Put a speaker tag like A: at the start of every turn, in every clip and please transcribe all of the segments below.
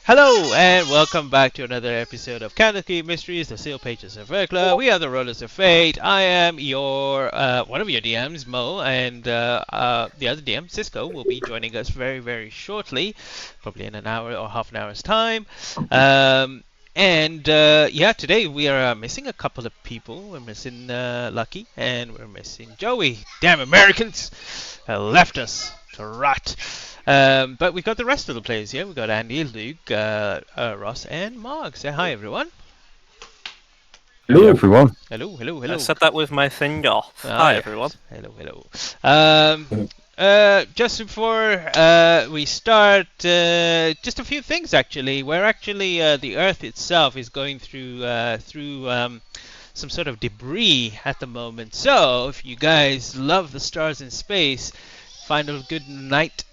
A: Hello and welcome back to another episode of Candlekeep Mysteries, the Seal Pages of Verglas. We are the Rollers of Fate. I am your one of your DMs, Mo, and the other DM, Cisco, will be joining us very, very shortly, probably in an hour or half an hour's time. Today we are missing a couple of people. We're missing Lucky and we're missing Joey. Damn Americans! Left us to rot. But we've got the rest of the players here. We've got Andy, Luke, Ross, and Mark. Say hi, everyone.
B: Hello,
C: Hey everyone.
A: Hello, hello,
B: I
A: hello.
B: said that with my finger.
A: Ah,
B: Hi
A: yes.
B: everyone.
A: Hello, hello. Just before we start, just a few things actually. Where actually the Earth itself is going through some sort of debris at the moment. So if you guys love the stars in space, find a good night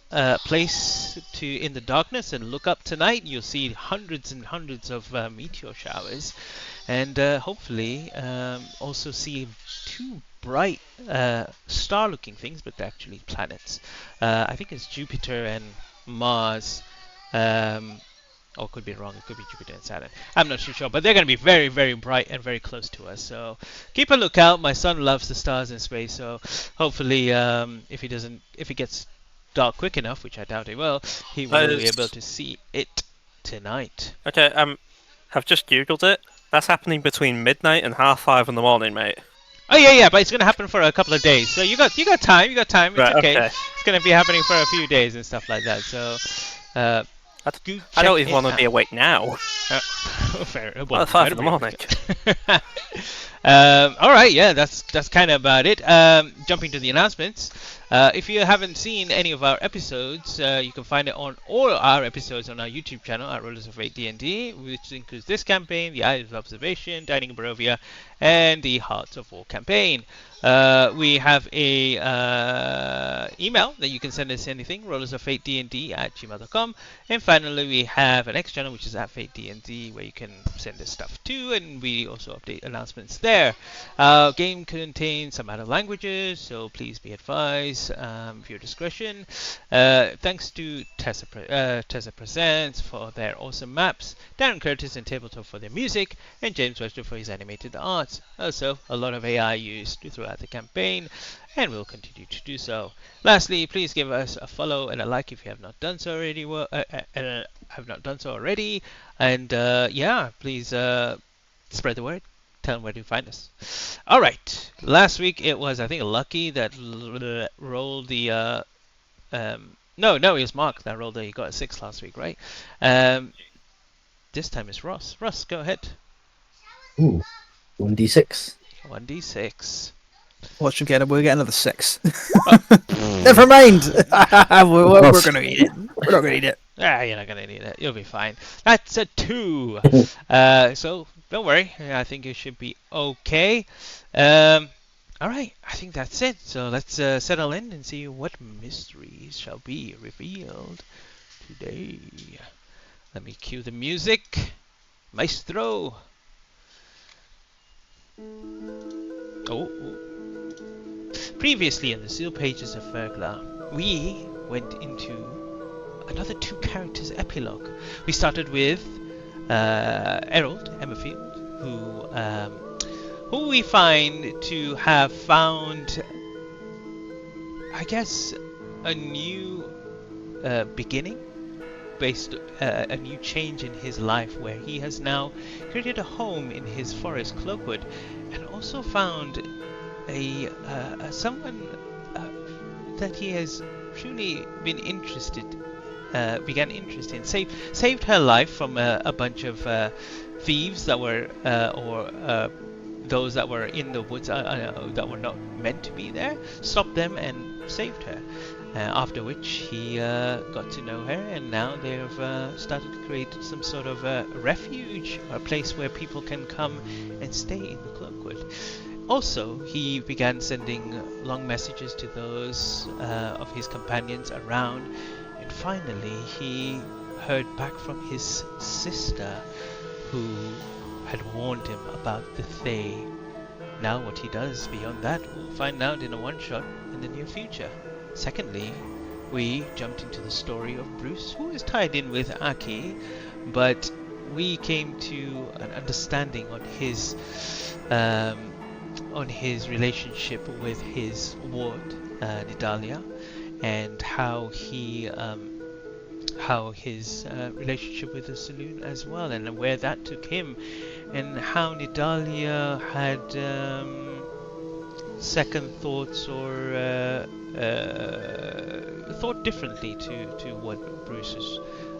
A: place to in the darkness and look up tonight. You'll see hundreds and hundreds of meteor showers, and hopefully also see two bright star-looking things, but they're actually planets. I think it's Jupiter and Mars. Or it could be wrong. It could be Jupiter and Saturn. I'm not too sure, but they're going to be very, very bright and very close to us. So keep a lookout. My son loves the stars in space, so hopefully, if he gets dark quick enough, which I doubt he will, he will be able to see it tonight.
B: Okay, I've just googled it. That's happening between midnight and 5:30 in the morning, mate.
A: Oh yeah, but it's going to happen for a couple of days. So you got time. It's
B: Right,
A: okay.
B: okay.
A: It's going to be happening for a few days and stuff like that. So.
B: I don't even want to be awake now.
A: Fair.
B: Well, 5 in the morning.
A: All right, yeah, that's kind of about it. Jumping to the announcements. If you haven't seen any of our episodes, you can find it on all our episodes on our YouTube channel at Rollers of Fate D&D, which includes this campaign, the Eyes of Observation, Dining in Barovia, and the Hearts of War campaign. We have a email that you can send us anything, rollersoffatednd@gmail.com. And finally, we have an X channel, which is at FateDND, where you can send us stuff too, and we also update announcements there. Our game contains some other languages, so please be advised of your discretion. Thanks to Tessa Presents for their awesome maps, Darren Curtis and Tabletop for their music, and James Webster for his animated arts. Also, a lot of AI used throughout the campaign, and will continue to do so. Lastly, please give us a follow and a like if you have not done so already. And please spread the word. Tell them where to find us. All right. Last week it was, I think, Lucky that rolled the. No, it was Mark that rolled. He got a 6 last week, right? This time it's Ross. Ross, go ahead.
C: Ooh, 1d6.
A: 1d6.
D: Watch him we'll get another 6. Never mind. we're gonna eat it. We're not gonna eat it.
A: You're not gonna need it. You'll be fine. That's a 2. So don't worry. I think you should be okay. All right. I think that's it. So let's settle in and see what mysteries shall be revealed today. Let me cue the music. Maestro. Oh. Previously in the Seal Pages of Verglas, we went into another 2 characters epilogue. We started with Errol Emmerfield, who we find to have found, I guess, a new beginning, based a new change in his life, where he has now created a home in his forest Cloakwood, and also found someone that he has truly been began interest in. Saved her life from a bunch of thieves that were those that were in the woods that were not meant to be there. Stopped them and saved her. After which he got to know her, and now they've started to create some sort of refuge, a place where people can come and stay in the Cloakwood. Also, he began sending long messages to those of his companions around, and finally he heard back from his sister, who had warned him about the Fae. Now what he does beyond that, we'll find out in a one-shot in the near future. Secondly, we jumped into the story of Bruce, who is tied in with Aki, but we came to an understanding on his relationship with his ward, Nidalia, and how his relationship with the saloon as well, and where that took him, and how Nidalia had second thoughts or thought differently to what Bruce's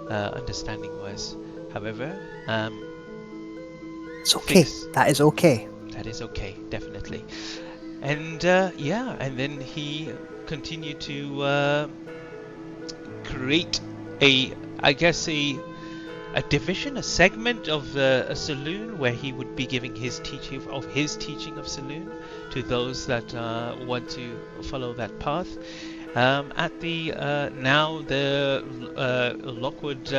A: understanding was. However,
D: It's okay.
A: things-
D: That is okay.
A: that is okay, definitely. And and then he continued to create a division, a segment of a saloon where he would be giving his teaching of saloon to those that want to follow that path. At the now the Lockwood,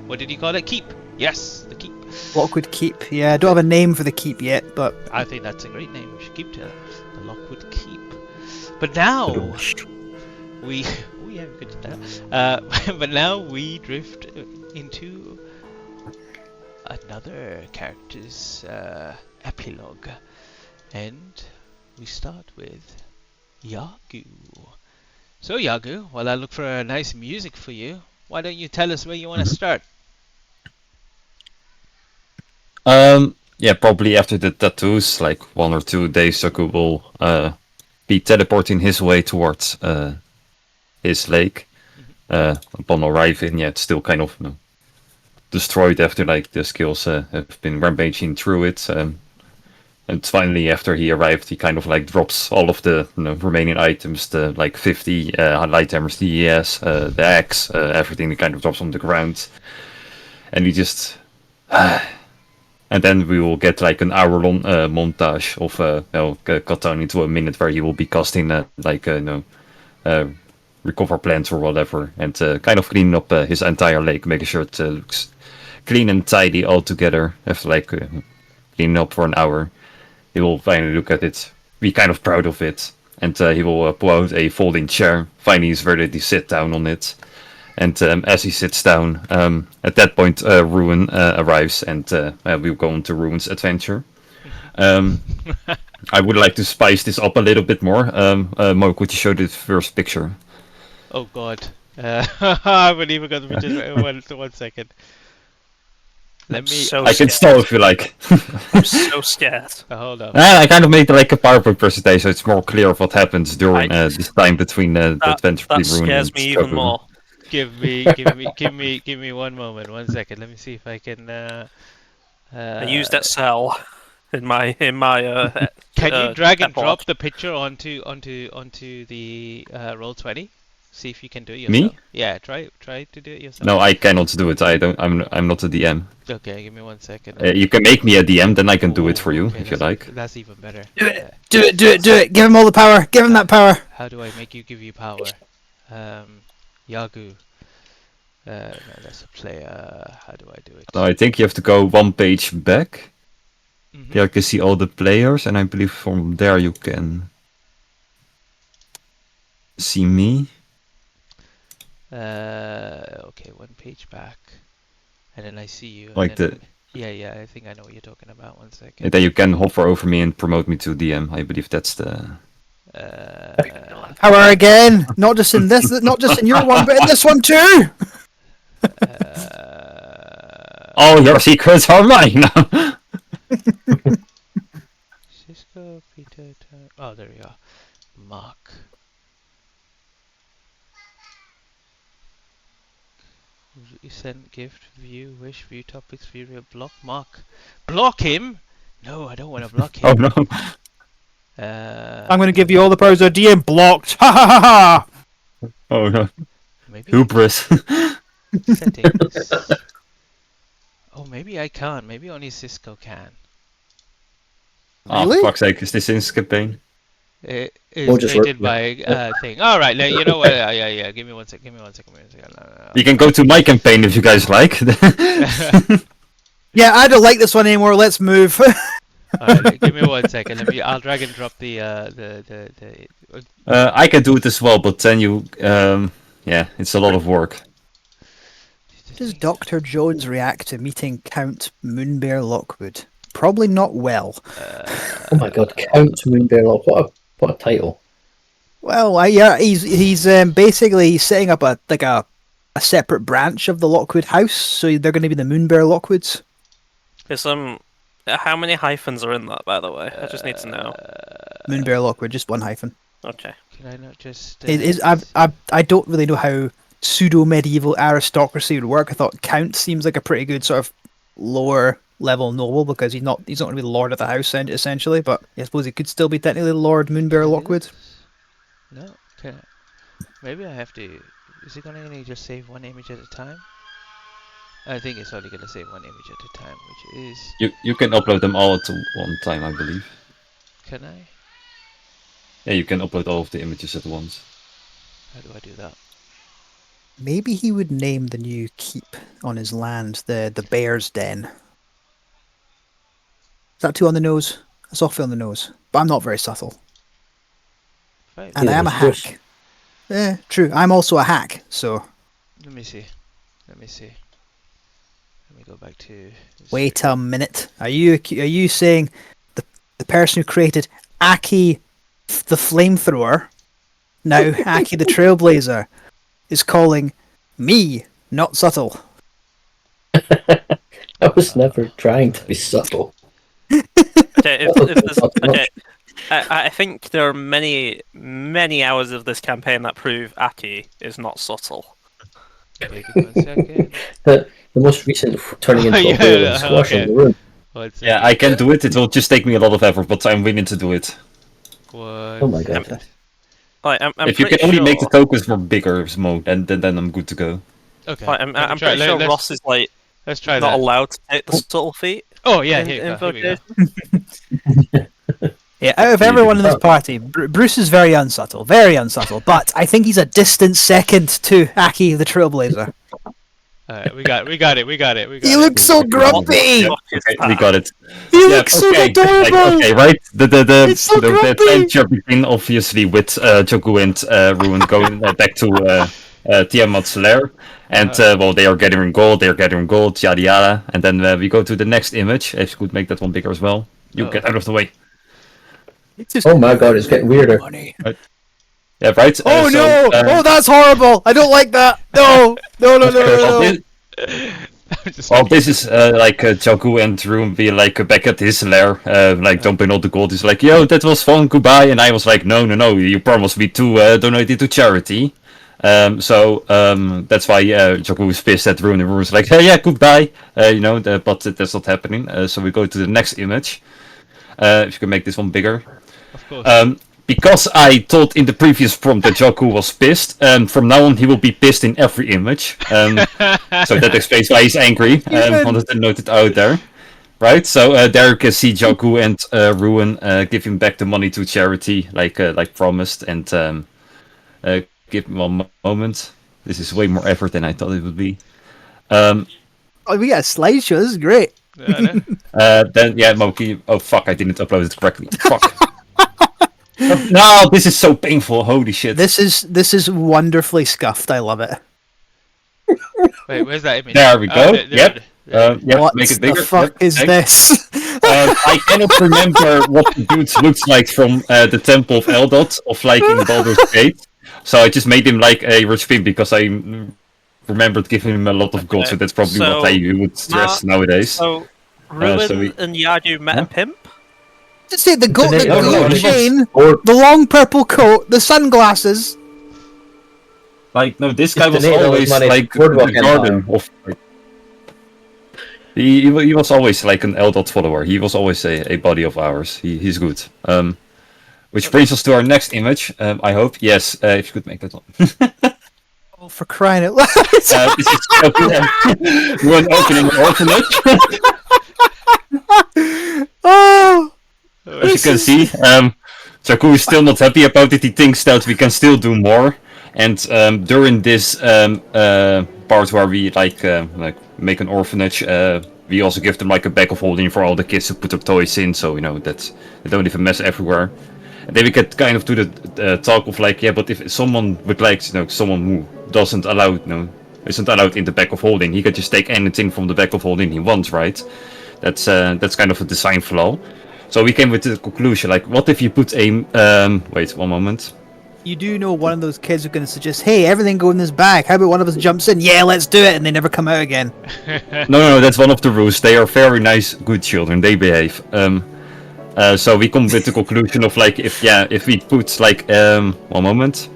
A: what did he call it? Keep. Yes, the keep.
D: Lockwood Keep. Yeah, I don't have a name for the keep yet, but
A: I think that's a great name. We should keep to the Lockwood Keep. But now we, oh yeah, we could do that. But now we drift into another character's epilogue, and we start with Yagu. So Yagu, while I look for a nice music for you, why don't you tell us where you want to start?
C: Yeah, probably after the tattoos, like 1 or 2 days, Saku will be teleporting his way towards his lake. Upon arriving, yeah, it's still kind of destroyed after like the skills have been rampaging through it. And finally, after he arrived, he kind of like drops all of the remaining items, the like 50 light hammers he has, the axe, everything. He kind of drops on the ground, and he just. And then we will get like an hour-long montage of cut down into a minute where he will be casting recover plans or whatever, and kind of cleaning up his entire lake, making sure it looks clean and tidy all together. After like cleaning up for an hour, he will finally look at it, be kind of proud of it, and he will pull out a folding chair. Finally, he's ready to sit down on it. And as he sits down, at that point, Ruin arrives, and we'll go on to Ruin's adventure. I would like to spice this up a little bit more. Mo, could you show the first picture?
A: Oh God, I haven't even got the pictures. One second. Let me.
B: So
C: I can
B: scared.
C: stall if you like.
B: I'm so scared.
A: Hold up.
C: I kind of made like a PowerPoint presentation, so it's more clear of what happens during this time between the adventure
B: That
C: between Ruin
B: scares
C: and
B: me even
C: Skogu.
B: more.
A: Give me 1 moment, 1 second. Let me see if I can.
B: I used Excel in my
A: Can you drag and
B: Apple.
A: drop the picture onto the Roll20? See if you can do it
C: Me?
A: yourself. Yeah, try to do it yourself.
C: No, I cannot do it. I'm not a DM.
A: Okay, give me 1 second.
C: You can make me a DM, then I can do it for you
A: Okay,
C: if you
A: that's-
C: like.
A: That's even better.
D: do it, do it, do it, do it. Give him all the power. Give him that power.
A: How do I give you power? Yagu. No, that's a player. How do I do it?
C: So I think you have to go 1 page back.
A: Mhm.
C: There you can see all the players, and I believe from there you can see me.
A: Okay, 1 page back, and then I see you. and
C: Like
A: then- Yeah, I think I know what you're talking about. 1 second.
C: And then you can hover over me and promote me to DM. I believe that's the.
D: Power again. Not just in this, not just in your one, but in this one too.
C: All your secrets are mine.
A: Cisco, Peter, oh, there we are. Mark. Send gift, view, wish, view topics, view real, block, Mark. Block him? No, I don't want to block
C: Oh
A: him.
C: no!
D: I'm going to give you all the powers of DM blocked. Ha ha ha ha.
C: Oh no!
A: Maybe
C: Hubris.
A: settings. Oh, maybe I can't. Maybe only Cisco can.
C: Oh,
D: Really?
C: for fuck's sake! Is this in campaign?
A: It
C: Or
A: is
C: just
A: created
C: work-
A: by thing. All right, you know what? Yeah. Give me 1 second. No.
C: You can go to my campaign if you guys like.
D: Yeah, I don't like this one anymore. Let's move.
A: Alright, give me 1 second. I'll drag and drop the
C: I can do it as well, but then it's a lot of work.
D: How does Dr. Jones react to meeting Count Moonbear Lockwood? Probably not well.
E: Oh my god, Count Moonbear Lock. What a title.
D: Well, he's basically setting up a separate branch of the Lockwood house, so they're going to be the Moonbear Lockwoods.
B: Is how many hyphens are in that, by the way? I just need to know.
D: Moonbear Lockwood, just one hyphen.
B: Okay.
A: Can I not just?
D: I don't really know how pseudo medieval aristocracy would work. I thought Count seems like a pretty good sort of lower level noble because he's not going to be the lord of the house essentially, but I suppose he could still be technically Lord Moonbear Lockwood.
A: No. Can I? Maybe I have to. Is it gonna just save one image at a time? I think it's only gonna save one image at a time, which is.
C: You can upload them all at one time, I believe.
A: Can I?
C: Yeah, you can upload all of the images at once.
A: How do I do that?
D: Maybe he would name the new keep on his land the Bear's Den. Is that too on the nose? That's awfully on the nose. But I'm not very subtle.
A: Right.
D: And I am a
E: Bruce.
D: hack. Yeah, true. I'm also a hack, so...
A: Let me see. Let me go back to.
D: Wait a minute. Are you saying the person who created Aki the Flamethrower, now Aki the Trailblazer, is calling me not subtle?
E: I was never trying to be subtle.
B: Okay, okay. I think there are many hours of this campaign that prove Aki is not subtle.
A: Okay, give me 1 second.
E: The most recent turning into a ball and squashing
A: okay.
E: the room.
C: Yeah, I can do it. It will just take me a lot of effort, but I'm willing to do it.
E: Oh my god.
B: Like, I'm
C: If you can only make the tokens more bigger, Smoke, then I'm good to go.
A: Okay.
B: Like, I'm pretty sure Ross is like
A: Let's try
B: not
A: that.
B: allowed to take the subtle feat.
A: Oh yeah,
B: in
A: here we go.
D: Yeah, out of everyone in this party, Bruce is very unsubtle, but I think he's a distant second to Aki the Trailblazer.
A: Alright, we got it.
D: He looks so grumpy!
C: Yeah, okay, we got it.
D: He
C: Yeah,
D: looks so
C: okay,
D: adorable!
C: like, okay, right?
D: It's so
C: The
D: grumpy!
C: adventure begin obviously with Joku and Ruin going back to Tiamat's lair. And well, they are gathering gold, yada yada. And then we go to the next image. If you could make that one bigger as well. You get out of the way.
E: Oh my god, it's getting weirder.
D: Money.
C: Yeah, right?
D: Oh
C: so,
D: no! Oh, that's horrible! I don't like that! No! No!
C: well, this is like Joku and Ruin be like back at his lair, like dumping all the gold. He's like, yo, that was fun, goodbye. And I was like, no, you promised me to donate it to charity. So that's why Joku was pissed at Ruin, and Ruin was like, hey, yeah, goodbye. But that's not happening. So we go to the next image. If you can make this one bigger.
A: Of course.
C: Because I told in the previous prompt that Joku was pissed, from now on he will be pissed in every image. So that explains why he's angry. Wanted to note it out there. Right, so there you can see Joku and Ruin give him back the money to charity, like promised, and give him one moment. This is way more effort than I thought it would be.
D: Oh, we got a slideshow. This is great.
C: Then yeah, Moki. Oh fuck! I didn't upload it correctly. Fuck. No, this is so painful. Holy shit!
D: This is wonderfully scuffed. I love it.
A: Wait, where's that image?
C: There we go.
A: There.
C: Yep.
D: What
C: Make it bigger.
D: the fuck
C: Yep,
D: is
C: thanks.
D: this?
C: I cannot remember what the dude looks like from the Temple of Eldot of like in Baldur's Gate. So I just made him like a rich pimp because I remembered giving him a lot of gold. So that's probably what I would dress nowadays.
B: So Ruin and Yadu met a pimp.
D: Just say the goat
C: No,
D: chain,
E: Or
D: the long purple coat, the sunglasses.
C: Like no, this guy
E: It's
C: was
E: the name of
C: always
E: money
C: like
E: boardwalk
C: the garden of. Like, he was always like an Eldot follower. He was always a buddy of ours. He's good. Which brings us to our next image. I hope. Yes, if you could make that one.
D: Oh, for crying out loud!
C: This is Ruin opening an orphanage.
D: Oh,
C: As you can see, Jaku is still not happy about it. He thinks that we can still do more. And during this part where we like make an orphanage, we also give them like a bag of holding for all the kids to put their toys in, so that they don't even mess everywhere. And then we get kind of to the talk of like, yeah, but if someone would like, someone who doesn't allow, isn't allowed in the back of holding, he can just take anything from the back of holding he wants, right? That's kind of a design flaw. So we came with the conclusion, like, what if you put a wait, one moment.
D: You do know one of those kids who's going to suggest, hey, everything go in this bag. How about one of us jumps in? Yeah, let's do it. And they never come out again.
C: No, that's one of the rules. They are very nice, good children. They behave. So we come with the conclusion of like, if we put like, one moment.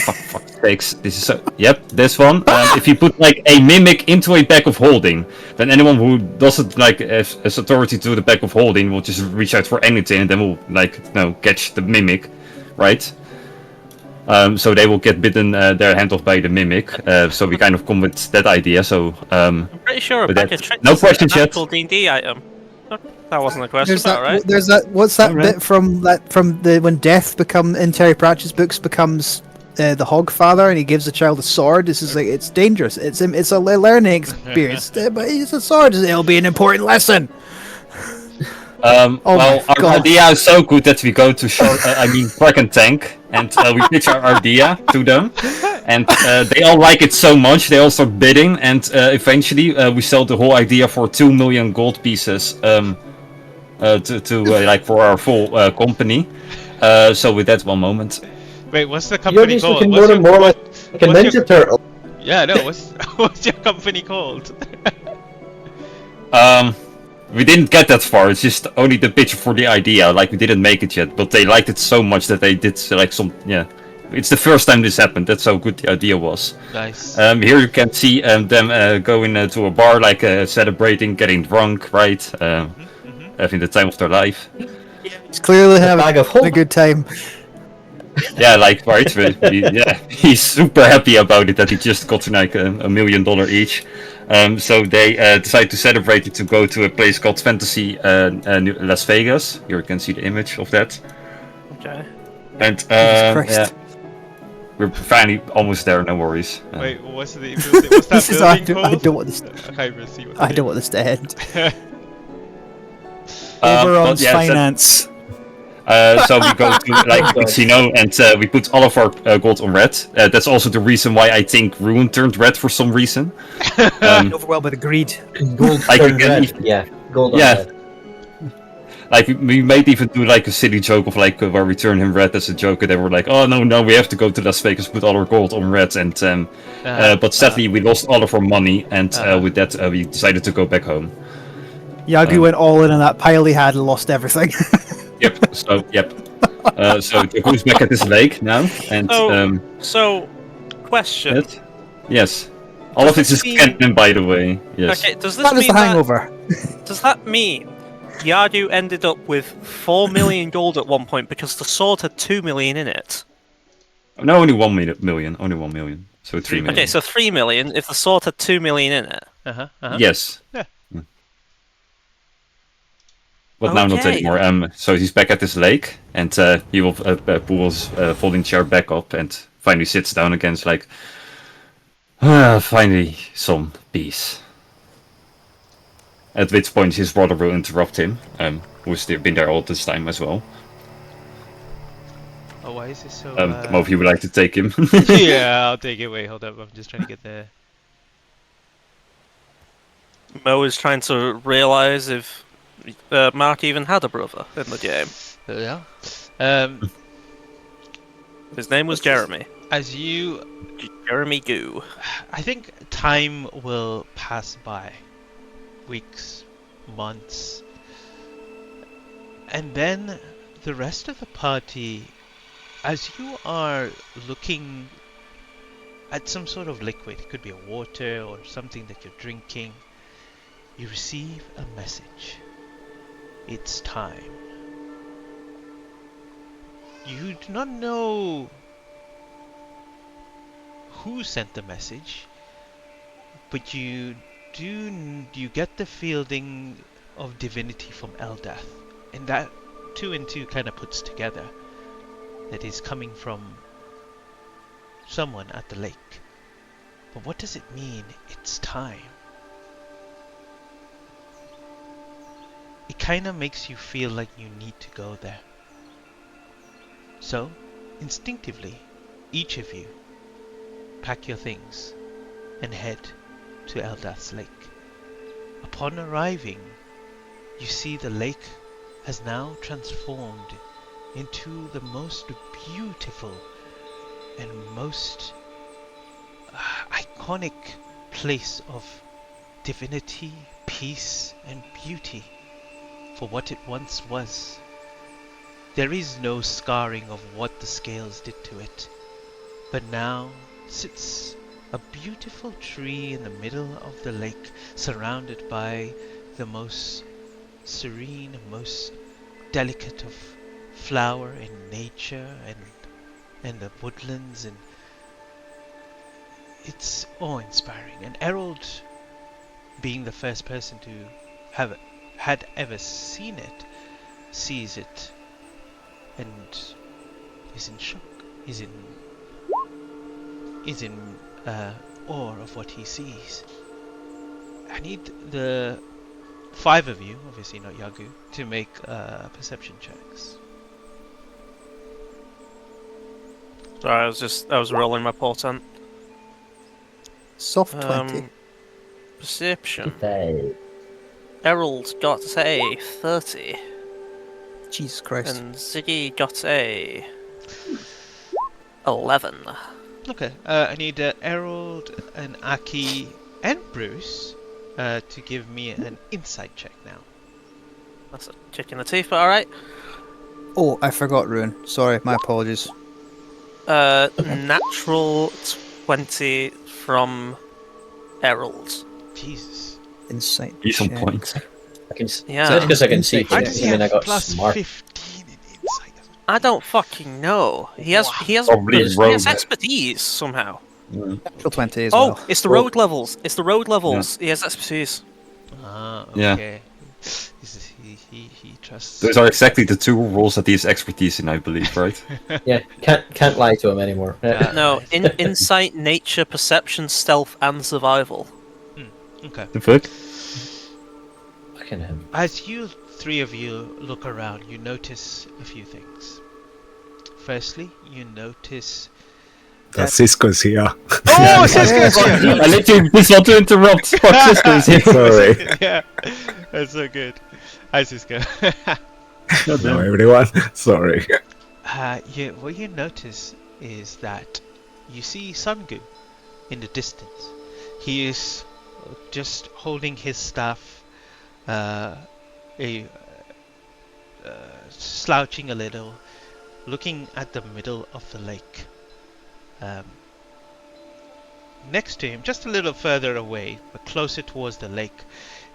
C: Fuck sakes. This is so. Yep, this one. If you put like a mimic into a bag of holding, then anyone who doesn't like has authority to the bag of holding will just reach out for anything, and then will like, catch the mimic, right? So they will get bitten their hand off by the mimic. So we kind of come with that idea. So
B: I'm pretty sure a bag of tricks
C: no
B: is
C: questions
B: an
C: yet.
B: actual D&D item. That wasn't a question,
D: There's that.
B: right?
D: There's that. What's that
C: Alright.
D: bit from the when death in Terry Pratchett's books becomes the Hog Father, and he gives the child a sword. This is like, it's dangerous. It's a learning experience, but it's a sword. It'll be an important lesson.
C: Well,
D: my
C: our
D: God.
C: idea is so good that we go to Crack and Tank, and we pitch our idea to them, and they all like it so much they all start bidding, and eventually we sell the whole idea for 2 million gold pieces like for our full company. So with that, one moment.
A: Wait, what's the
E: You're
A: company
E: just
A: called?
E: looking
A: What's
E: more like a
A: what's your-
E: Ninja Turtle.
A: Yeah, no. What's your company called?
C: We didn't get that far. It's just only the pitch for the idea. Like, we didn't make it yet, but they liked it so much that they did like some. Yeah, it's the first time this happened. That's how good the idea was.
A: Nice.
C: Here you can see them going to a bar, like celebrating, getting drunk, right? Having the time of their life.
D: He's clearly
E: bag
D: having
E: of hope.
D: a good time.
C: Yeah, like, right? He's super happy about it that he just got like $1 million each. So they decide to celebrate it to go to a place called Fantasy Las Vegas. Here you can see the image of that.
B: Okay.
C: And
D: Jesus Christ.
C: we're finally almost there. No worries.
A: Wait, what's that
D: This is-
A: building
D: I
A: called?
D: don't want this.
A: I can't even see what
D: I
A: it
D: don't want this to end.
F: Overon's
C: but yeah,
F: finance.
C: So we go to like
E: God.
C: casino and we put all of our gold on red. That's also the reason why I think Ruin turned red for some reason.
D: Overwhelmed with greed.
E: Gold
C: Like,
E: turned
C: you can
E: red.
C: even-
E: Yeah, gold on
C: Yeah.
E: red.
C: Like we might even do like a silly joke of like where we turn him red as a joke, and they were like, "Oh no, we have to go to Las Vegas, put all our gold on red." And but sadly we lost all of our money, and with that we decided to go back home.
D: Yagu went all in on that pile he had and lost everything.
C: Yep. So Jagu's back at this lake now, and
B: So, question.
C: yes, all of this is
B: mean-
C: canon, by the way. Yes.
B: Okay, does this
D: That was
B: mean
D: the hangover.
B: does that mean Yardu ended up with 4 million gold at one point because the sword had 2 million in it?
C: No, only 1 million. Only 1 million. So 3 million.
B: Okay, so 3 million if the sword had 2 million in it.
C: Yes.
A: Yeah.
C: But now not
B: Okay.
C: anymore. So he's back at this lake, and he will pull his folding chair back up, and finally sits down again. It's like, finally some peace. At which point his brother will interrupt him, who's been there all this time as well.
A: Oh, why is it so?
C: Mo, if you would like to take him.
A: Yeah, I'll take it. Wait, hold up. I'm just trying to get there.
B: Mo is trying to realise if Mark even had a brother in the game.
A: Yeah.
B: His name was Jeremy.
A: As you,
B: Jeremy Goo.
A: I think time will pass by, weeks, months, and then the rest of the party, as you are looking at some sort of liquid, it could be a water or something that you're drinking, you receive a message. It's time. You do not know who sent the message, but you get the feeling of divinity from Eldath, and that 2 and 2 kind of puts together that is coming from someone at the lake. But what does it mean? It's time. It kind of makes you feel like you need to go there. So, instinctively, each of you pack your things and head to Eldath's lake. Upon arriving, you see the lake has now transformed into the most beautiful and most iconic place of divinity, peace, and beauty for what it once was. There is no scarring of what the scales did to it, but now sits a beautiful tree in the middle of the lake, surrounded by the most serene, most delicate of flower in nature and the woodlands, and it's awe-inspiring. And Errol, being the first person to have had ever seen it, sees it and is in shock, is in awe of what he sees. I need the 5 of you, obviously not Yagu, to make perception checks.
B: Sorry, I was rolling my portent.
D: Soft 20.
B: Perception.
E: Hey.
B: Errol's got a 30,
D: Jesus Christ.
B: and Ziggy got a 11.
A: Okay, I need Errol and Aki and Bruce to give me an insight check now.
B: That's a kick in the teeth, but alright.
D: Oh, I forgot Rune. Sorry, my apologies.
B: Natural 20 from Errol's.
A: Jesus.
D: Insight.
C: He's on
D: check.
C: point.
E: I can.
B: Yeah.
E: So because I can see
A: Why
D: Yeah,
A: does
E: him,
A: he
E: and I
A: have
E: got
A: plus
E: smart.
A: 15 in insight?
B: I don't fucking know. He has
C: Probably rogue.
B: expertise somehow.
D: Natural 20 as
B: Oh,
D: well.
B: it's the road levels. It's the road levels. He has expertise.
A: Ah,
C: Yeah.
A: okay. He trusts.
C: Those are exactly the 2 roles that he has expertise in, I believe, right?
E: Yeah, can't lie to him anymore.
B: No, insight, nature, perception, stealth, and survival.
A: Okay.
C: The fuck?
E: Fucking him.
A: As you 3 of you look around, you notice a few things. Firstly, you notice.
F: Cisco's here.
A: Oh, Cisco's here!
C: I literally just want to interrupt. Fuck Cisco's here.
F: Sorry.
A: Yeah, that's so good. Hi, Cisco.
F: Hello, everyone. Sorry.
A: What you notice is that you see Sungu in the distance. He is just holding his staff, slouching a little, looking at the middle of the lake. Next to him, just a little further away, but closer towards the lake,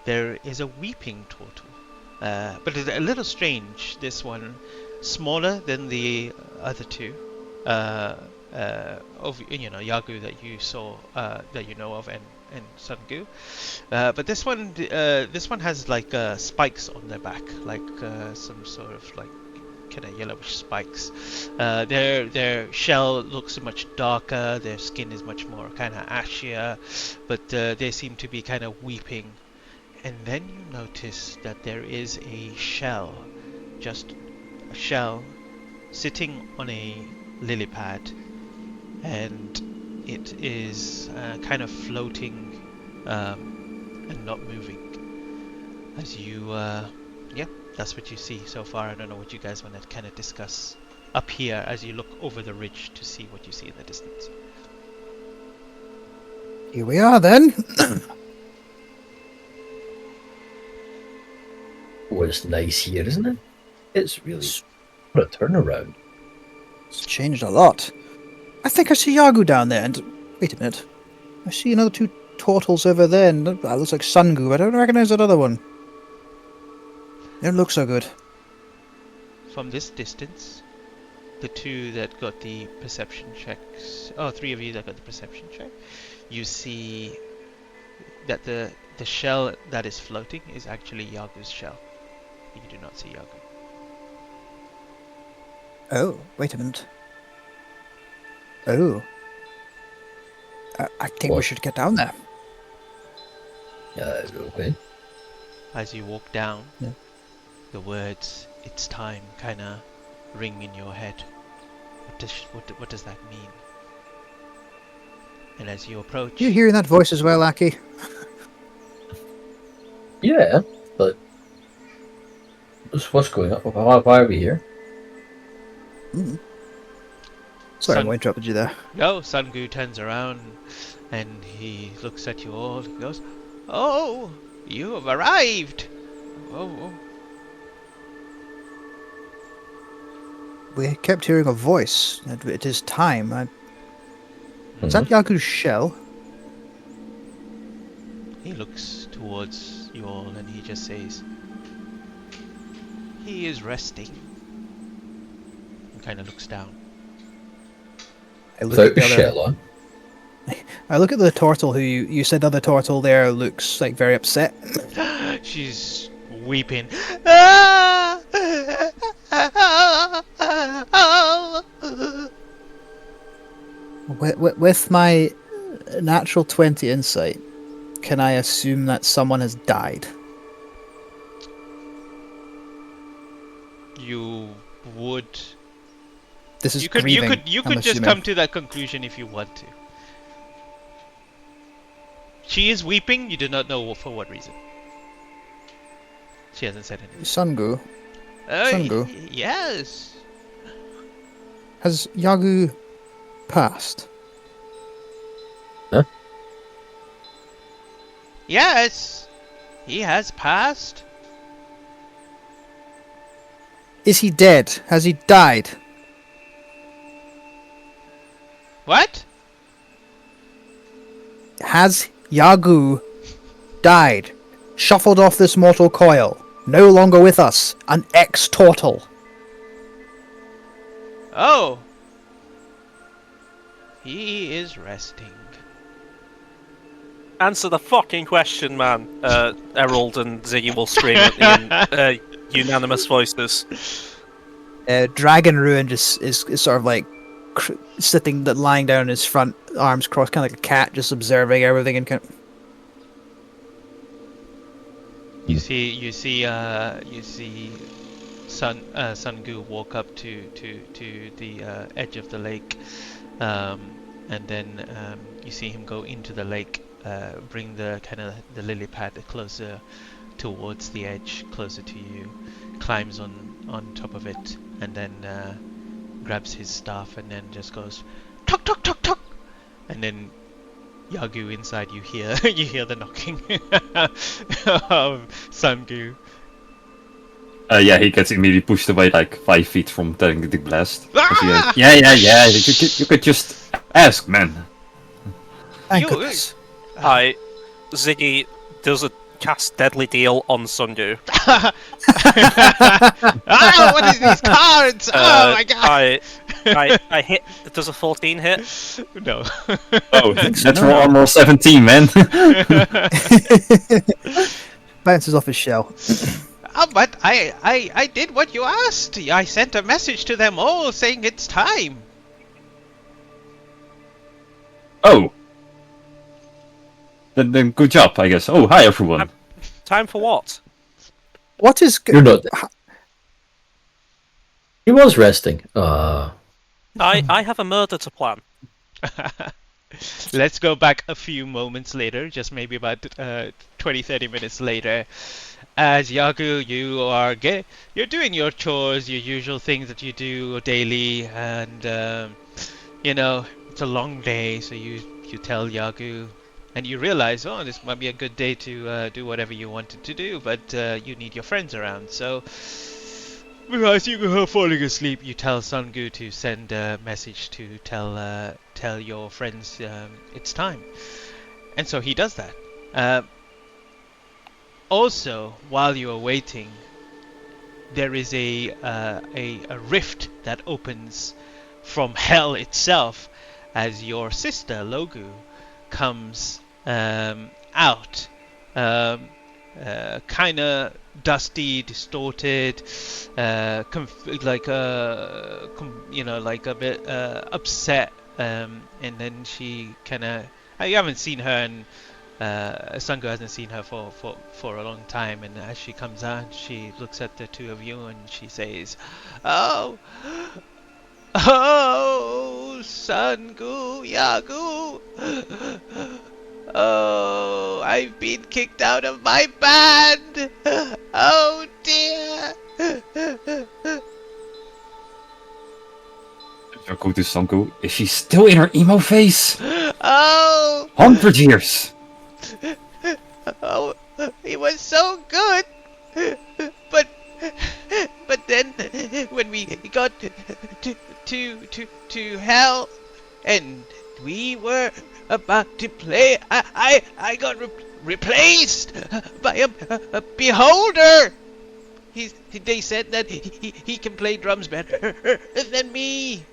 A: there is a weeping turtle. But it's a little strange, this one, smaller than the other 2. Of Yagu that you saw, that you know of, and Sungu. But this one has like spikes on their back, like some sort of like kind of yellowish spikes. Their shell looks much darker. Their skin is much more kind of ashier, but they seem to be kind of weeping. And then you notice that there is a shell, just a shell, sitting on a lily pad, and it is kind of floating and not moving. As you, that's what you see so far. I don't know what you guys want to kind of discuss up here as you look over the ridge to see what you see in the distance.
D: Here we are then.
E: Oh, it's nice here, isn't it? It's really what a turnaround.
D: It's changed a lot. I think I see Yagu down there, and wait a minute. I see another 2 turtles over there, and that looks like Sungu, but I don't recognize that other one. They don't look so good.
A: From this distance, the 2 that got the perception checks, 3 of you that got the perception check, you see that the shell that is floating is actually Yagu's shell. You do not see Yagu.
D: Oh, wait a minute. Oh. I think we
E: What?
D: should get down there.
E: Okay.
A: As you walk down,
D: Yeah.
A: the words "It's time" kind of ring in your head. What does that mean? And as you approach,
D: You hearing that voice as well, Aki?
E: Yeah, but what's going on? Why are we here?
D: Sorry,
A: Sun-
D: I interrupted you there.
A: no, Sungu turns around and he looks at you all. He goes, "Oh, you have arrived! Oh,
D: We kept hearing a voice. It is time. Is that Yaku's shell?
A: He looks towards you all and he just says, "He is resting." And kind of looks down.
D: I look
E: Without
D: at
E: the
D: the other.
E: shell on.
D: I look at the turtle. Who you said the other turtle there looks like very upset.
A: She's weeping. "Ah!
D: With my natural 20 insight, can I assume that someone has died?
A: You would.
D: This is
A: You could
D: grieving.
A: you
D: I'm
A: could just
D: assuming.
A: come to that conclusion if you want to. She is weeping. You do not know for what reason. She hasn't said anything.
D: Sungu, Sungu.
A: Yes.
D: has Yagu passed?
A: Yes. He has passed.
D: Is he dead? Has he died?
A: What?
D: Has Yagu died? Shuffled off this mortal coil? No longer with us? An ex-turtle?
A: Oh. He is resting.
B: Answer the fucking question, man. Errol and Ziggy will scream at me in unanimous voices.
D: Dragon Ruin just is sort of like sitting, lying down on his front arms crossed, kind of like a cat, just observing everything and kind of...
A: You see Sungu walk up to the edge of the lake, and then you see him go into the lake, bring the the lily pad closer towards the edge, closer to you, climbs on top of it, and then grabs his staff and then just goes tuk tuk tuk tuk, and then Yagu inside you hear the knocking of Sungu.
C: Yeah, he gets immediately pushed away like 5 feet from telling the blast. 'Cause he goes, yeah. You could just ask, man.
D: Thank
A: You-
D: goodness.
B: Hi, Ziggy does a cast Deadly Deal on Sundu.
A: Ah, what is these cards? Oh my god!
B: I hit. Does a 14 hit?
A: No.
C: Oh, natural armor 17, man.
D: Bounces off his shell.
A: Oh, but I did what you asked. I sent a message to them all saying it's time.
C: Oh. Then good job, I guess. Oh, hi everyone.
B: Time for what?
D: What is...
E: You're not. He was resting.
B: I have a murder to plan.
A: Let's go back a few moments later, just maybe about 20-30 minutes later. As Yagu, you're doing your chores, your usual things that you do daily, and it's a long day, so you tell Yagu, and you realize, oh, this might be a good day to do whatever you wanted to do, but you need your friends around, so as you are falling asleep, you tell Sungu to send a message to tell your friends it's time, and so he does that. Also, while you are waiting, there is a rift that opens from hell itself as your sister Logu comes out, kind of dusty, distorted, like a bit upset, and then she kind of, you haven't seen her, and Sungo hasn't seen her for a long time, and as she comes out, she looks at the two of you and she says, "Oh, Oh, Sangu Yagu. Oh, I've been kicked out of my band. Oh dear.
C: I go to Sanku. Is she still in her emo phase?
A: Oh,
C: 100 years.
A: oh, he was so good. But then when we got to hell and we were about to play, I got replaced by a beholder. They said that he can play drums better than me.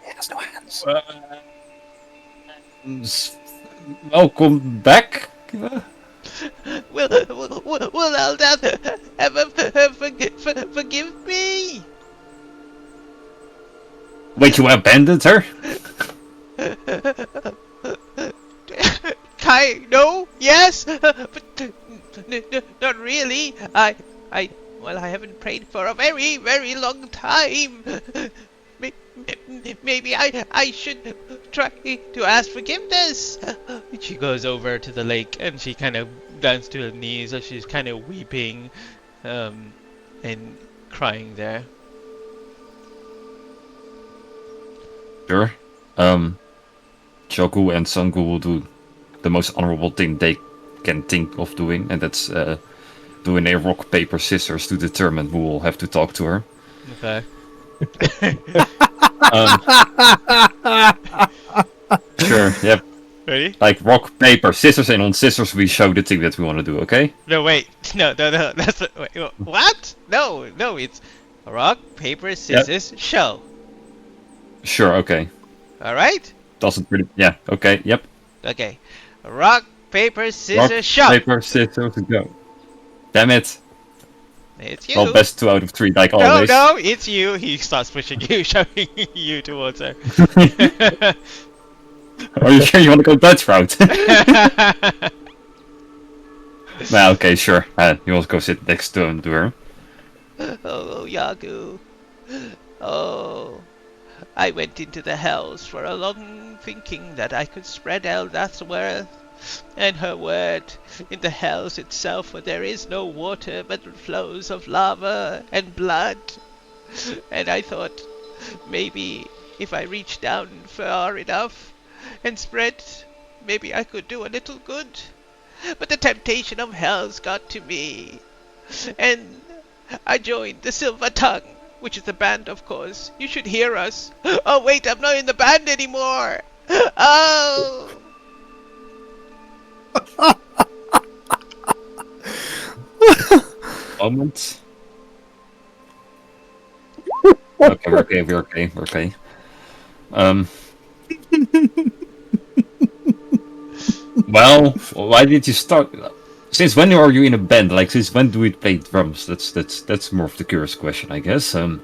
D: He has no hands.
C: Welcome back.
A: Will Eldad ever forgive me?
C: Wait, you abandoned her?
A: No, yes, but not really. I haven't prayed for a very, very long time. Maybe I should try to ask forgiveness. She goes over to the lake and she kind of down to her knees as she's kind of weeping, and crying there.
C: Sure. Choku and Sangu will do the most honorable thing they can think of doing, and that's doing a rock, paper, scissors to determine who will have to talk to her.
A: Okay.
C: Sure, yep.
A: Ready?
C: Like rock, paper, scissors, and on scissors we show the thing that we want to do, okay?
A: No, wait. No. That's wait, what? No. It's rock, paper, scissors, show.
C: Sure, okay.
A: All right.
C: Doesn't really. Yeah, okay, yep.
A: Okay. Rock, paper, scissors,
C: Rock,
A: show.
C: paper, scissors, go. Damn it.
A: It's you.
C: Well, best 2 out of 3, like
A: no,
C: always.
A: no, it's you. He starts pushing you, shoving you towards her.
C: Are you sure you want to go that route? Well, okay, sure. You also go sit next to her.
A: Oh, Yagu. Oh, I went into the hells for a long thinking that I could spread Eldath's worth and her word in the hells itself, where there is no water but flows of lava and blood. And I thought maybe if I reached down far enough and spread, maybe I could do a little good. But the temptation of hells got to me, and I joined the Silver Tongue, which is the band, of course. You should hear us. Oh wait, I'm not in the band anymore. Oh.
C: Moment. Okay, we're okay. Well, why did you start? Since when are you in a band? Like, since when do we play drums? That's more of the curious question, I guess.
A: I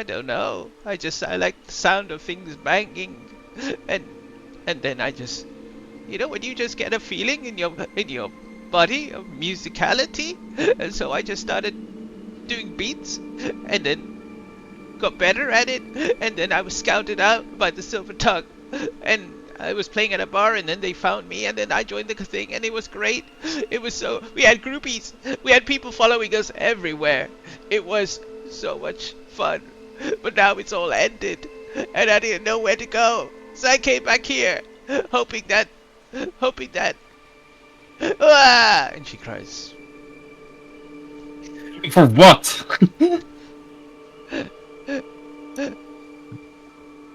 A: don't know. I like the sound of things banging, and then I just, when you just get a feeling in your body of musicality, and so I just started doing beats, and then got better at it, and then I was scouted out by the Silver Tongue, and I was playing at a bar, and then they found me, and then I joined the thing, and it was great. We had groupies, we had people following us everywhere. It was so much fun, but now it's all ended, and I didn't know where to go, so I came back here, hoping that, and she cries.
C: For what?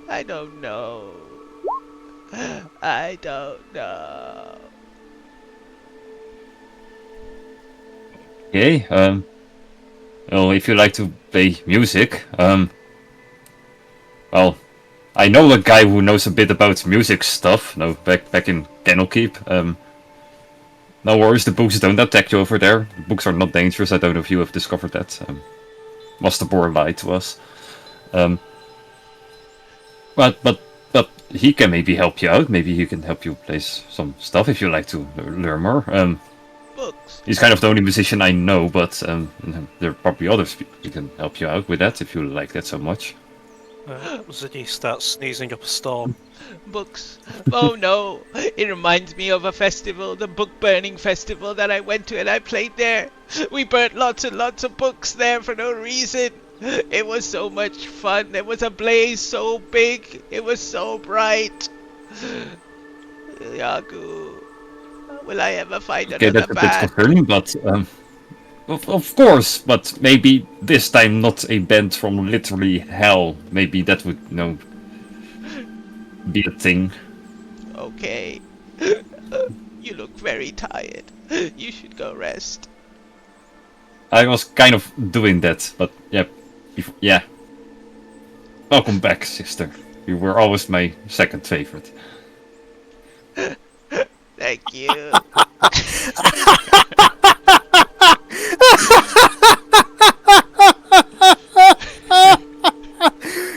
A: I don't know. I don't know.
C: Okay. Well, if you like to play music, well, I know a guy who knows a bit about music stuff. No, back in Kennelkeep. No worries, the books don't attack you over there. The books are not dangerous. I don't know if you have discovered that. Master Boar lied to us. But he can maybe help you out. Maybe he can help you place some stuff if you like to learn more.
A: Books.
C: He's kind of the only musician I know, but there are probably others who can help you out with that if you like that so much.
B: Ziggy starts sneezing up a storm.
A: Books. Oh no, it reminds me of a festival, the book burning festival that I went to and I played there. We burnt lots and lots of books there for no reason. It was so much fun. There was a blaze so big. It was so bright. Yagu, will I ever find
C: Okay,
A: another
C: that's a bit
A: band?
C: concerning, but of course, but maybe this time not a band from literally hell. Maybe that would, be a thing.
A: Okay. You look very tired. You should go rest.
C: I was kind of doing that, but yeah. Welcome back, sister. You were always my second favorite.
A: Thank you.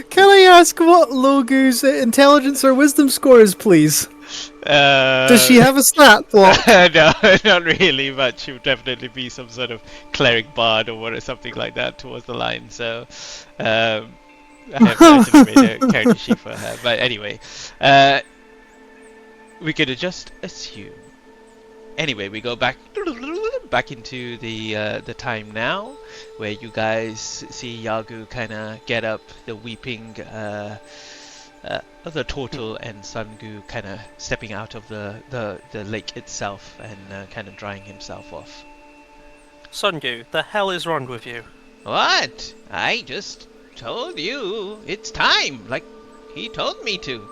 D: Can I ask what Logu's intelligence or wisdom score is, please? Does she have a stat block?
A: No, not really, but she would definitely be some sort of cleric bard or something like that towards the line. So, I have actually made a character sheet for her. But anyway, we could just assume. Anyway, we go back into the time now, where you guys see Yagu kind of get up, the weeping the turtle, and Sungu kind of stepping out of the lake itself and kind of drying himself off.
B: Sungu, the hell is wrong with you?
A: What? I just told you it's time, like he told me to.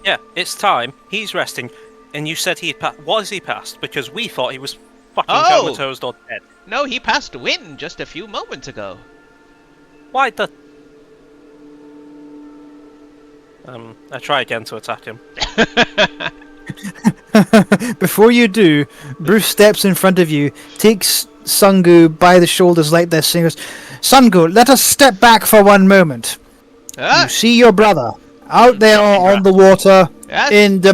B: Yeah, it's time. He's resting, and you said he had passed. What has he passed? Because we thought he was fucking comatose or dead.
A: No, he passed wind just a few moments ago.
B: Why the... I try again to attack him.
D: Before you do, Bruce steps in front of you, takes Sungu by the shoulders like this, and goes, Sungu, let us step back for one moment. You see your brother out there on the water
A: Yes.
D: in the...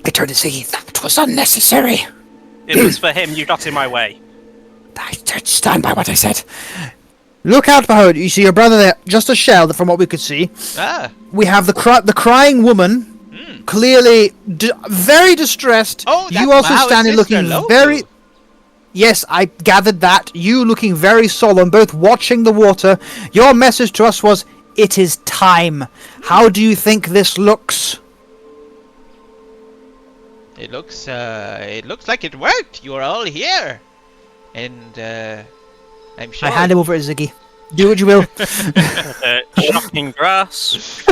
D: I turned to say that was unnecessary.
B: It was for him. You got in my way.
D: I stand by what I said. Look out behind you. You see your brother there, just a shell from what we could see. We have the crying woman, clearly very distressed.
A: Oh,
D: you also standing looking very... Yes, I gathered that. You looking very solemn, both watching the water. Your message to us was, it is time. How do you think this looks?
A: It looks like it worked. You are all here, and I'm sure.
D: I hand him over to Ziggy. Do what you will.
B: Shocking grass.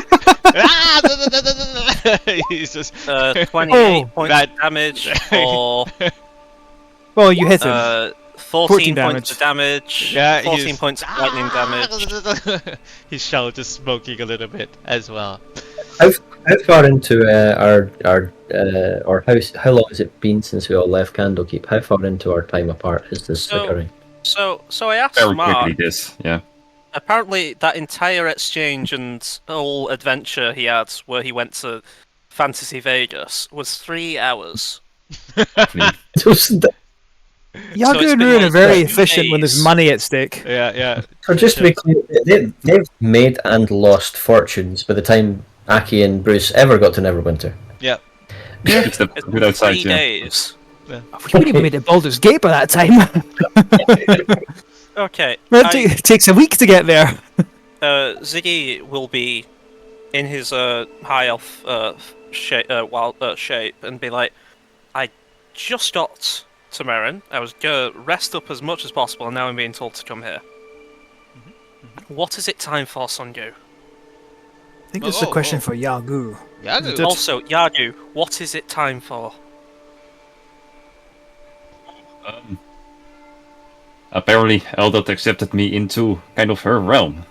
A: He's just
B: 28 points of damage for...
D: Well, you hit him.
B: 14
D: damage.
B: points of damage.
A: Yeah,
B: 14 points of lightning damage.
A: His shell just smoking a little bit as well.
E: How far into or how long has it been since we all left Candlekeep? How far into our time apart is this occurring?
B: So I asked
C: Very
B: Mark.
C: quickly, this, yeah.
B: Apparently, that entire exchange and whole adventure he had, where he went to Fantasy Vegas, was 3 hours.
D: Yagu
B: it's
D: and
B: been
D: Ruin
B: like
D: are very
B: 2
D: efficient when there's
B: days.
D: money at stake.
A: Yeah.
E: So just to be clear, they've made and lost fortunes by the time Aki and Bruce ever got to Neverwinter.
A: Yeah.
C: Just a
B: It's
C: bit
B: been
C: outside,
B: 3
C: yeah.
B: days.
D: We wouldn't even made it Baldur's Gate by that time.
B: Okay.
D: It takes a week to get there.
B: Ziggy will be in his high elf shape and be like, I just got to Merrin. I was gonna rest up as much as possible, and now I'm being told to come here. What is it time for, Sungu?
D: I think this is a question for Yagu.
A: Yagu.
B: Also, Yagu, what is it time for?
C: Apparently, Eldot accepted me into kind of her realm.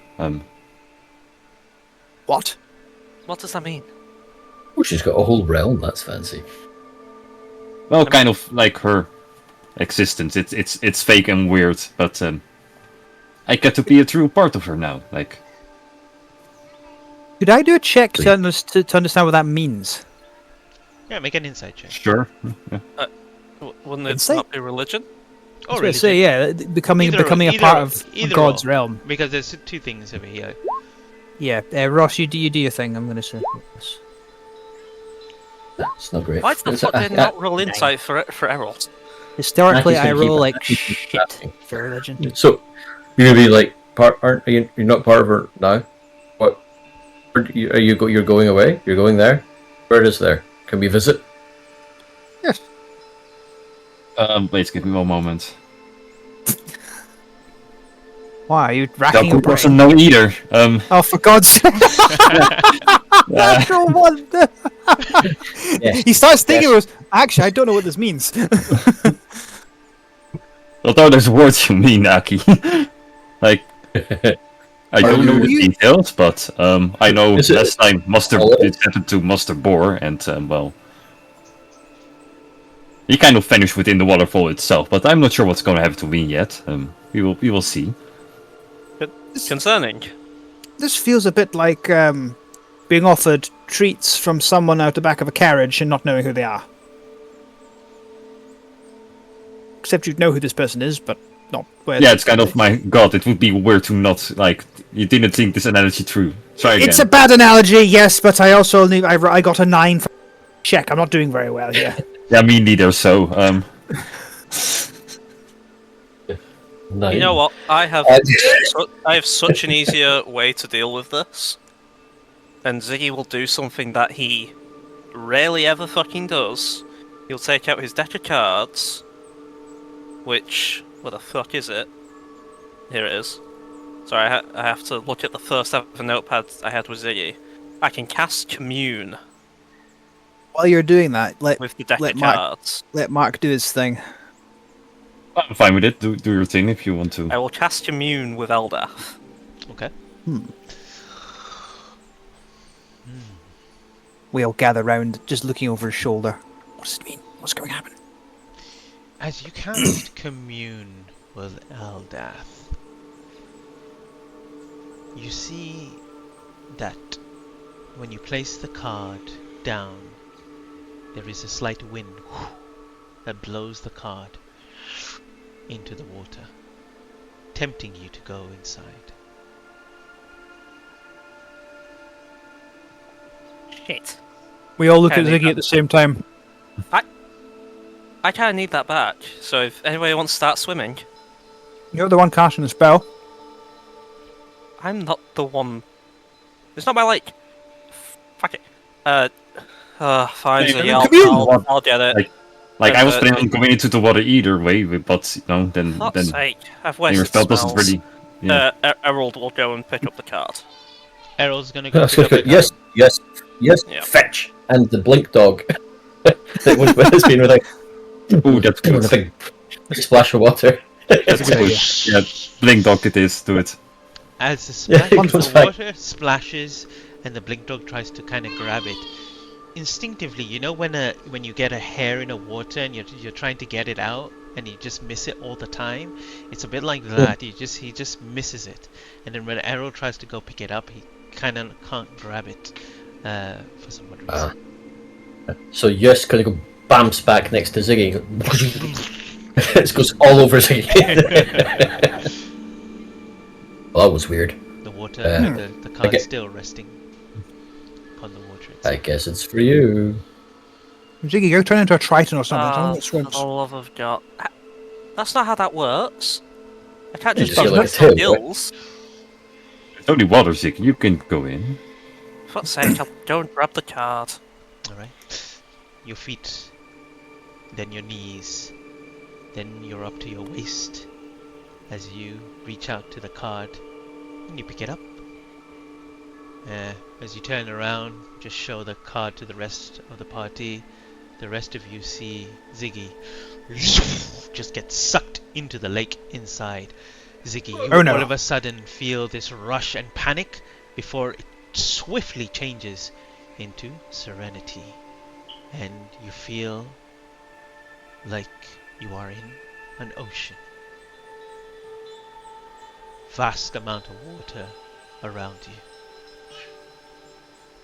D: What?
B: What does that mean?
E: Oh, she's got a whole realm. That's fancy.
C: Well, kind of like her existence. It's fake and weird, but I get to be a true part of her now. Like,
D: Could I do a check to understand what that means?
A: Yeah, make an insight check.
C: Sure.
B: Wouldn't it
D: Insight?
B: not be religion?
A: Or
D: I was gonna say, yeah, becoming a part of God's realm.
A: Because there's two things over here.
D: Yeah, Ross, you do your thing. I'm gonna say. Yes.
E: That's not great.
B: Why the fuck did not roll insight for Errol?
D: Historically,
E: Aki's
D: I
E: gonna keep
D: roll
E: it-
D: like
E: Aki's gonna keep
D: shit
E: asking.
D: for religion.
E: So, you're gonna be like part? Aren't you? You're not part of her now. What? You're going away? You're going there? Where is there? Can we visit?
D: Yes.
C: Wait, give me one moment.
D: Why are you racking your
C: That
D: brain?
C: wasn't no either.
D: Oh, for God's sake! Natural one.
E: Yes.
D: He starts thinking,
E: Yes.
D: actually, I don't know what this means.
C: Although there's words you mean, Aki. Like, I don't know the
D: you-
C: details, but I know
E: Is it-
C: last time
E: Oh,
C: it happened to Master Boar, and well, he kind of vanished within the waterfall itself. But I'm not sure what's going to happen to me yet. We will see.
B: Concerning.
D: This feels a bit like being offered treats from someone out the back of a carriage and not knowing who they are. Except you'd know who this person is, but not where.
C: Yeah, it's kind of my god. It would be weird to not like. You didn't think this analogy through. Try again.
D: It's a bad analogy, yes, but I also I got a 9 for check. I'm not doing very well here.
C: Yeah, me neither. So
E: No.
B: You know what? I have such an easier way to deal with this. And Ziggy will do something that he rarely ever fucking does. He'll take out his deck of cards, which, where the fuck is it? Here it is. Sorry, I have to look at the first ever notepad I had with Ziggy. I can cast Commune
D: While you're doing that,
B: with the deck
D: let
B: of
D: Mark-
B: cards.
D: let Mark do his thing.
C: I'm fine with it. Do your thing if you want to.
B: I will cast Commune with Eldath.
A: Okay.
D: We all gather round, just looking over his shoulder. What does it mean? What's going to happen?
A: As you cast commune with Eldath, you see that when you place the card down, there is a slight wind that blows the card into the water, tempting you to go inside.
B: Shit.
D: We all look at
B: Okay,
D: Ziggy at the same time.
B: I kind of need that back, so if anybody wants to start swimming,
D: You're the one casting the spell.
B: I'm not the one. It's not my like. Fuck it. Fine,
C: Yeah,
B: so
C: you
B: yeah,
C: can
B: I'll get it.
C: Like I was
B: Uh,
C: planning on going into the water either way, but you know, then
B: Fuck's sake, I've
C: your
B: wasted
C: spell
B: spells.
C: doesn't really. Yeah.
B: Errol will go and pick up the card.
A: Errol's gonna go pick up the card.
E: Yes, yes, yes.
B: Yeah.
E: Fetch and the blink dog. That was has been with a
C: Ooh, that's good.
E: with a big splash of water.
C: That's good. Yeah, blink dog it is. Do it.
A: As the,
E: Yeah,
A: splash,
E: it goes
A: the
E: back.
A: water splashes and the blink dog tries to kind of grab it, instinctively, you know when you get a hair in the water and you're trying to get it out and you just miss it all the time? It's a bit like that. He just misses it, and then when Arrow tries to go pick it up, he kind of can't grab it for some odd reason.
E: So yes, kind of go bamps back next to Ziggy. It goes all over Ziggy. Well, that was weird.
A: The water, the
E: I
A: card's
E: get-
A: still resting upon the water
E: I
A: itself.
E: guess it's for you.
D: Ziggy, you're turning into a triton or something. Someone that
B: For
D: swims.
B: the love of God. That's not how that works. I can't
E: You
B: just
E: just
B: use
E: get like
B: my
E: a tail, right?
B: skills.
C: It's only water, Zig. You can go in.
B: For fuck's sake, I'll go and grab the card.
A: Alright. Your feet, then your knees, then you're up to your waist as you reach out to the card and you pick it up. As you turn around, just show the card to the rest of the party. The rest of you see Ziggy just get sucked into the lake inside. Ziggy, you
D: Oh, no.
A: all of a sudden feel this rush and panic before it swiftly changes into serenity. And you feel like you are in an ocean. Vast amount of water around you.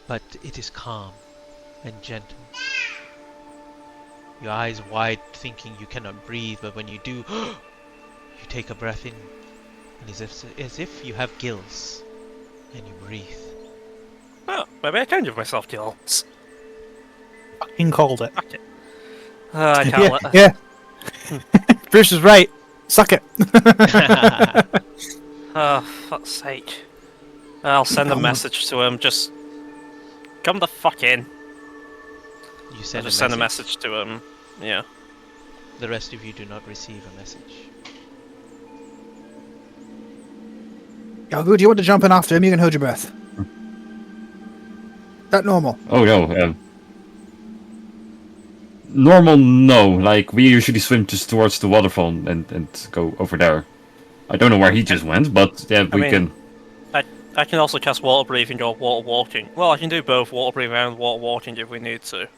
A: but it is calm and gentle. Your eyes wide, thinking you cannot breathe, but when you do, you take a breath in, and as if you have gills, and you breathe.
B: Oh, maybe I can give myself gills.
D: Fucking called it.
B: Fuck it. I can't let.
D: Yeah. Bruce is right. Suck it.
B: Oh, fuck's sake. I'll send a message to him, just... Come the fuck in.
A: You
B: I'll
A: send
B: just
A: a
B: send a
A: message.
B: message to him. Yeah.
A: The rest of you do not receive a message.
D: Yagu, do you want to jump in after him? You can hold your breath. That normal.
C: Oh no. Normal, no. Like, we usually swim just towards the waterfall and go over there. I don't know where he just went, but yeah, we
B: mean,
C: can.
B: I can also cast water breathing or water walking. Well, I can do both water breathing and water walking if we need to.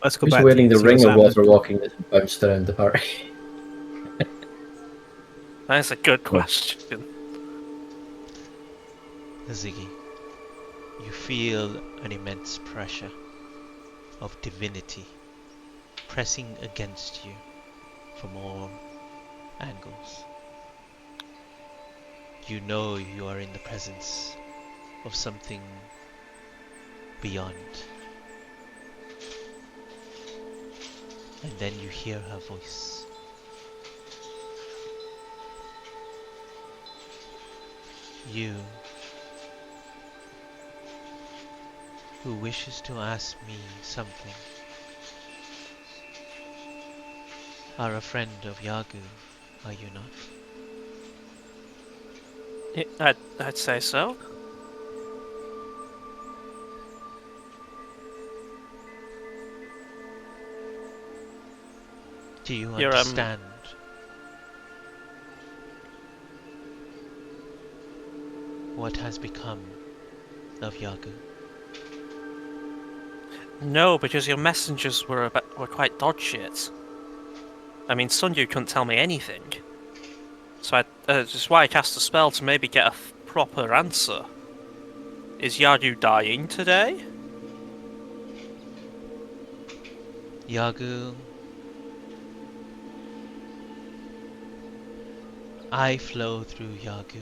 D: Let's go
E: Who's
D: back
E: wearing
D: to
E: the
D: see what's
E: ring of
D: happening.
E: water walking that's bounced around the party?
B: That's a good question.
A: Ziggy, you feel an immense pressure of divinity pressing against you from all angles. You know you are in the presence of something beyond. And then you hear her voice. You, who wishes to ask me something, are a friend of Yagu, are you not?
B: I'd say so.
A: Do you
B: You're,
A: understand what has become of Yagu?
B: No, because your messengers were quite dog shit. I mean, Sunyu couldn't tell me anything. So that's why I cast a spell to maybe get a proper answer. Is Yagu dying today?
A: Yagu, I flow through Yagu,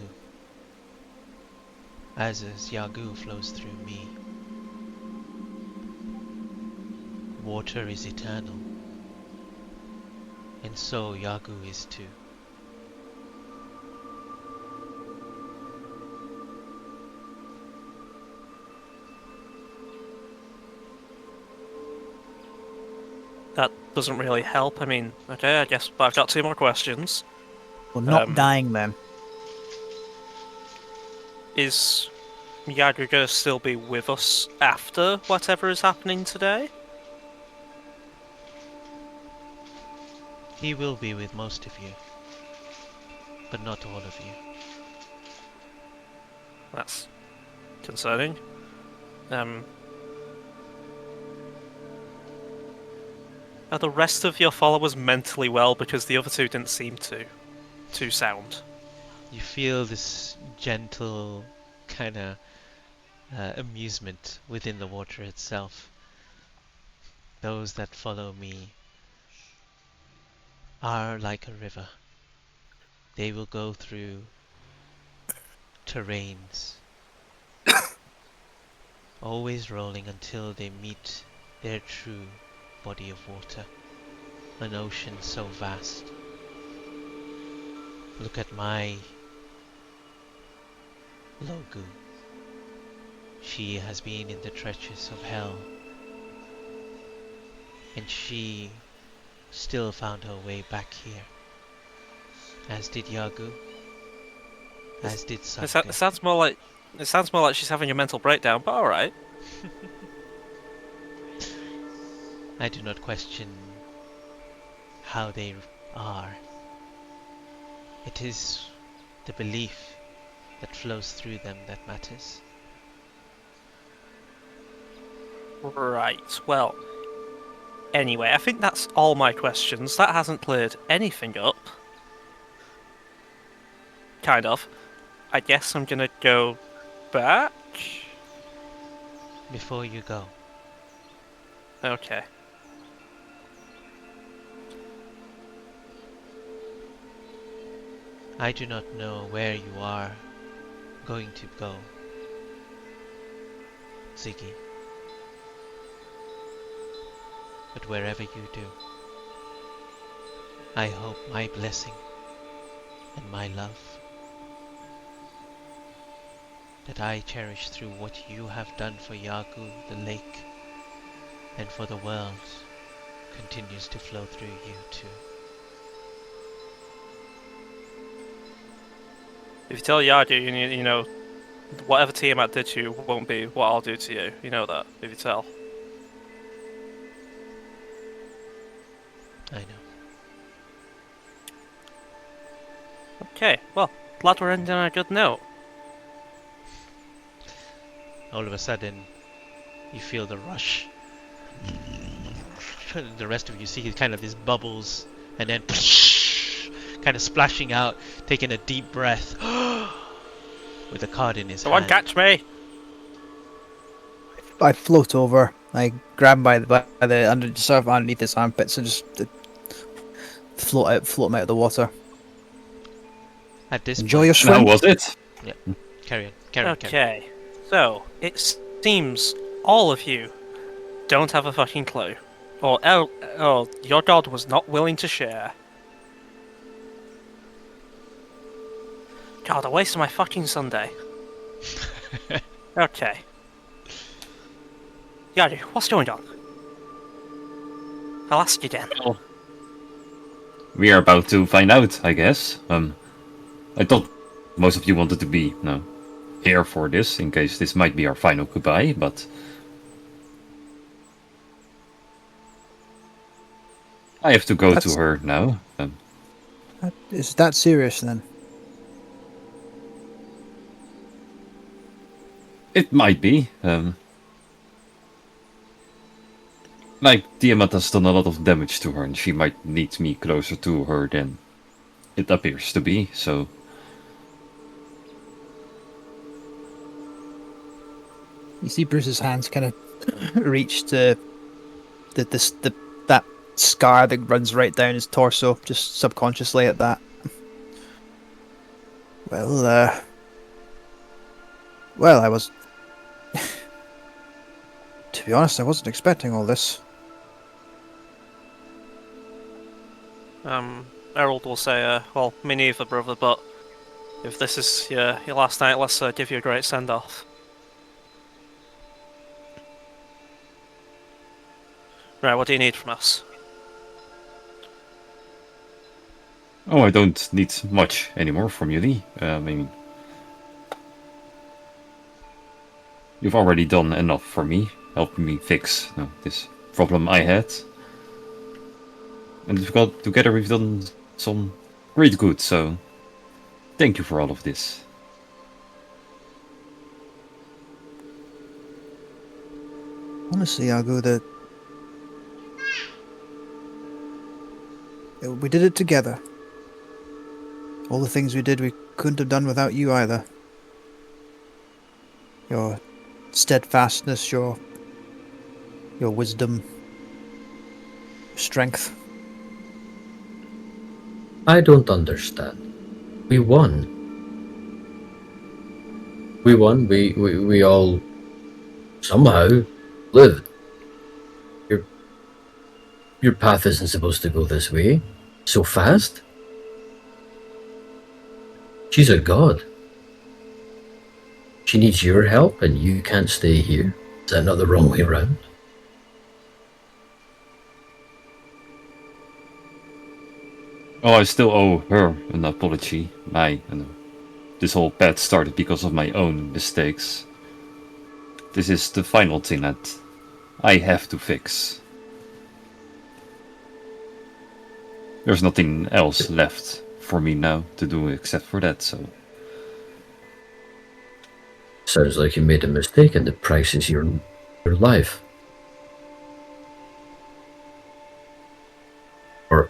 A: as Yagu flows through me. Water is eternal, and so Yagu is too.
B: That doesn't really help. I mean, okay, I guess I've got 2 more questions.
D: Well, not
B: Um,
D: dying then.
B: Is Yagu gonna still be with us after whatever is happening today?
A: He will be with most of you, but not all of you.
B: That's concerning. Are the rest of your followers mentally well? Because the other 2 didn't seem too sound.
A: You feel this gentle kind of amusement within the water itself. Those that follow me are like a river. They will go through terrains, always rolling until they meet their true body of water, an ocean so vast. Look at my Logu. She has been in the trenches of hell, and she still found her way back here, as did Yagu, as did
B: It
A: Sangha.
B: sounds more like she's having a mental breakdown. But all right.
A: I do not question how they are. It is the belief that flows through them that matters.
B: Right. Well. Anyway, I think that's all my questions. That hasn't cleared anything up. Kind of. I guess I'm gonna go back.
A: before you go.
B: Okay.
A: I do not know where you are going to go, Ziggy. But wherever you do, I hope my blessing and my love that I cherish through what you have done for Yagu, the lake, and for the world continues to flow through you too.
B: If you tell Yadu, you know, whatever Tiamat did to you won't be what I'll do to you. You know that, if you tell.
A: I know.
B: Okay, well, glad we're ending on a good note.
A: All of a sudden, you feel the rush. The rest of you see kind of these bubbles, and then kind of splashing out, taking a deep breath, with a card in his
B: Someone
A: hand.
B: catch me!
D: I float over. I grab by the under sort of underneath his armpits and just float him out of the water.
A: At this
D: Enjoy
A: point,
D: your
C: How
D: swim.
C: was it?
A: carry on, carry on.
B: Okay, so it seems all of you don't have a fucking clue. Or your god was not willing to share. God, I wasted my fucking Sunday. Okay. Yadu, what's going on? I'll ask you again.
C: Well, we are about to find out, I guess. I thought most of you wanted to be, here for this, in case this might be our final goodbye, but I have to go
D: That's-
C: to her now.
D: Is that serious then?
C: It might be. Like, Tiamat has done a lot of damage to her, and she might need me closer to her than it appears to be, so...
D: You see Bruce's hands kind of reach to that scar that runs right down his torso, just subconsciously at that. Well, I was... to be honest, I wasn't expecting all this.
B: Harold will say, well, me neither, brother, but if this is your last night, let's give you a great send-off. Right, what do you need from us?
C: Oh, I don't need much anymore from you, Lee. I mean... You've already done enough for me, helping me fix this problem I had. And together we've done some great good, so... Thank you for all of this.
D: Honestly, Yagu, we did it together. All the things we did, we couldn't have done without you either. Your steadfastness, your wisdom, strength.
E: I don't understand. We won. We won. We all somehow lived. Your path isn't supposed to go this way. So fast. She's a god. She needs your help and you can't stay here. Is that not the wrong way around?
C: Oh, I still owe her an apology. This whole path started because of my own mistakes. This is the final thing that I have to fix. There's nothing else left for me now to do except for that, so...
E: Sounds like you made a mistake and the price is your life. Or,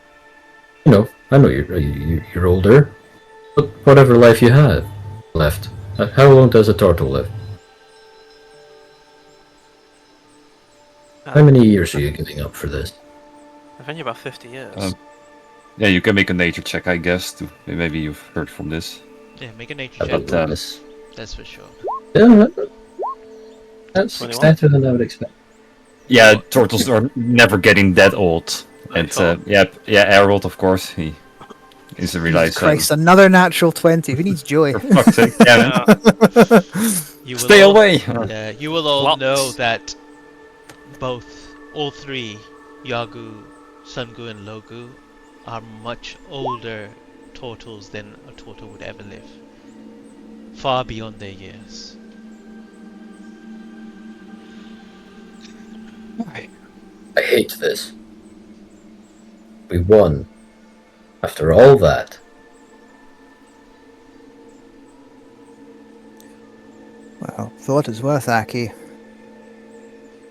E: I know you're older, but whatever life you have left. How long does a turtle live? How many years are you giving up for this?
B: I think about 50 years.
C: Yeah, you can make a nature check, I guess. Maybe you've heard from this.
A: Yeah, make a nature
E: How
A: check.
E: about this?
A: That's for sure.
E: Yeah, that's
B: 21?
E: better than I would expect.
C: Yeah, turtles are never getting that old. And
B: 94.
C: Harold, of course, he is a
D: Jesus
C: realized.
D: Christ, another natural 20. Who needs joy?
C: For fuck's sake, yeah,
A: You will
C: stay
A: all,
C: away.
A: You will all
B: What?
A: know that all three, Yagu, Sungu, and Logu, are much older turtles than a turtle would ever live. Far beyond their years.
E: I hate this. We won. After all that.
D: Well, for what it's worth, Aki,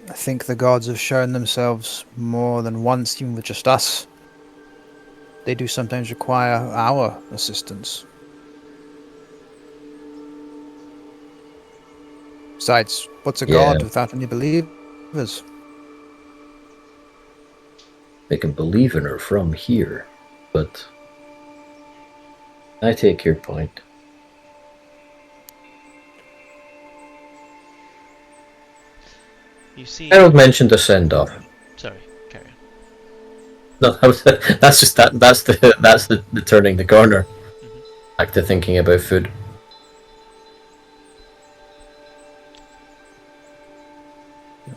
D: I think the gods have shown themselves more than once, even with just us. They do sometimes require our assistance. Besides, what's a god
E: Yeah.
D: without any believers?
E: They can believe in her from here, but I take your point.
A: You see.
E: Harold mentioned a send-off.
A: Sorry, carry on.
E: No, that's just that. That's the turning the corner. Back to thinking about food.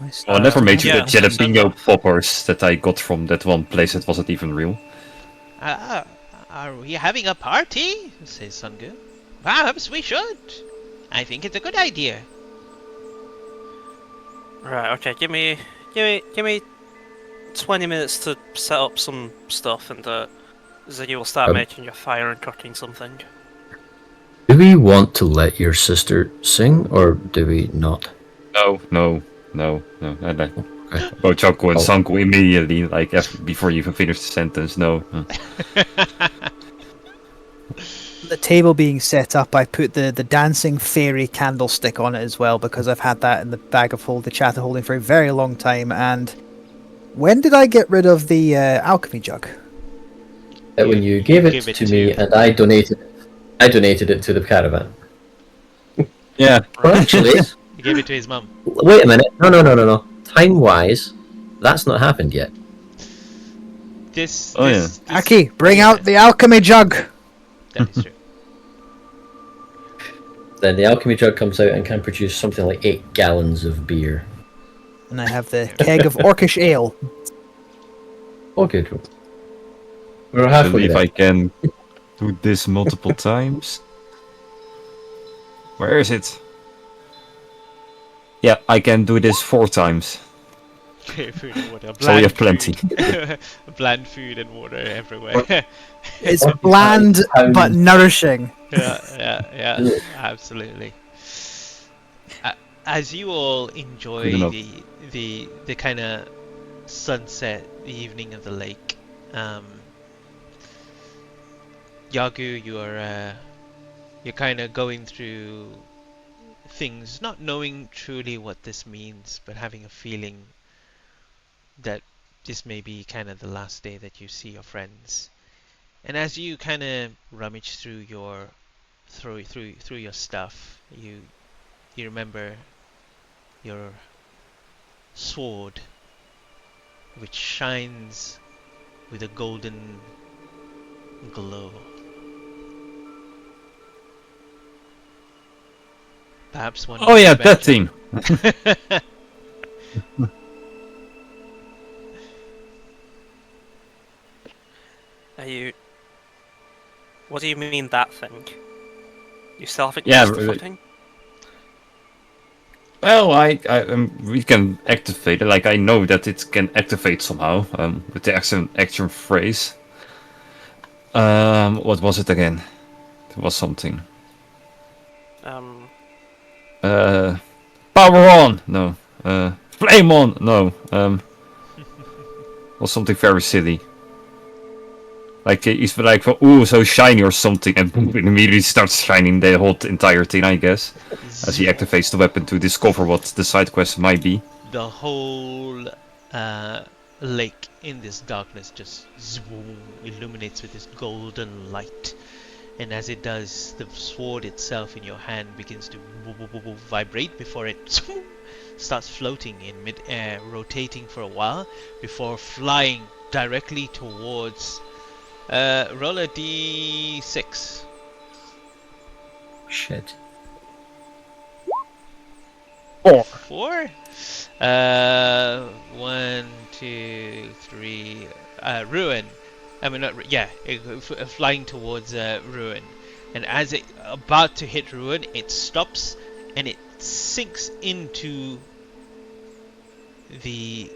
D: Nice.
C: Oh, I never made you
B: Yeah,
C: the jalapeno
B: send-off.
C: poppers that I got from that one place that wasn't even real.
A: Are we having a party? Says Sungu. Perhaps we should. I think it's a good idea.
B: Right, okay, give me 20 minutes to set up some stuff, and Ziggy will start making a fire and cooking something.
E: Do we want to let your sister sing, or do we not?
C: No. Bochaku and
E: Oh.
C: Sanku immediately, like before you even finish the sentence. No.
D: The table being set up, I put the dancing fairy candlestick on it as well, because I've had that in the bag of the chatter holding for a very long time. And when did I get rid of the alchemy jug?
E: When you gave it
A: Give it
E: to
A: to-
E: me, and I donated it to the caravan.
C: Yeah.
E: Well, actually,
A: He gave it to his mum.
E: wait a minute. No. Time-wise, that's not happened yet.
A: This.
C: Oh,
A: this
D: Aki, bring out the alchemy jug!
A: That is true.
E: Then the alchemy jug comes out and can produce something like 8 gallons of beer.
D: And I have the keg of orcish ale.
E: Oh, good. We're
C: I
E: halfway
C: believe
E: there.
C: I can do this multiple times. Where is it? Yeah, I can do this 4 times.
A: Food and water.
C: So we have plenty.
A: Bland food and water everywhere.
D: It's bland but nourishing.
A: yeah, absolutely. As you all enjoy
C: enough.
A: the kind of sunset, the evening of the lake, Yagu, you're kind of going through things, not knowing truly what this means, but having a feeling that this may be kind of the last day that you see your friends. And as you kind of rummage through your through your stuff, you remember your sword, which shines with a golden glow. Perhaps one.
C: Oh yeah, that thing.
B: Are you? What do you mean that thing? You still haven't
C: Yeah,
B: used the footing?
C: Well, we can activate it. Like I know that it can activate somehow. With the action phrase. What was it again? There was something. Power on. No. Flame on. No. Was something very silly. Like he's like, ooh, so shiny or something, and boom, it immediately starts shining the whole entire thing, I guess. As he activates the weapon to discover what the side quest might be.
A: The whole lake in this darkness just zoom, illuminates with this golden light. And as it does, the sword itself in your hand begins to vibrate before it starts floating in mid-air, rotating for a while before flying directly towards. Roll a d6.
E: Shit.
A: 4. 1, 2, 3. Ruin. I mean, not flying towards Ruin, and as it about to hit Ruin, it stops and it sinks into the.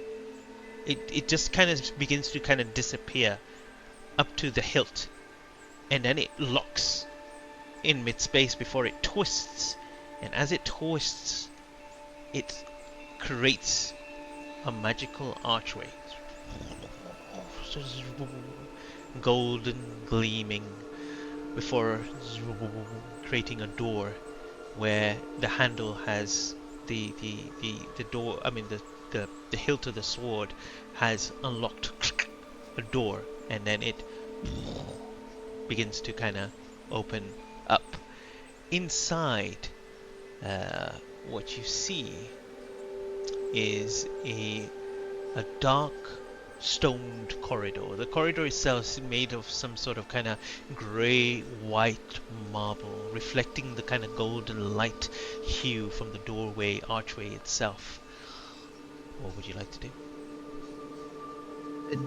A: It just kind of begins to kind of disappear up to the hilt, and then it locks in mid-space before it twists, and as it twists, it creates a magical archway. Golden gleaming before creating a door where the handle has the door, I mean the hilt of the sword has unlocked a door, and then it begins to kind of open up. Inside, what you see is a dark stoned corridor. The corridor itself is made of some sort of kind of grey-white marble, reflecting the kind of golden light hue from the doorway archway itself. What would you like to do?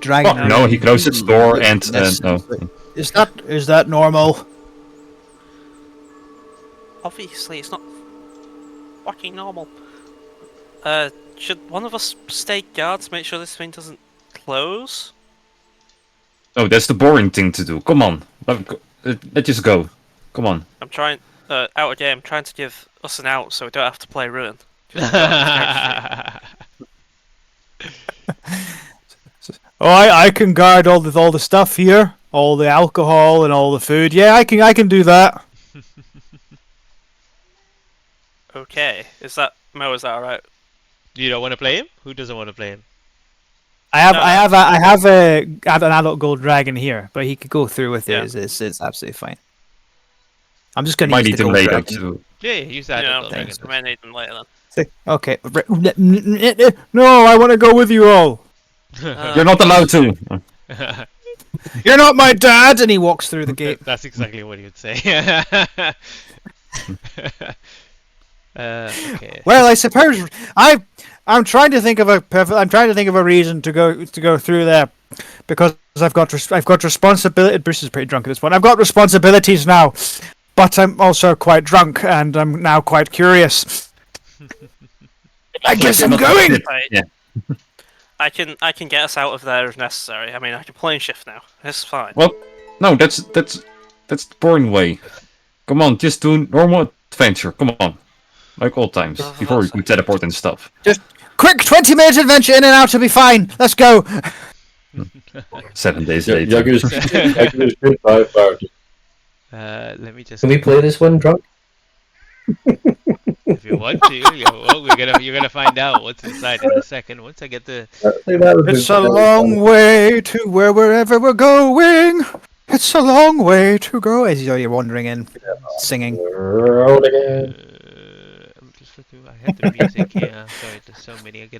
D: Dragon.
C: Oh, no, he closed its door and no.
D: Is that normal?
B: Obviously, it's not fucking normal. Should one of us stay guard to make sure this thing doesn't close?
C: No, that's the boring thing to do. Come on, let's just go. Come on.
B: I'm trying, out of game, trying to give us an out so we don't have to play Ruin. We don't have to
D: Oh, I can guard all the stuff here, all the alcohol and all the food. Yeah, I can do that.
B: Okay, is that alright?
A: You don't want to play him? Who doesn't want to play him?
D: I have an adult gold dragon here, but he could go through with
B: Yeah.
D: it. It's absolutely fine. I'm just going to
C: Might
D: use
C: need
D: the
C: him
D: gold
C: later
D: dragon.
C: too.
A: Yeah, use that.
B: Yeah,
A: Gold
B: thanks.
A: Dragon.
B: We may need them later then.
D: Okay. No, I want to go with you all.
C: You're not allowed to.
D: You're not my dad, and he walks through the gate.
A: That's exactly what he would say. Okay.
D: Well, I suppose I'm trying to think of a reason to go through there, because I've got responsibility. Bruce is pretty drunk at this point. I've got responsibilities now, but I'm also quite drunk, and I'm now quite curious. I guess I'm going.
B: Right.
C: Yeah.
B: I can get us out of there if necessary. I mean, I can plane shift now. It's fine.
C: Well, no, that's the boring way. Come on, just do normal adventure. Come on, like old times
B: Oh,
C: before we
B: that's
C: could teleport and stuff.
D: Just quick 20-minute adventure in and out to be fine. Let's go.
C: 7 days
E: Yeah,
C: later.
E: Yaku's goodbye party.
A: Let me just.
E: Can we play this one drunk?
A: If you want to, you're gonna find out what's inside in a second. Once I get the.
D: It's a long way to wherever we're going. It's a long way to go. As you're wandering in, singing.
E: Roll again.
A: I'm just looking. I have the music here. I'm sorry, there's so many. I'm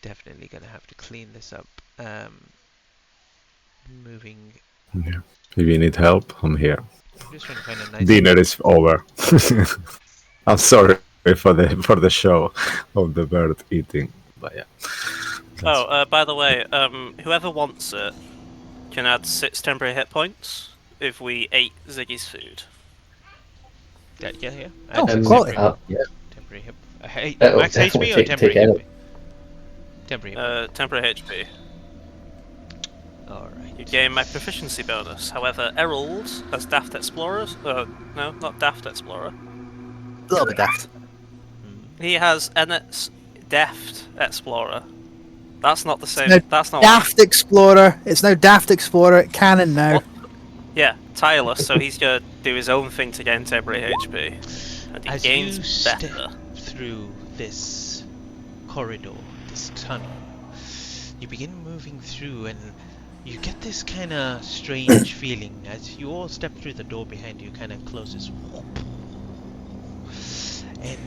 A: definitely gonna have to clean this up. Moving.
F: Yeah. If you need help, I'm here.
A: I'm just trying to find a nice.
F: Dinner is over. I'm sorry for the show of the bird eating, but yeah.
B: Oh, by the way, whoever wants it can add 6 temporary hit points if we ate Ziggy's food.
A: Yeah.
D: Oh,
A: Add
D: quality.
E: Yeah.
A: temporary hip. Hey,
E: That'll
A: max
E: definitely
A: HP or
E: take
A: temporary
E: any-
A: hip? Temporary hip.
B: Temporary HP.
A: Alright.
B: You gain my proficiency bonus. However, Errol, as Daft Explorer, no, not Daft Explorer.
D: A little bit daft.
B: He has Ennet's Deft Explorer. That's not the same.
D: No,
B: That's not.
D: Daft Explorer. It's now Daft Explorer canon now.
B: What? Yeah, tireless. So he's gonna do his own thing to gain temporary HP, and he
A: As you
B: gains
A: step
B: better.
A: through this corridor, this tunnel, You begin moving through, and you get this kind of strange feeling as you all step through the door behind you, kind of closes. And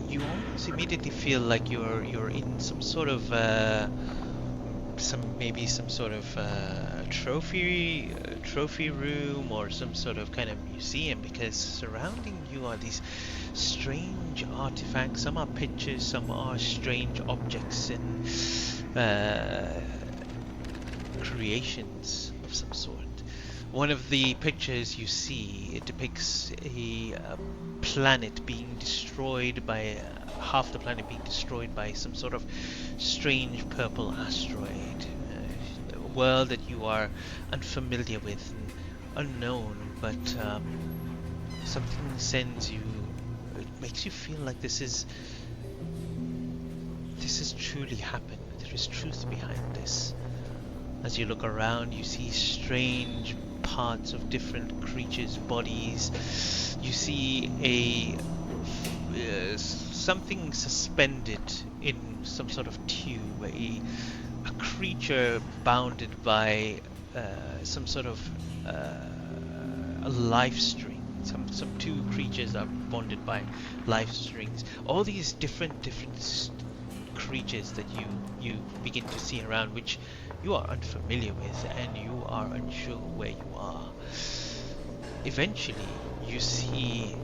A: you almost immediately feel like you're in some sort of some sort of trophy room, or some sort of kind of museum, because surrounding you are these strange artifacts. Some are pictures, some are strange objects and creations of some sort. One of the pictures you see, it depicts a planet being destroyed by half the planet being destroyed by some sort of strange purple asteroid. A world that you are unfamiliar with and unknown, but something sends you. It makes you feel like this has truly happened. There is truth behind this. As you look around, you see strange parts of different creatures' bodies. You see something suspended in some sort of tube, a creature bounded by some sort of a life string. Some two creatures are bonded by life strings. All these different creatures that you begin to see around, which you are unfamiliar with, and you are unsure where you are. Eventually, you see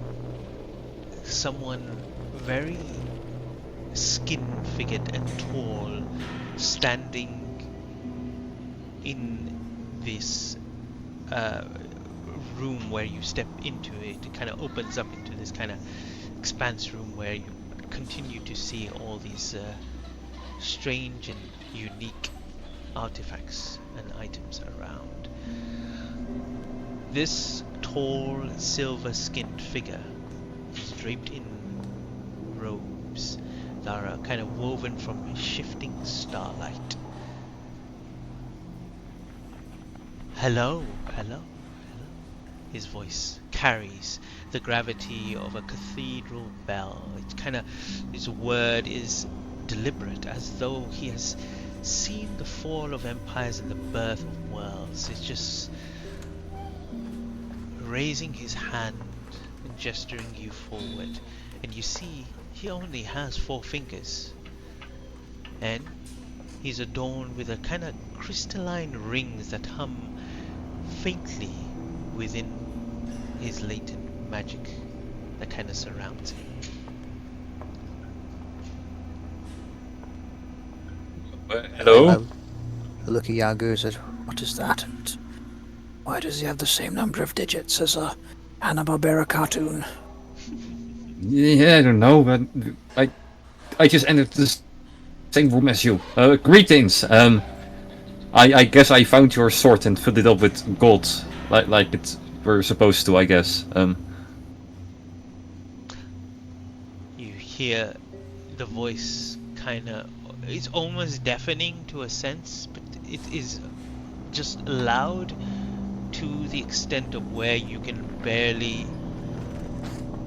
A: someone very skin-figured and tall standing in this room where you step into it. It kind of opens up into this kind of expanse room where you continue to see all these strange and unique artifacts and items around. This tall, silver-skinned figure is draped in robes that are kind of woven from shifting starlight. Hello, hello, hello. His voice carries the gravity of a cathedral bell. It's kind of, his word is deliberate, as though he has seen the fall of empires and the birth of worlds. It's just raising his hand and gesturing you forward, and you see he only has 4 fingers, and he's adorned with a kind of crystalline rings that hum faintly within his latent magic that kind of surrounds him.
C: Hello?
D: I look at Yagu and said, "What is that? And why does he have the same number of digits as a Hanna-Barbera cartoon?"
C: Yeah, I don't know, but I just entered the same room as you. Greetings. I guess I found your sword and filled it up with gold, like it we're supposed to, I guess.
A: You hear the voice kind of, it's almost deafening to a sense, but it is just loud to the extent of where you can barely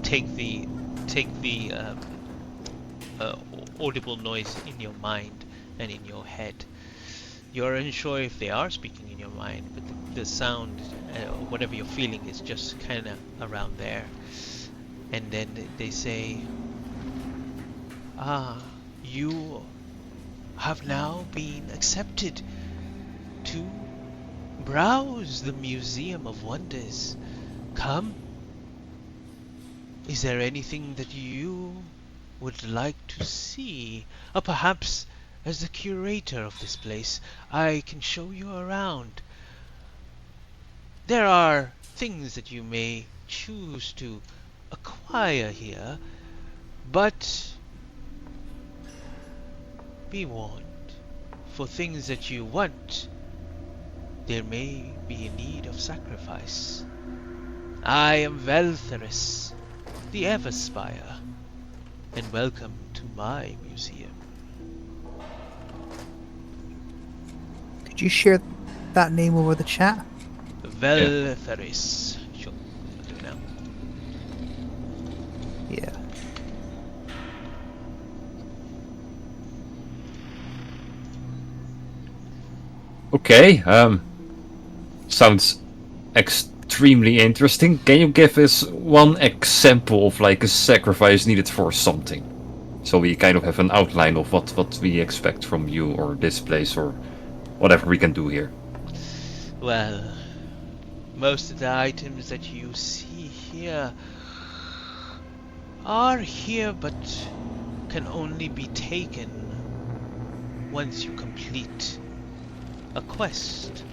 A: take the audible noise in your mind and in your head. You're unsure if they are speaking in your mind, but the sound, whatever you're feeling, is just kind of around there. And then they say, you have now been accepted to browse the Museum of Wonders. Come. Is there anything that you would like to see? Or perhaps, as the curator of this place, I can show you around. There are things that you may choose to acquire here, but be warned, for things that you want, there may be a need of sacrifice. I am Veltherus, the Everspire, and welcome to my museum.
D: Could you share that name over the chat?
A: Veltherus. Sure, I'll do it now.
D: Yeah.
C: Okay. Sounds extremely interesting. Can you give us one example of like a sacrifice needed for something? So we kind of have an outline of what we expect from you or this place or whatever we can do here.
A: Well, most of the items that you see here are here but can only be taken once you complete a quest.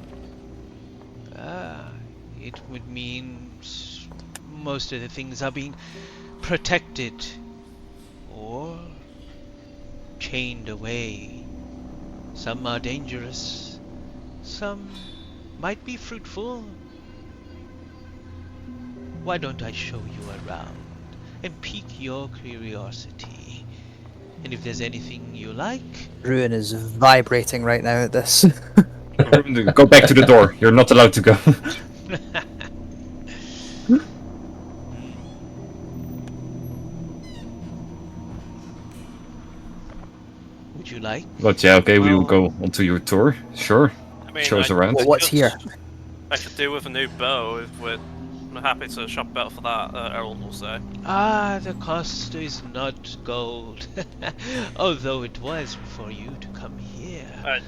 A: It would mean most of the things are being protected or chained away. Some are dangerous, some might be fruitful. Why don't I show you around and pique your curiosity? And if there's anything you like,
D: Ruin is vibrating right now at this.
C: Go back to the door. You're not allowed to go.
A: would you like?
C: But yeah, okay, we will go onto your tour. Sure.
B: I mean,
C: Show us around.
D: Well, what's here?
B: I could do with a new bow if we're happy to shop better for that, Errol will say.
A: The cost is not gold, although it was for you to come here.
B: Right.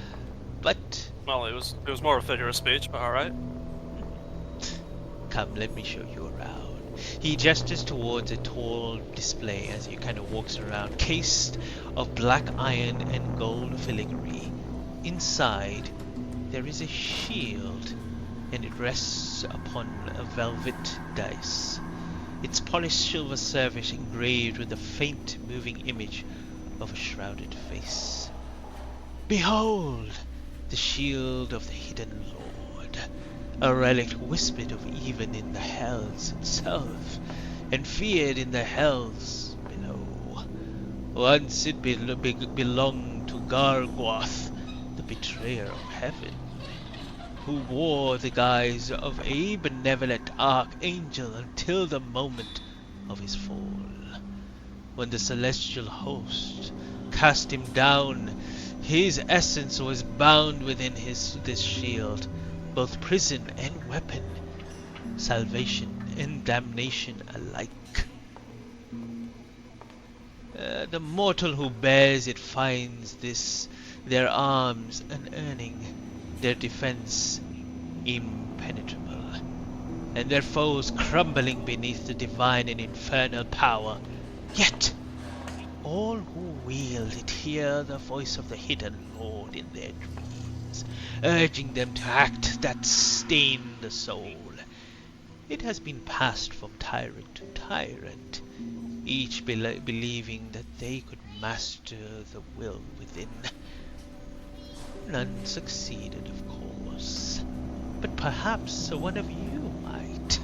A: But
B: Well, it was more a figure of speech, but alright.
A: come, let me show you around. He gestures towards a tall display as he kind of walks around, cased of black iron and gold filigree. Inside, there is a shield, and it rests upon a velvet dais. Its polished silver surface engraved with a faint moving image of a shrouded face. Behold, the shield of the hidden lord, a relic whispered of even in the hells itself, and feared in the hells below. Once it belonged to Gargwath, the betrayer of heaven, who wore the guise of a benevolent archangel until the moment of his fall. When the celestial host cast him down, his essence was bound within this shield, both prison and weapon, salvation and damnation alike. The mortal who bears it finds their arms unearning, their defense impenetrable, and their foes crumbling beneath the divine and infernal power. Yet, all who wield it hear the voice of the hidden lord in their dreams, urging them to acts that stain the soul. It has been passed from tyrant to tyrant, each believing that they could master the will within. None succeeded, of course, but perhaps one of you might.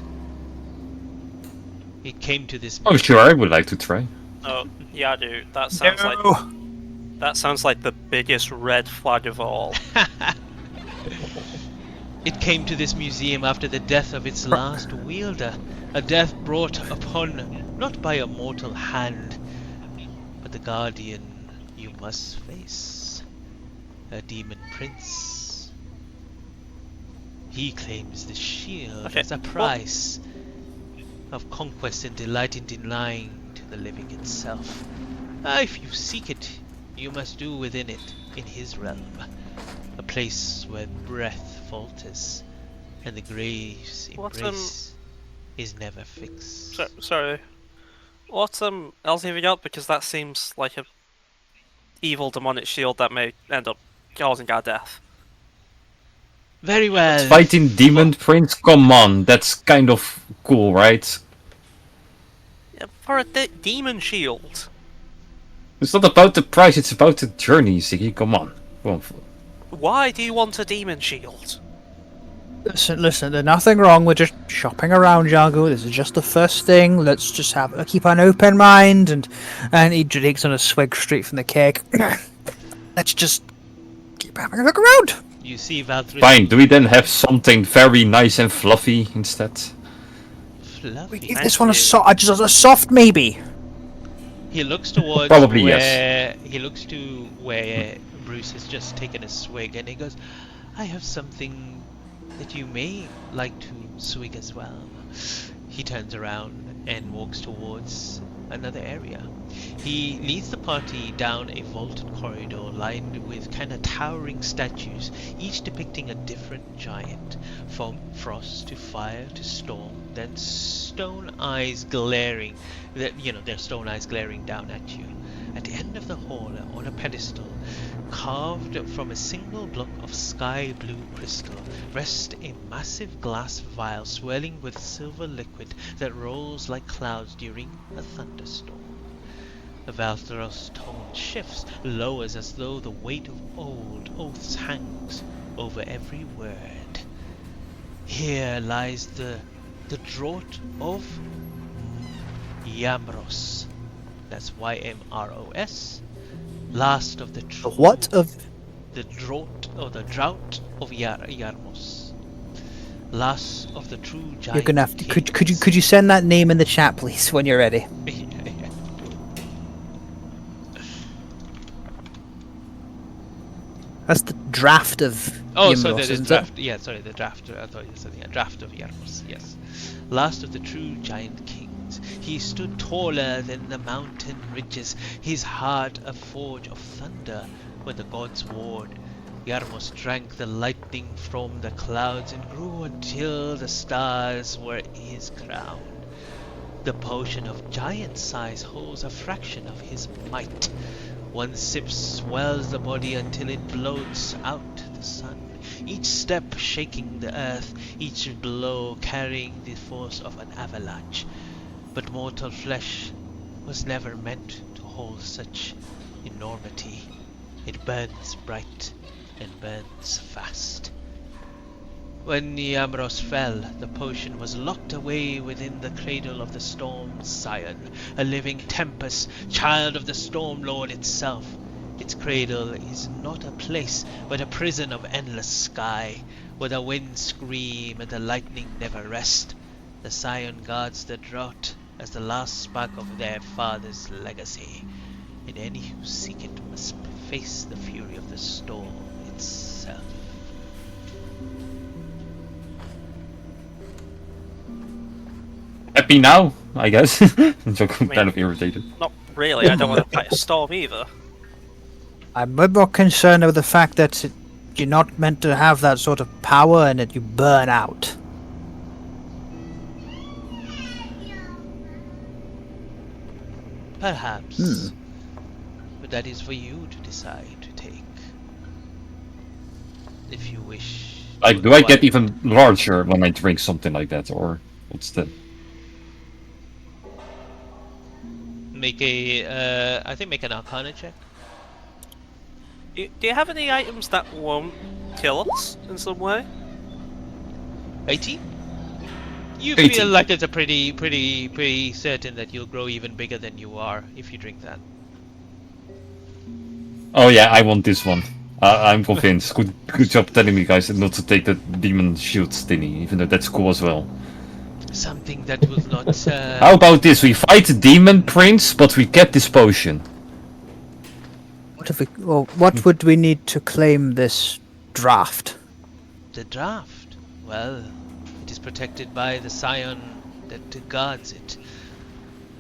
A: It came to this.
C: Oh, sure, I would like to try.
B: Oh, yeah, I do. That sounds like the biggest red flag of all.
A: It came to this museum after the death of its last wielder, a death brought upon not by a mortal hand, but the guardian you must face, a demon prince. He claims the shield as a price of conquest and delight in denying to the living itself. If you seek it, you must do within it, in his realm, a place where breath falters, and the grave's embrace is never fixed.
B: Sorry. What else have you got? Because that seems like a evil demonic shield that may end up causing our death.
A: Very well.
C: Fighting Demon Prince? Come on, that's kind of cool, right?
B: Yeah, for a demon shield.
C: It's not about the price, it's about the journey, Ziggy. Come on. Come on.
B: Why do you want a demon shield?
D: Listen, there's nothing wrong with just shopping around, Jago. This is just the first thing. Let's just keep an open mind, and he takes on a swig straight from the keg. Let's just keep having a look around.
A: You see Valtryek.
C: Fine, do we then have something very nice and fluffy instead?
A: Fluffy.
D: Give this one a soft maybe.
A: He looks towards
C: Probably
A: where
C: yes.
A: he looks to where Bruce has just taken a swig, and he goes, I have something that you may like to swig as well. He turns around and walks towards another area. He leads the party down a vaulted corridor lined with kind of towering statues, each depicting a different giant, from frost to fire to storm, then stone eyes glaring, their stone eyes glaring down at you. At the end of the hall, on a pedestal, carved from a single block of sky blue crystal, rests a massive glass vial swirling with silver liquid that rolls like clouds during a thunderstorm. The Valtheros tone shifts, lowers as though the weight of old oaths hangs over every word. Here lies the draught of Yamros. That's Ymros. Last of the true.
D: What of?
A: The drought or the drought of Yarmos. Last of the true giant.
D: You're gonna have to. Could you send that name in the chat, please, when you're ready? That's the draft of.
A: Oh,
D: Ymros,
A: so there's a
D: isn't
A: draft. Yeah, sorry, the draft. I thought you said a draft of Yarmos. Yes, last of the true giant kings. He stood taller than the mountain ridges. His heart a forge of thunder when the gods warred. Yarmos drank the lightning from the clouds and grew until the stars were his crown. The potion of giant size holds a fraction of his might. One sip swells the body until it bloats out the sun. Each step shaking the earth, each blow carrying the force of an avalanche. But mortal flesh was never meant to hold such enormity. It burns bright and burns fast. When Yamros fell, the potion was locked away within the cradle of the storm scion, a living tempest, child of the storm lord itself. Its cradle is not a place, but a prison of endless sky, where the winds scream and the lightning never rest. The scion guards the drought as the last spark of their father's legacy, and any who seek it must face the fury of the storm itself.
C: Happy now, I guess. I'm kind of irritated.
B: Not really. I don't want to fight a storm either.
D: I'm a bit more concerned with the fact that you're not meant to have that sort of power and that you burn out.
A: Perhaps. But that is for you to decide to take. If you wish.
C: Like, do I get even larger when I drink something like that, or what's the?
A: Make a, I think make an Arcana check.
B: Do you have any items that won't kill us in some way?
A: 18? You
C: 18.
A: feel like it's a pretty certain that you'll grow even bigger than you are if you drink that.
C: Oh yeah, I want this one. I'm convinced. Good job telling me, guys, not to take the demon shield thingy, even though that's cool as well.
A: Something that will not.
C: How about this? We fight the demon prince, but we get this potion.
D: What if we? Well, what would we need to claim this draft?
A: The draft. Well, it is protected by the scion that guards it.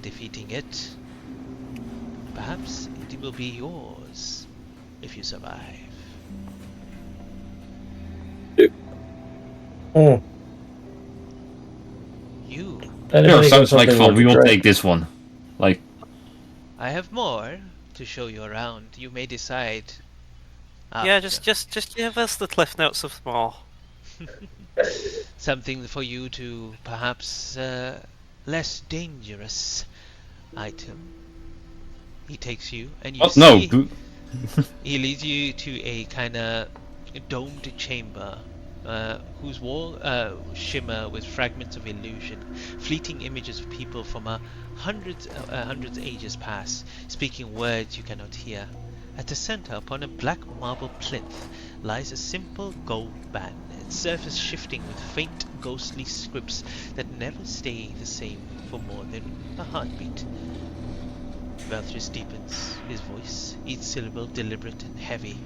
A: Defeating it, perhaps it will be yours if you survive.
E: Oh.
A: You.
C: Yeah, sounds like fun. We will take this one. Like,
A: I have more to show you around. You may decide.
B: Yeah,
A: after.
B: just give us the cliff notes of more.
A: Something for you to perhaps less dangerous item. He takes you and you see.
C: no, do,
A: He leads you to a kind of domed chamber, whose wall shimmer with fragments of illusion, fleeting images of people from hundreds ages past, speaking words you cannot hear. At the center, upon a black marble plinth, lies a simple gold band, its surface shifting with faint, ghostly scripts that never stay the same for more than a heartbeat. Valthris deepens his voice, each syllable deliberate and heavy.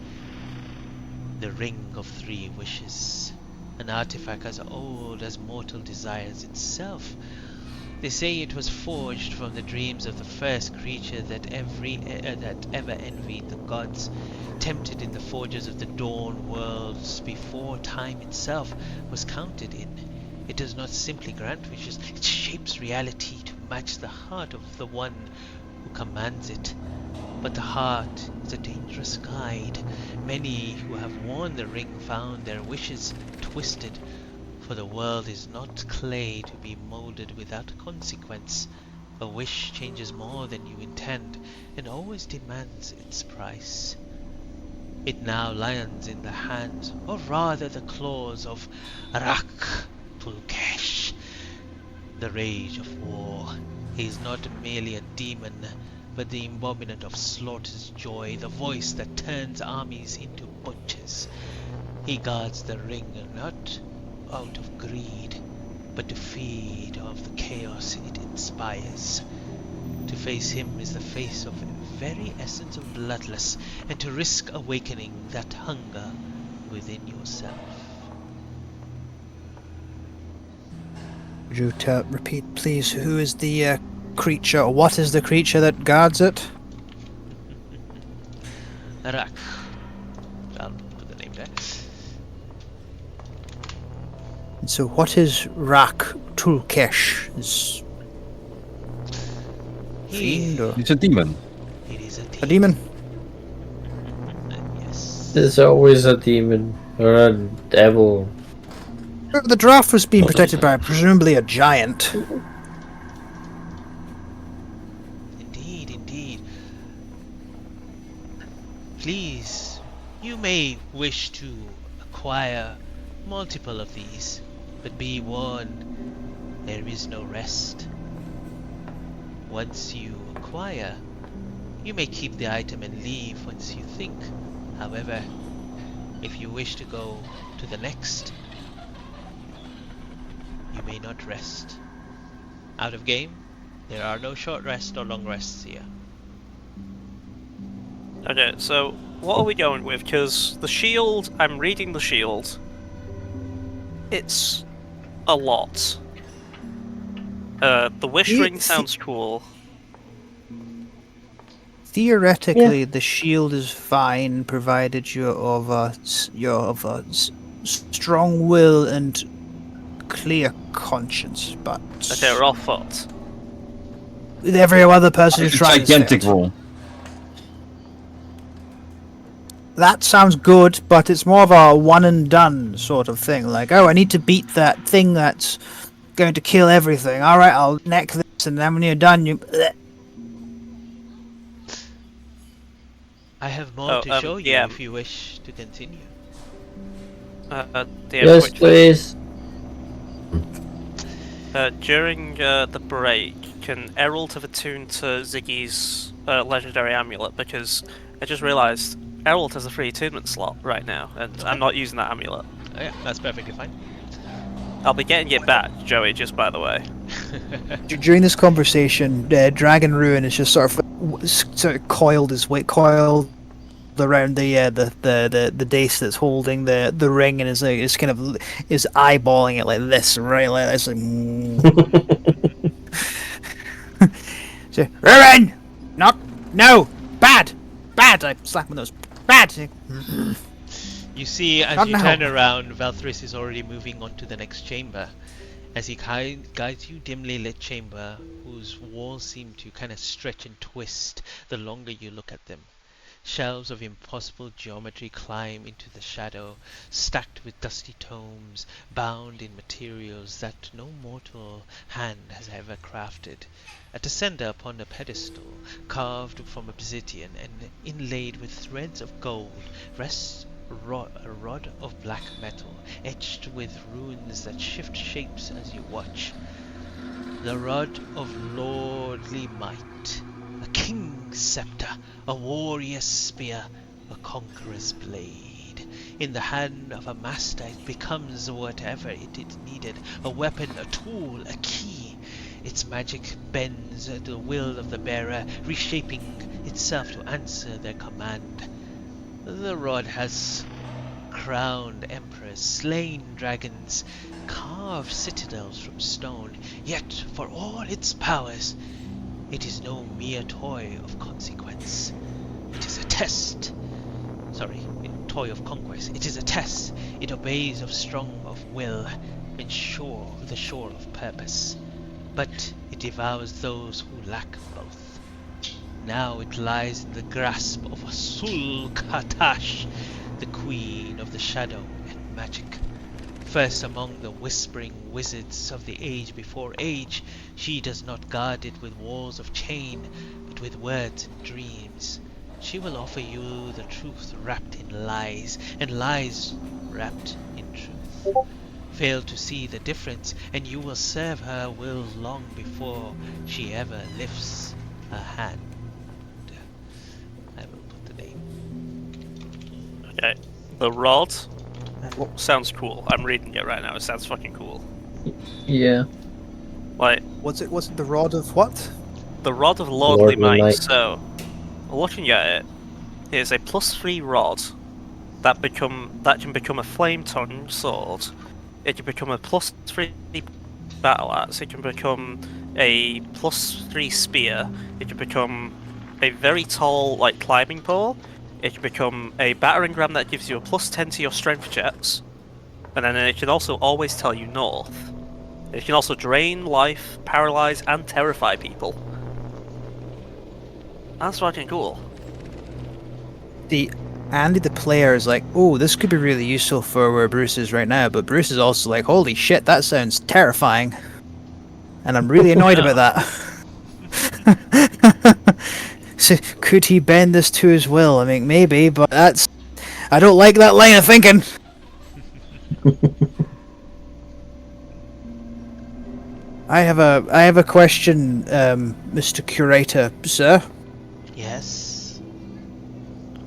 A: The Ring of Three Wishes, an artifact as old as mortal desires itself. They say it was forged from the dreams of the first creature that ever envied the gods, tempted in the forges of the dawn worlds before time itself was counted in. It does not simply grant wishes, it shapes reality to match the heart of the one who commands it. But the heart is a dangerous guide. Many who have worn the ring found their wishes twisted, for the world is not clay to be molded without consequence. A wish changes more than you intend, and always demands its price. It now lies in the hands, or rather the claws, of Rak Tulkesh, the rage of war. He is not merely a demon, but the embodiment of slaughter's joy, the voice that turns armies into butchers. He guards the ring not out of greed, but to feed off the chaos it inspires. To face him is the face of the very essence of bloodless, and to risk awakening that hunger within yourself.
D: Would you repeat, please, who is the creature, or what is the creature that guards it?
A: Rak. I'll put the name there.
D: And so what is Rak Tulkesh? Is fiend or
C: He's a demon.
A: It is
D: a demon?
A: Yes.
E: There's always a demon or a devil.
D: The draft was being protected by presumably a giant.
A: Indeed. Please, you may wish to acquire multiple of these, but be warned, there is no rest. Once you acquire, you may keep the item and leave once you think. However, if you wish to go to the next, you may not rest. Out of game, there are no short rests or long rests here.
B: Okay, so what are we going with? Because the shield, I'm reading the shield. It's a lot. The wish ring sounds cool.
D: Theoretically, the shield is fine, provided you're of a strong will and clear conscience. But
B: Okay, we're all fucked.
D: with every other person who
C: It's a
D: tries,
C: gigantic
D: failed.
C: roll.
D: That sounds good, but it's more of a one and done sort of thing. Like, oh, I need to beat that thing that's going to kill everything. All right, I'll neck this, and then when you're done, you.
A: I have more to show you
B: yeah.
A: if you wish to continue.
E: Yes,
B: quick thing.
E: please.
B: During the break, can Errol have attuned to Ziggy's legendary amulet? Because I just realised Errol has a free attunement slot right now, and I'm not using that amulet.
A: Oh, yeah, that's perfectly fine.
B: I'll be getting it back, Joey, just by the way.
D: During this conversation, Dragon Ruin is just sort of coiled around the dace that's holding the ring, and is eyeballing it like this, right? Like this. So, Ruin, no, bad. I slap him with those bad.
A: You see, as
D: Not
A: you
D: now.
A: turn around, Valthris is already moving on to the next chamber. As he guides you dimly lit chamber, whose walls seem to kind of stretch and twist the longer you look at them. Shelves of impossible geometry climb into the shadow, stacked with dusty tomes, bound in materials that no mortal hand has ever crafted. At the center, upon a pedestal, carved from obsidian and inlaid with threads of gold, rests a rod of black metal, etched with runes that shift shapes as you watch. The rod of lordly might, a king's scepter, a warrior's spear, a conqueror's blade. In the hand of a master it becomes whatever it is needed, a weapon, a tool, a key. Its magic bends the will of the bearer, reshaping itself to answer their command. The rod has crowned emperors, slain dragons, carved citadels from stone. Yet, for all its powers, it is no mere toy of consequence. It is a test. Sorry, a toy of conquest. It is a test. It obeys of strong of will and sure of purpose. But it devours those who lack both. Now it lies in the grasp of Sul Katash, the queen of the shadow and magic. First among the whispering wizards of the age before age, she does not guard it with walls of chain, but with words and dreams. She will offer you the truth wrapped in lies, and lies wrapped in truth. Fail to see the difference, and you will serve her will long before she ever lifts a hand. I will put the name.
B: Okay. The rod sounds cool. I'm reading it right now. It sounds fucking cool.
E: Yeah.
B: Like,
D: What's it the rod of what?
B: the Rod of Lordly
E: Lordly
B: Might.
E: Might.
B: So, looking at it, it's a +3 rod that can become a flame-tongued sword. It can become a +3 battle axe. It can become a +3 spear. It can become a very tall, like, climbing pole. It can become a battering ram that gives you a +10 to your strength checks. And then it can also always tell you north. It can also drain life, paralyze, and terrify people. That's fucking cool.
D: Andy the player is like, oh, this could be really useful for where Bruce is right now, but Bruce is also like, holy shit, that sounds terrifying. And I'm really annoyed about that. So, could he bend this to his will? I mean, maybe, but I don't like that line of thinking. I have a question, Mr. Curator, sir.
A: Yes.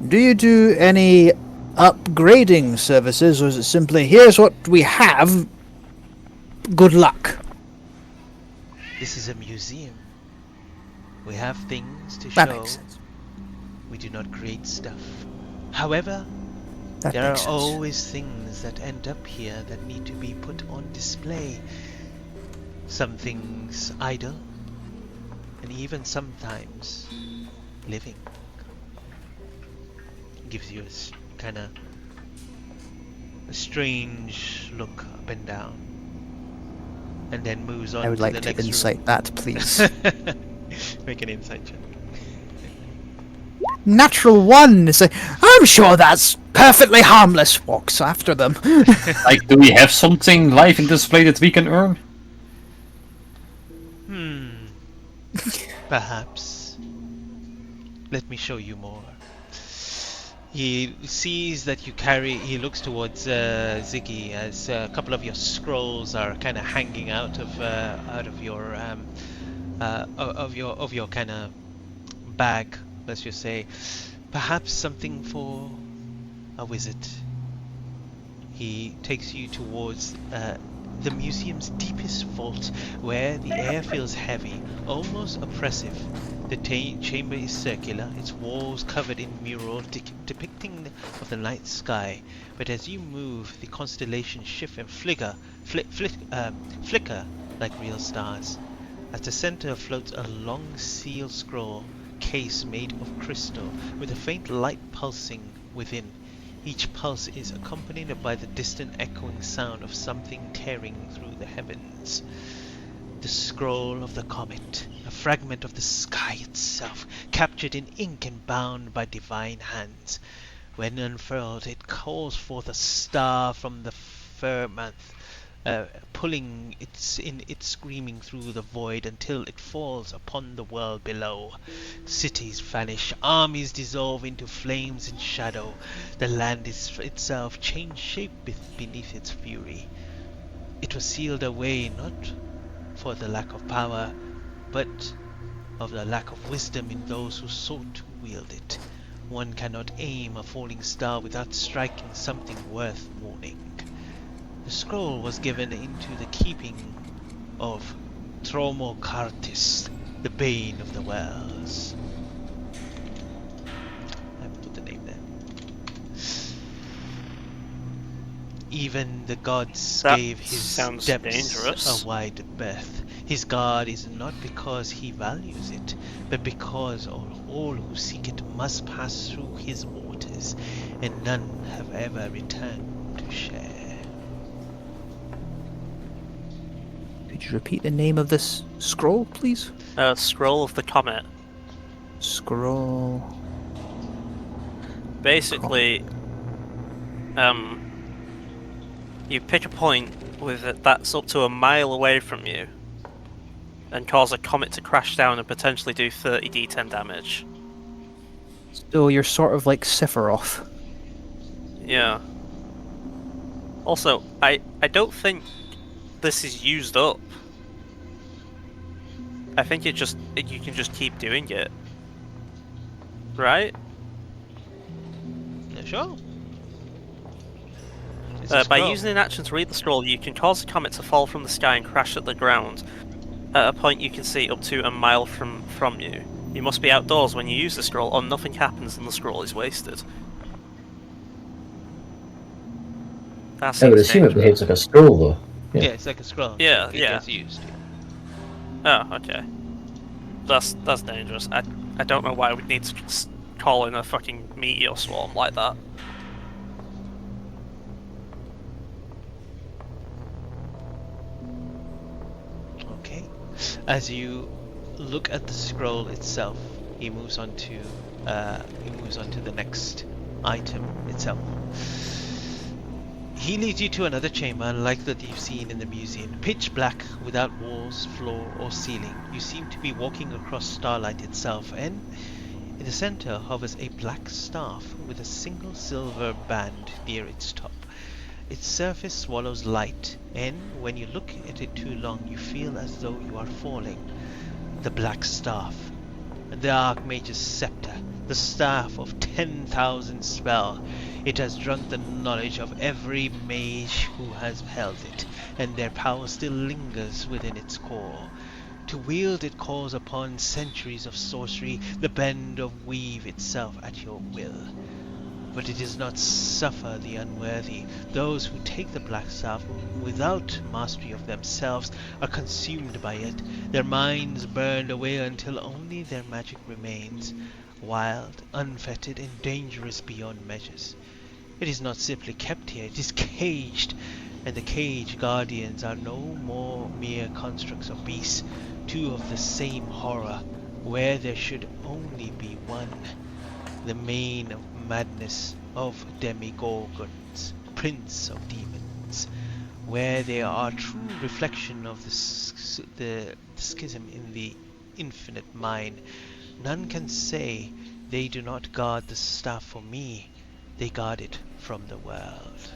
D: Do you do any upgrading services, or is it simply, here's what we have, good luck?
A: This is a museum. We have things to
D: That
A: show.
D: makes sense.
A: We do not create stuff. However,
D: That
A: there are
D: makes sense.
A: always things that end up here that need to be put on display. Some things idle, and even sometimes living. Gives you a kind of a strange look up and down, and then moves on
D: I would
A: to
D: like
A: the
D: to
A: next
D: insight that, please.
A: room. Make an insight check.
D: Natural 1! It's like, I'm sure that's perfectly harmless. Walks after them.
C: Like, do we have something live in display that we can earn?
A: Perhaps. Let me show you more. He sees that you carry. He looks towards Ziggy as a couple of your scrolls are kind of hanging out of your kind of bag. Let's just say, perhaps something for a wizard. He takes you towards the museum's deepest vault, where the air feels heavy, almost oppressive. The chamber is circular, its walls covered in murals depicting of the night sky. But as you move, the constellations shift and flicker like real stars. At the center floats a long seal scroll case made of crystal, with a faint light pulsing within. Each pulse is accompanied by the distant echoing sound of something tearing through the heavens. The scroll of the comet, a fragment of the sky itself, captured in ink and bound by divine hands. When unfurled, it calls forth a star from the firmament, pulling its screaming through the void until it falls upon the world below. Cities vanish, armies dissolve into flames and shadow. The land itself changed shape beneath its fury. It was sealed away not for the lack of power, but of the lack of wisdom in those who sought to wield it. One cannot aim a falling star without striking something worth mourning. The scroll was given into the keeping of Tromokartis, the Bane of the Wells. I haven't put the name there. Even the gods
B: That
A: gave his
B: sounds
A: depths
B: dangerous.
A: a wide berth. His guard is not because he values it, but because all who seek it must pass through his waters, and none have ever returned to share.
D: Could you repeat the name of this scroll, please?
B: Scroll of the Comet.
D: Scroll.
B: Basically, you pick a point with it that's up to a mile away from you, and cause a comet to crash down and potentially do 30 d10 damage.
D: So you're sort of like Sephiroth.
B: Yeah. Also, I don't think this is used up. I think you can just keep doing it. Right?
A: Yeah, sure. It's a
B: By
A: scroll.
B: using an action to read the scroll, you can cause a comet to fall from the sky and crash at the ground at a point you can see up to a mile from you. You must be outdoors when you use the scroll, or nothing happens and the scroll is wasted. That
E: I would
B: seems
E: assume it
B: dangerous.
E: behaves like a scroll, though.
A: Yeah, it's like a scroll.
B: Yeah,
A: it
B: yeah.
A: gets used.
B: Oh, okay. That's dangerous. I don't know why we'd need to call in a fucking meteor swarm like that.
A: Okay. As you look at the scroll itself, he moves on to the next item itself. He leads you to another chamber unlike that you've seen in the museum. Pitch black, without walls, floor, or ceiling. You seem to be walking across starlight itself, and in the center hovers a black staff with a single silver band near its top. Its surface swallows light, and when you look at it too long, you feel as though you are falling. The black staff, the Archmage's scepter, the staff of 10,000 spell. It has drunk the knowledge of every mage who has held it, and their power still lingers within its core. To wield it calls upon centuries of sorcery, the bend of weave itself at your will. But it does not suffer the unworthy. Those who take the black staff without mastery of themselves are consumed by it, their minds burned away until only their magic remains, wild, unfettered, and dangerous beyond measures. It is not simply kept here, it is caged, and the cage guardians are no more mere constructs of beasts, two of the same horror, where there should only be one. The mane of madness of demigorgons, prince of demons, where they are true reflection of the schism in the infinite mind. None can say they do not guard the staff for me. They guard it from the world.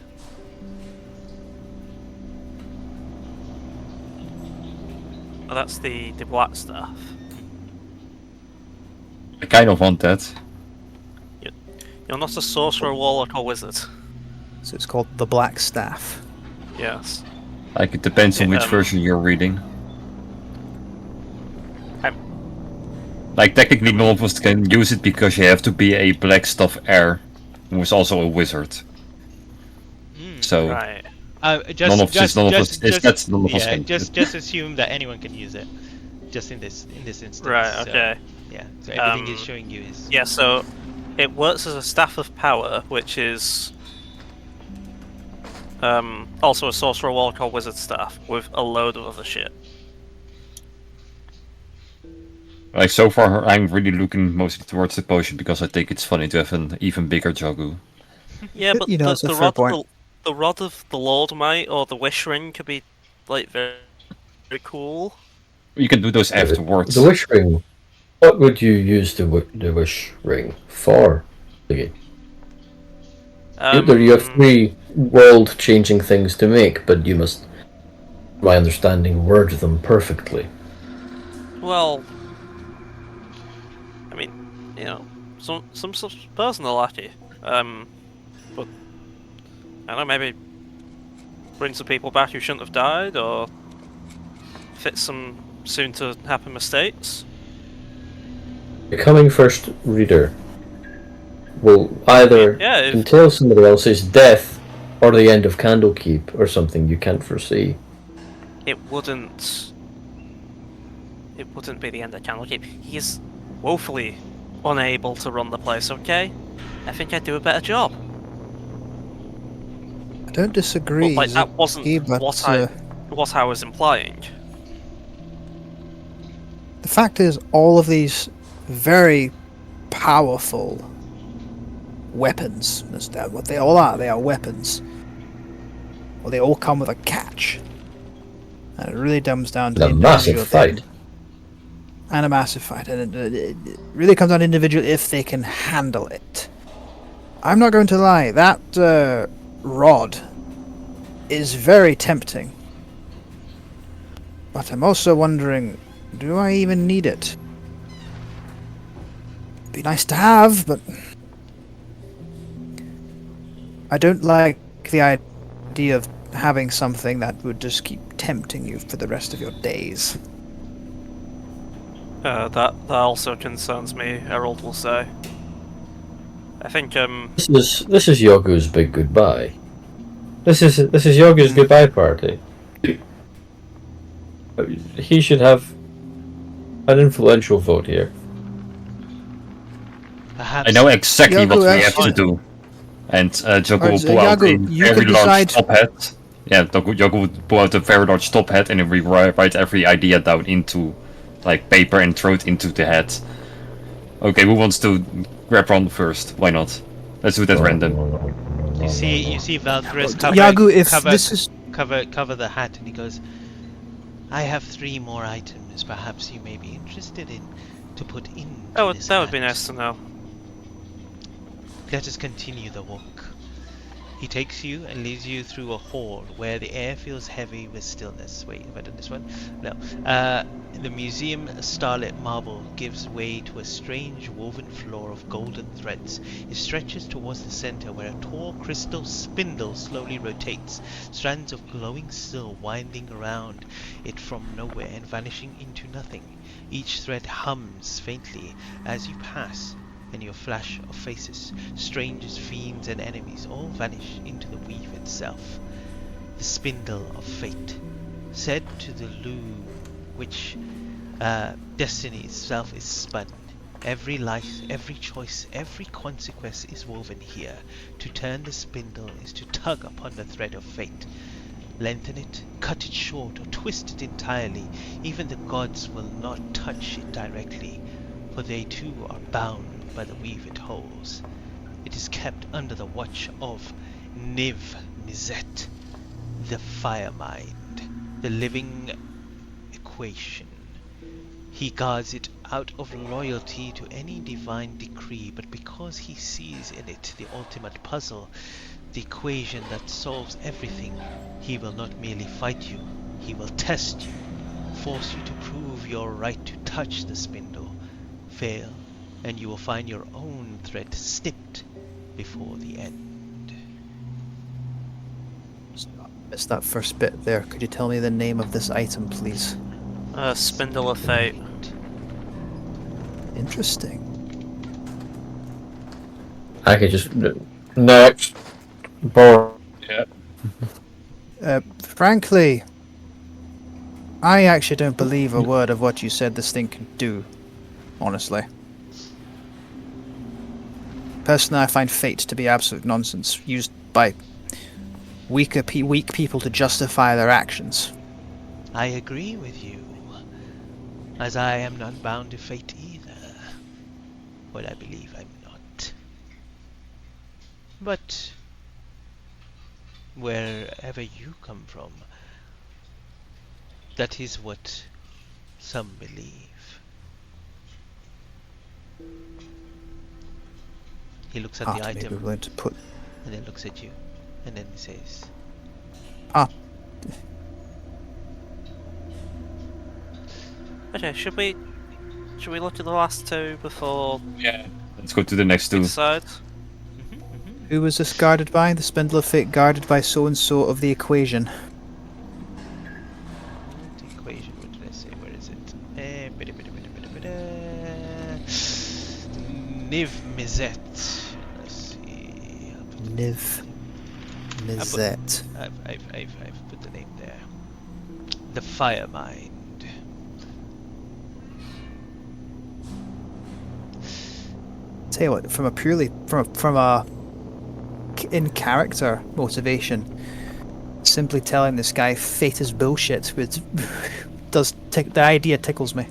B: Oh, that's the black staff.
C: I kind of want that.
B: You're not a sorcerer, warlock, or wizard.
D: So it's called the Black Staff.
B: Yes.
C: Like, it depends on
B: Yeah,
C: which version you're reading.
B: I'm-
C: Like, technically none of us can use it because you have to be a black staff heir who is also a wizard. So,
B: Right.
C: none of us can use it.
A: Just assume that anyone can use it. Just in this instance.
B: Right,
A: so,
B: okay.
A: yeah. So everything
B: Um,
A: is showing you is
B: Yeah, so it works as a staff of power, which is also a sorcerer, warlock, or wizard staff with a load of other shit.
C: Like, so far I'm really looking mostly towards the potion because I think it's funny to have an even bigger Jogu.
B: Yeah, but
D: You know, it's a fair point.
B: The rod of the Lord Might or the Wish Ring could be like very, very cool.
C: You can do those afterwards.
E: The wish ring. What would you use the wish ring for? Okay. You have 3 world-changing things to make, but you must, my understanding, word them perfectly.
B: Well, I mean, you know, some person are lucky. But I don't know, maybe bring some people back who shouldn't have died, or fix some soon-to-happen mistakes.
E: Becoming first reader will either
B: Yeah, if-
E: entail somebody else's death Or the end of Candlekeep, or something you can't foresee.
B: It wouldn't be the end of Candlekeep. He is woefully unable to run the place, okay? I think I'd do a better job.
D: I don't disagree.
B: But like that wasn't
D: but,
B: what I was implying.
D: the fact is, all of these very powerful weapons, that's what they all are. They are weapons. Well, they all come with a catch. And it really comes down to
E: The massive
D: individual
E: fight.
D: and a massive fight, and it really comes down to individual if they can handle it. I'm not going to lie, that rod is very tempting. But I'm also wondering, do I even need it? Be nice to have, but I don't like the idea of having something that would just keep tempting you for the rest of your days.
B: That also concerns me, Harold will say. I think
E: This is Yogu's big goodbye. This is Yogu's goodbye party. He should have an influential vote here.
A: Perhaps
C: I know exactly
D: Yago,
C: what we have
D: actually-
C: to do. And Jogo will
D: Yago,
C: pull out a
D: you
C: very
D: could
C: large
D: decide-
C: top hat. Yeah, Jogo would pull out a very large top hat and then we write every idea down into like paper and throw it into the hat. Okay, who wants to grab one first? Why not? Let's do that random.
A: you see Valkyries
D: Yagu, if
A: cover,
D: this is
A: cover the hat, and he goes, "I have 3 more items. Perhaps you may be interested in to put in."
B: that would be nice to know.
A: Let us continue the walk. He takes you and leads you through a hall where the air feels heavy with stillness. Wait, have I done this one? No. The museum starlit marble gives way to a strange woven floor of golden threads. It stretches towards the center where a tall crystal spindle slowly rotates, strands of glowing steel winding around it from nowhere and vanishing into nothing. Each thread hums faintly as you pass, and your flash of faces, strangers, fiends, and enemies all vanish into the weave itself. The spindle of fate, said to the loom which destiny itself is spun. Every life, every choice, every consequence is woven here. To turn the spindle is to tug upon the thread of fate. Lengthen it, cut it short, or twist it entirely. Even the gods will not touch it directly, for they too are bound by the weave it holds. It is kept under the watch of Niv Mizzet, the fire mind, the living equation. He guards it out of loyalty to any divine decree, but because he sees in it the ultimate puzzle, the equation that solves everything, he will not merely fight you, he will test you, force you to prove your right to touch the spindle. Fail, and you will find your own thread snipped before the end.
D: missed that first bit there. Could you tell me the name of this item, please?
B: Spindle of Fate.
D: Interesting.
E: I could just next. Boring.
D: Frankly, I actually don't believe a word of what you said this thing can do. Honestly. Personally, I find fate to be absolute nonsense, used by weak people to justify their actions.
A: I agree with you, as I am not bound to fate either. Well, I believe I'm not. But wherever you come from, that is what some believe. He looks at the
D: Maybe we're
A: item
D: going to put.
A: and then looks at you, and then he says,
B: Okay, should we look at the last 2 before
C: Let's go to the next
B: we
C: two.
B: decide?
D: Who was this guarded by? The Spindle of Fate guarded by so-and-so of the equation.
A: The equation, what did I say? Where is it? Niv Mizzet. Let's see.
D: Niv Mizet.
A: I've put the name there. The Fire Mind.
D: Tell you what, from a purely from a in character motivation, simply telling this guy fate is bullshit the idea tickles me.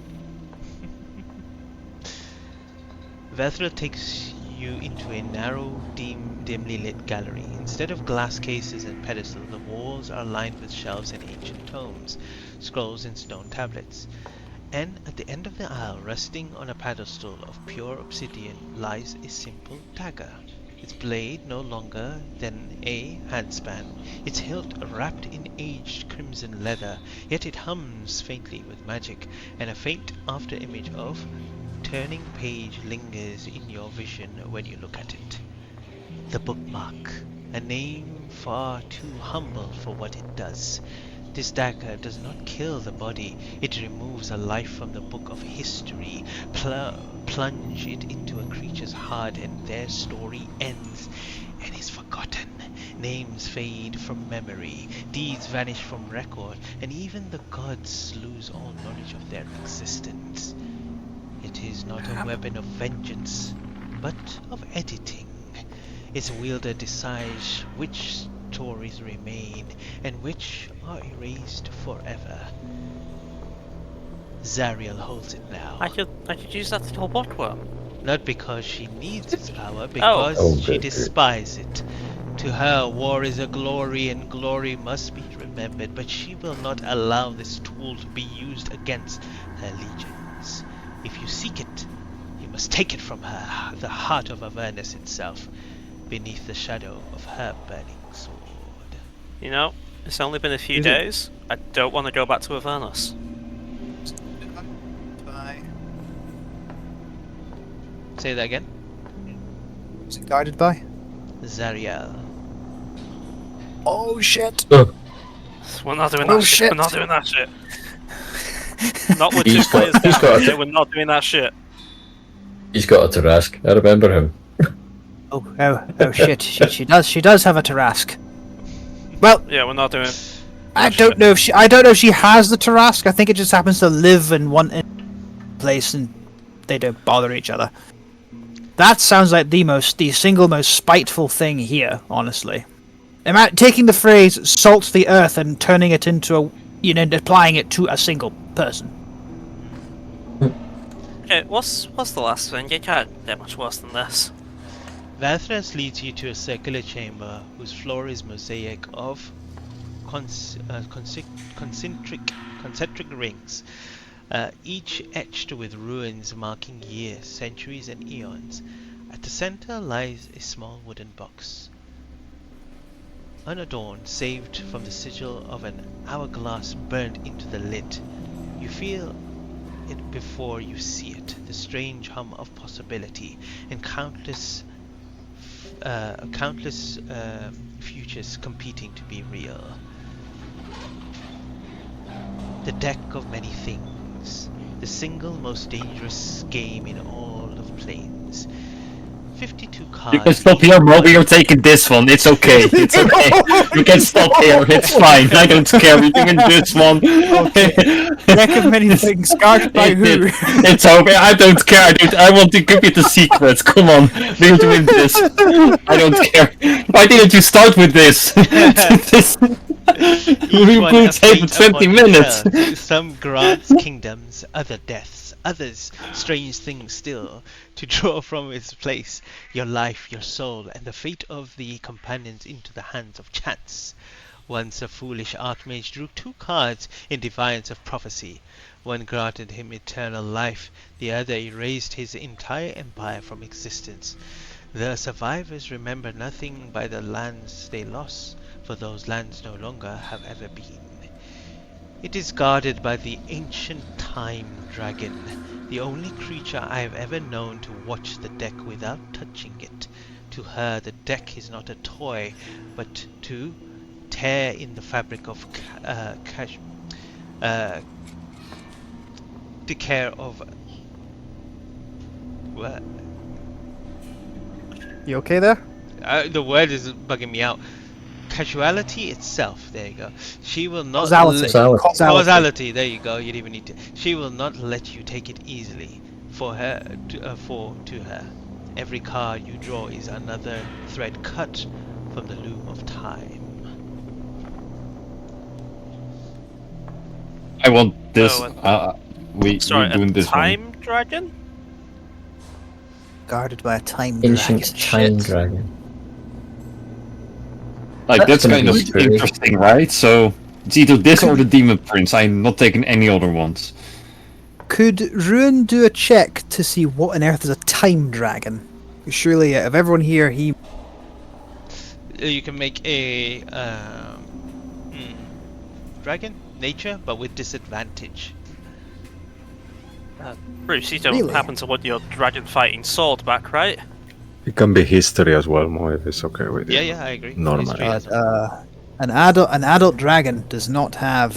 A: Verglas takes you into a narrow, dimly lit gallery. Instead of glass cases and pedestals, the walls are lined with shelves and ancient tomes, scrolls and stone tablets. And at the end of the aisle, resting on a pedestal of pure obsidian, lies a simple dagger. Its blade no longer than a handspan, its hilt wrapped in aged crimson leather, yet it hums faintly with magic, and a faint after-image of turning page lingers in your vision when you look at it. The bookmark, a name far too humble for what it does. This dagger does not kill the body, it removes a life from the book of history, plunge it into a creature's heart, and their story ends and is forgotten. Names fade from memory, deeds vanish from record, and even the gods lose all knowledge of their existence. It is not a weapon of vengeance, but of editing. Its wielder decides which stories remain and which are erased forever. Zariel holds it now.
B: I could use that to kill Bookworm.
A: Not because she needs its power, because
E: Oh,
A: she
E: good.
A: despises it. To her, war is a glory, and glory must be remembered, but she will not allow this tool to be used against her legions. If you seek it, you must take it from her, the heart of Avernus itself, beneath the shadow of her burning sword.
B: You know, it's only been a few
D: Is it-
B: days. I don't want to go back to Avernus.
A: Say that again.
D: Who's it guarded by?
A: Zariel.
D: Oh shit!
B: We're not doing
D: Oh,
B: that shit.
D: shit.
B: We're not doing that shit. Not with
E: He's
B: two
E: got-
B: players
E: he's
B: down.
E: got-
B: Yeah, we're not doing that shit.
E: He's got a Tarask. I remember him.
D: Oh shit! She does have a Tarask. Well,
B: Yeah, we're not doing.
D: I don't know if she has the Tarask. I think it just happens to live in one place and they don't bother each other. That sounds like the single most spiteful thing here, honestly. Taking the phrase "salt the earth" and turning it into applying it to a single person.
B: Okay, what's the last thing? You can't get much worse than this.
A: Verglas leads you to a circular chamber whose floor is mosaic of concentric rings, each etched with runes marking years, centuries, and eons. At the center lies a small wooden box, unadorned, saved from the sigil of an hourglass burned into the lid. You feel it before you see it, the strange hum of possibility, and countless futures competing to be real. The deck of many things, the single most dangerous game in all of planes. 52 cards.
C: You can stop here, Moby. You're taking this one. It's okay. It's okay. You can stop here. It's fine. I don't care. We're doing this one.
D: Deck of many things, guarded by who?
C: It's okay. I don't care. I want to give you the secrets. Come on. We're doing this. I don't care. Why didn't you start with this? We
A: One
C: could
A: a
C: save
A: fate
C: 20
A: upon
C: minutes.
A: itself. Some grants kingdoms, other deaths, others strange things still, to draw from its place your life, your soul, and the fate of the companions into the hands of chance. Once a foolish archmage drew 2 cards in defiance of prophecy. One granted him eternal life, the other erased his entire empire from existence. The survivors remember nothing by the lands they lost, for those lands no longer have ever been. It is guarded by the ancient time dragon, the only creature I have ever known to watch the deck without touching it. To her, the deck is not a toy, but to tear in the fabric of the care of. What?
D: You okay there?
A: The word is bugging me out. casuality itself. There you go. She will not
D: Causality.
E: Causality.
A: Causality. There you go. You didn't even need to. She will not let you take it easily. To her, every card you draw is another thread cut from the loom of time.
C: I want this.
B: Oh,
C: We're
B: Sorry,
C: doing
B: a
C: this one.
B: time dragon?
D: Guarded by a time
E: Ancient
D: dragon.
E: time
D: Shit.
E: dragon.
C: Like
E: That's
C: that's
E: gonna
C: kind of
E: be scary.
C: interesting, right? So it's either this or the Demon Prince. I'm not taking any other ones.
D: Could Ruin do a check to see what on earth is a time dragon? Surely, of everyone here, he.
A: You can make a dragon nature, but with disadvantage.
B: Bruce, you don't
D: Really?
B: happen to want your dragon fighting sword back, right?
F: It can be history as well, Mo, if it's okay with you.
A: Yeah, I agree.
F: Normal.
A: History as well.
D: An adult dragon does not have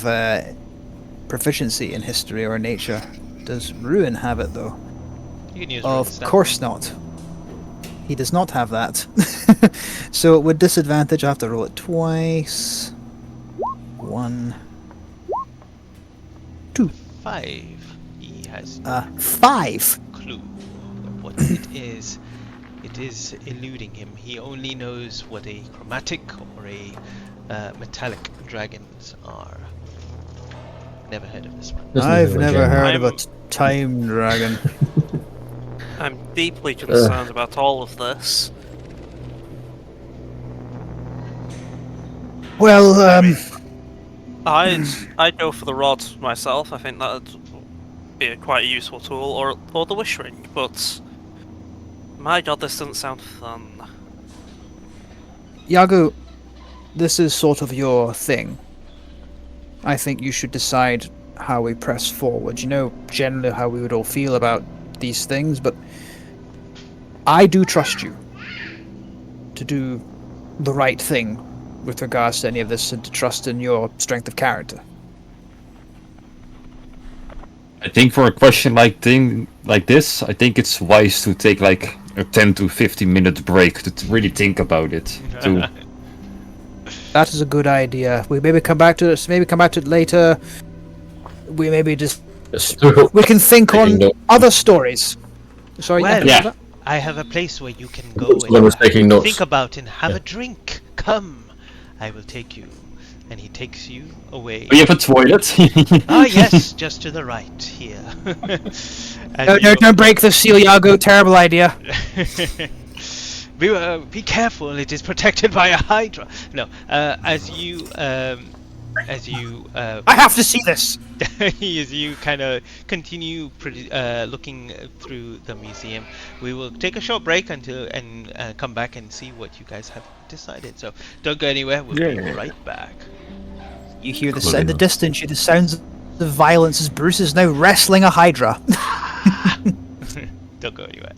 D: proficiency in history or nature. Does Ruin have it though?
A: You can use Ruin
D: Of
A: stuff.
D: course not. He does not have that. So with disadvantage, I have to roll it twice. 1, 2,
A: 5. He has no
D: 5.
A: clue of what it is. It is eluding him. He only knows what a chromatic or a metallic dragons are. Never heard of this one.
E: Doesn't
D: I've
E: even
D: never
E: look
D: heard of a
B: I'm-
D: time dragon.
B: I'm deeply concerned about all of this.
D: Well,
B: I'd go for the rod myself. I think that'd be a quite useful tool, or the wish ring. But my god, this doesn't sound fun.
D: Yago, this is sort of your thing. I think you should decide how we press forward. You know generally how we would all feel about these things, but I do trust you to do the right thing with regards to any of this and to trust in your strength of character.
C: I think for a question like this, I think it's wise to take like a 10 to 15 minute break to really think about it. To
D: That is a good idea. We maybe come back to it. Maybe come back to it later. We maybe just we can think
E: Taking
D: on
E: note.
D: other stories. Sorry,
A: Well,
C: Yeah.
A: I have a place where you can go
E: Someone was taking notes.
A: think about and have
E: Yeah.
A: a drink. Come, I will take you. And he takes you away.
C: we have a toilet.
A: Ah, yes, just to the right here. As
D: No,
A: you-
D: don't break the seal, Yago. Terrible idea.
A: Be careful, it is protected by a hydra. No, as you
D: I have to see this.
A: as you kind of continue looking through the museum, we will take a short break and come back and see what you guys have decided. So don't go anywhere. We'll be
F: Yeah.
A: right back.
D: You hear
F: Cool
D: in the
F: enough.
D: distance. You hear the sounds of violence as Bruce is now wrestling a hydra.
A: Don't go anywhere.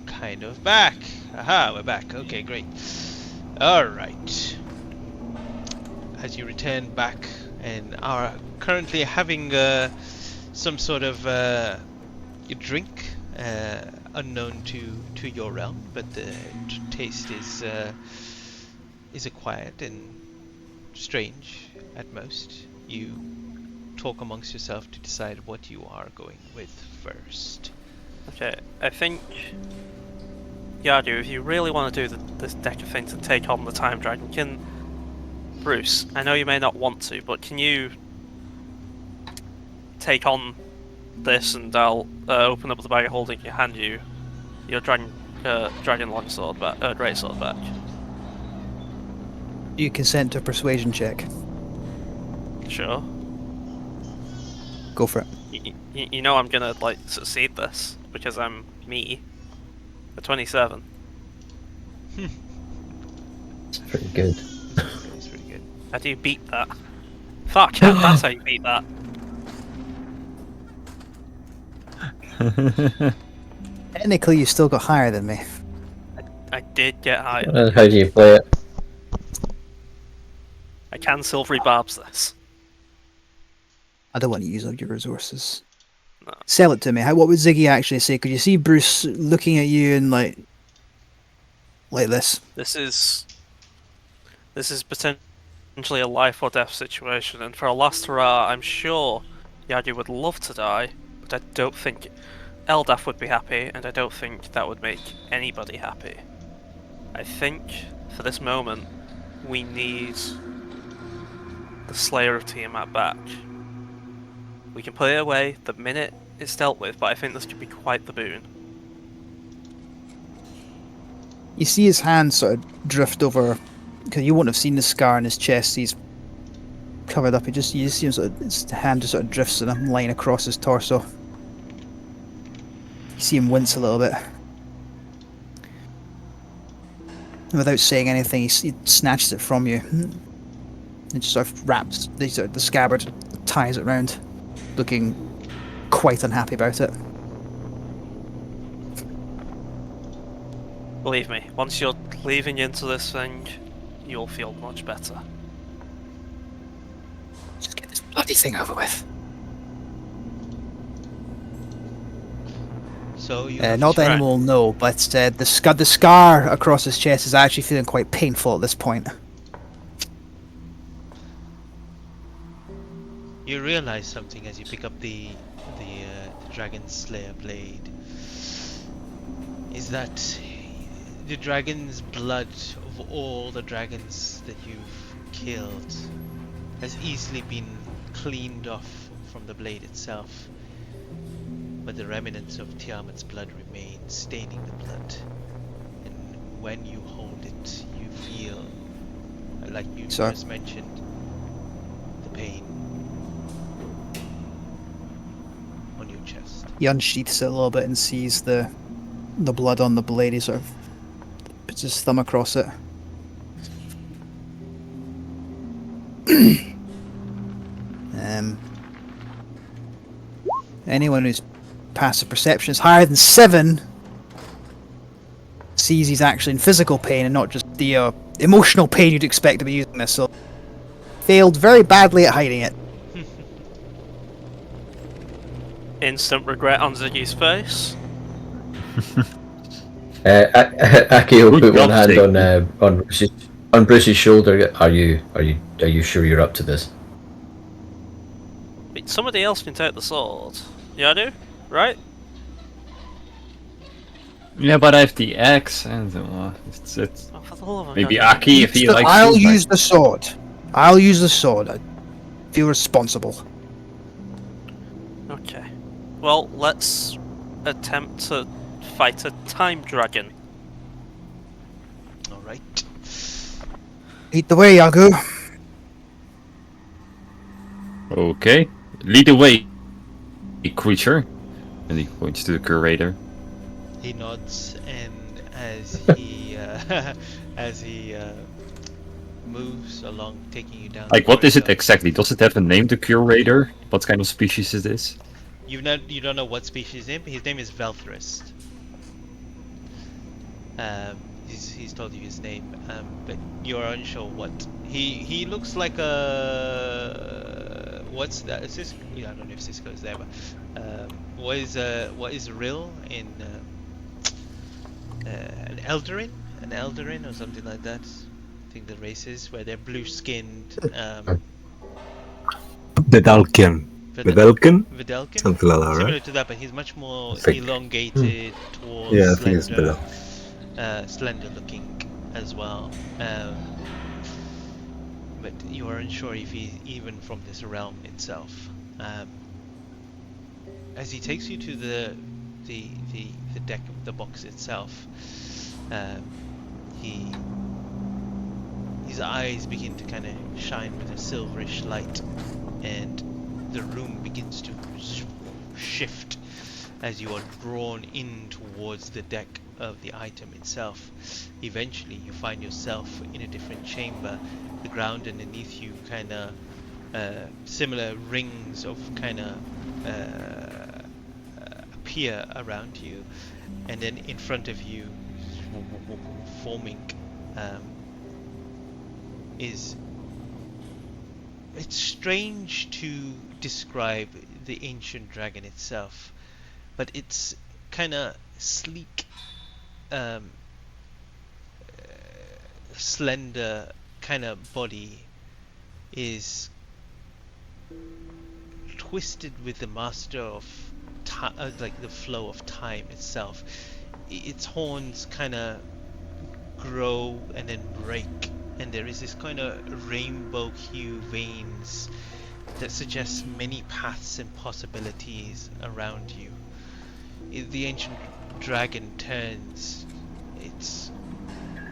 A: kind of back. Aha, we're back. Okay, great. Alright. As you return back and are currently having some sort of drink unknown to your realm, but the taste is acquired and strange at most. You talk amongst yourself to decide what you are going with first.
B: Okay, I think, Yardu, if you really want to do this deck of things and take on the Time Dragon, Bruce, I know you may not want to, but can you take on this and I'll open up the bag of holding and hand you your dragon longsword back, greatsword back.
D: Do you consent to a persuasion check?
B: Sure.
D: Go for it.
B: You know I'm gonna like succeed this because I'm me. A 27.
E: It's pretty good.
A: It's pretty good.
B: How do you beat that? Fuck, that's how you beat that.
D: Technically, you still got higher than me.
B: I did get higher.
E: How do you play it?
B: I can silvery barbs this.
D: I don't want to use all your resources.
B: No.
D: Sell it to me. What would Ziggy actually say? Could you see Bruce looking at you and like this?
B: This is potentially a life or death situation, and for a last hurrah, I'm sure Yadu would love to die, but I don't think Eldath would be happy, and I don't think that would make anybody happy. I think for this moment, we need the Slayer of Tiamat back. We can put it away the minute it's dealt with, but I think this could be quite the boon.
D: You see his hand sort of drift over, because you won't have seen the scar on his chest. He's covered up. You see him sort of, his hand just sort of drifts in a line across his torso. You see him wince a little bit. And without saying anything, he snatches it from you. And just sort of wraps the scabbard, ties it round, looking quite unhappy about it.
B: Believe me, once you're cleaving into this thing, you'll feel much better.
D: Just get this bloody thing over with.
A: So you
D: Not that anyone will know, but the scar across his chest is actually feeling quite painful at this point.
A: You realize something as you pick up the Dragon Slayer blade. Is that the dragon's blood of all the dragons that you've killed has easily been cleaned off from the blade itself, but the remnants of Tiamat's blood remain, staining the blood. And when you hold it, you feel, like you first mentioned, the pain on your chest.
D: He unsheaths it a little bit and sees the blood on the blade. He sort of puts his thumb across it. Anyone whose passive perception is higher than 7 sees he's actually in physical pain and not just the emotional pain you'd expect to be using this. So failed very badly at hiding it.
B: Instant regret on Ziggy's face.
E: Aki will put one hand
C: Ziggy.
E: on Bruce's shoulder. Are you sure you're up to this?
B: Wait, somebody else can take the sword. Yeah, I do, right?
C: Yeah, but I have the axe and it's
B: Oh, for the love of
C: maybe
B: God.
C: Aki if he likes.
D: I'll
C: to,
D: use the sword. I'll use the sword. I feel responsible.
B: Okay. Well, let's attempt to fight a time dragon.
A: Alright.
D: Lead the way, Yagu.
C: Okay, lead the way, creature. And he points to the curator.
A: He nods, and as he moves along, taking you down.
C: Like,
A: the
C: what is it
A: corridor.
C: exactly? Does it have a name, the curator? What kind of species is this?
A: You don't know what species his name is. Velthrist. He's told you his name, but you're unsure what. He looks like a what's that? Cisco? Yeah, I don't know if Cisco is there, but what is Rill in an Eldarin? An Eldarin or something like that. I think the race is where they're blue-skinned.
F: Vidalkin. Vidalkin?
A: Vidalkin?
F: Something like that,
A: Similar
F: right?
A: to that, but he's much more
F: I think.
A: elongated, tall,
F: Yeah, I think it's
A: slender,
F: better.
A: slender looking as well. But you are unsure if he's even from this realm itself. As he takes you to the deck of the box itself, his eyes begin to kind of shine with a silverish light, and the room begins to shift as you are drawn in towards the deck of the item itself. Eventually you find yourself in a different chamber. The ground underneath you kind of similar rings of kind of appear around you, and then in front of you forming is, it's strange to describe the ancient dragon itself, but it's kind of sleek, slender kind of body is twisted with the master of like the flow of time itself. Its horns kind of grow and then break, and there is this kind of rainbow hue veins that suggests many paths and possibilities around you. The ancient dragon turns.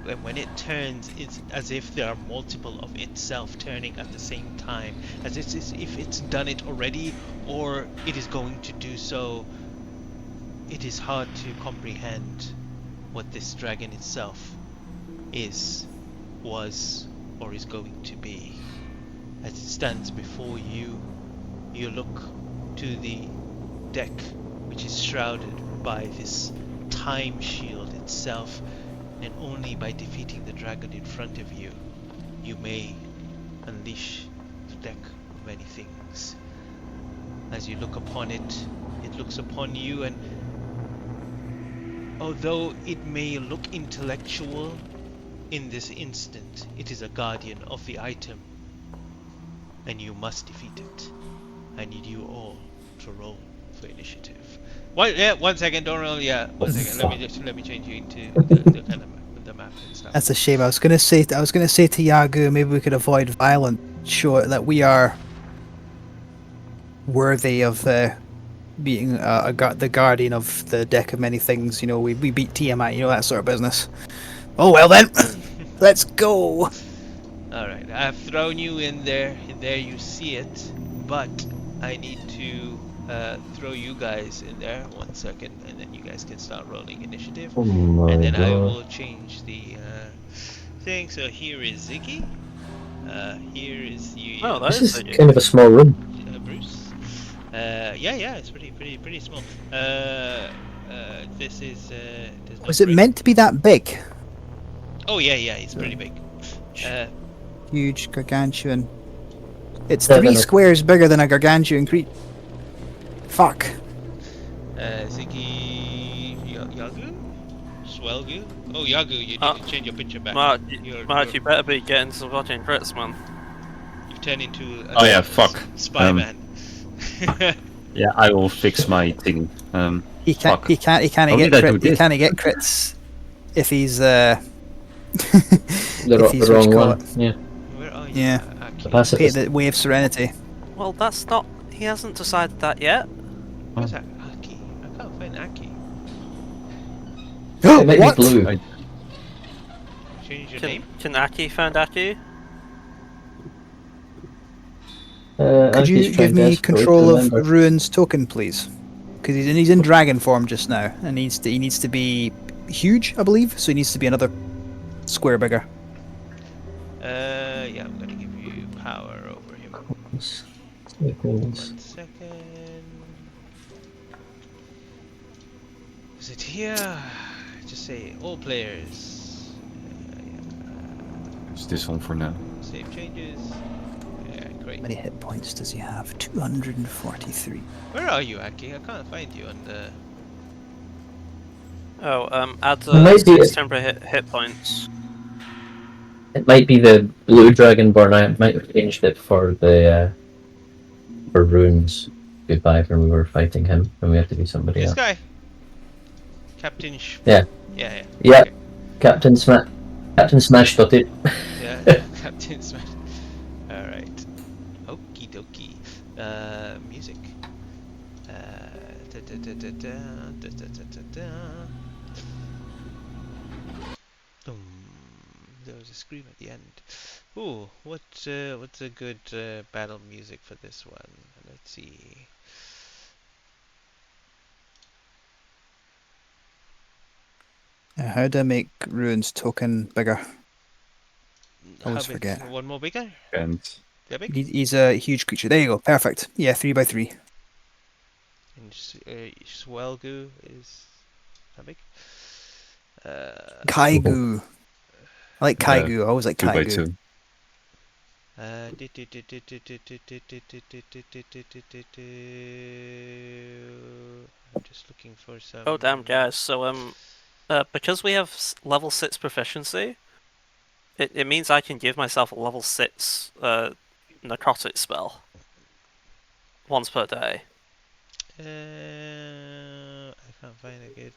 A: And when it turns, it's as if there are multiple of itself turning at the same time, as if it's done it already or it is going to do so. It is hard to comprehend what this dragon itself was, or is going to be. As it stands before you, you look to the deck, which is shrouded by this time shield itself, and only by defeating the dragon in front of you, you may unleash the deck of many things. As you look upon it, it looks upon you, and although it may look intellectual in this instant, it is a guardian of the item, and you must defeat it. I need you all to roll for initiative. One second, don't roll. Yeah, one second. Let me change you into the kind of the map and stuff.
D: That's a shame. I was gonna say to Yagu, maybe we could avoid violence, show that we are worthy of being the guardian of the deck of many things. You know, we beat Tiamat, you know, that sort of business. Oh well then, let's go.
A: All right, I've thrown you in there. There you see it, but I need to throw you guys in there. 1 second, and then you guys can start rolling initiative.
F: Oh my
A: And then I
F: God.
A: will change the thing. So here is Ziggy. Here is you.
B: Oh, that
E: This
B: is
E: is
B: Ziggy.
E: kind of a small room.
A: Bruce. Yeah, it's pretty small. This is. There's no
D: Was it
A: break.
D: meant to be that big?
A: Oh yeah, it's pretty big.
D: Huge, gargantuan. It's
E: Yeah,
D: 3
E: then
D: squares bigger than a gargantuan creature. Fuck.
A: Ziggy, Yagu, Swelgu. Oh, Yagu, you need to change your picture back.
B: Mark,
A: You're-
B: you better be getting some fucking crits, man.
A: You've turned into a
C: Oh yeah, fuck.
A: spy man.
C: Yeah, I will fix my thing.
D: He can't.
C: Fuck.
D: He can't. He can't
C: How
D: get
C: did I do
D: crit. He
C: this?
D: can't get crits if he's
E: The
D: if he's what
E: wrong
D: you call
E: one.
D: it.
E: Yeah.
A: Where are you?
D: Yeah.
A: Aki?
E: The pacifist.
D: The Way of Serenity.
B: Well, that's not. He hasn't decided that yet.
A: Where's that Aki? I can't find Aki.
E: It might
D: What?
E: be blue.
C: I-
A: Change your
B: Can,
A: name.
B: can Aki find Aki?
D: Could you
E: Aki's
D: give
E: trying
D: me
E: desperately to
D: control of
E: remember.
D: Ruin's token, please? Because he's in dragon form just now, and he needs to be huge, I believe. So he needs to be another square bigger.
A: Yeah, I'm gonna give you power over him. 1 second. Is it here? Just say all players.
C: It's this one for now.
A: Save changes. Yeah, great.
D: How many hit points does he have? 243.
A: Where are you, Aki? I can't find you on the.
B: Add
E: might be
B: 6
E: a-
B: temporary hit points.
E: It might be the blue dragonborn. I might have changed it for the for runes goodbye when we were fighting him, and we have to be somebody
A: This
E: else.
A: guy. Captain.
E: Yeah.
A: Yeah.
E: Yeah.
A: Okay.
E: Captain Smash got it.
A: Yeah. Captain Smash. All right. Okie dokie. Music. Da, da, da, da, da, da, da, da, da, da. There was a scream at the end. Ooh, what's a good battle music for this one? Let's see.
D: How do I make Ruin's token bigger? Always
A: How big?
D: forget.
A: One more bigger?
C: And
A: That big?
D: He's a huge creature. There you go. Perfect. Yeah, 3x3.
A: And Swelgu is how big?
D: Kaigu. I like Kaigu. I always like
C: 2x2.
D: Kaigu.
A: I'm just looking for some.
B: Oh damn, guys! So because we have level 6 proficiency, it means I can give myself a level 6 necrotic spell once per day.
A: I can't find a good.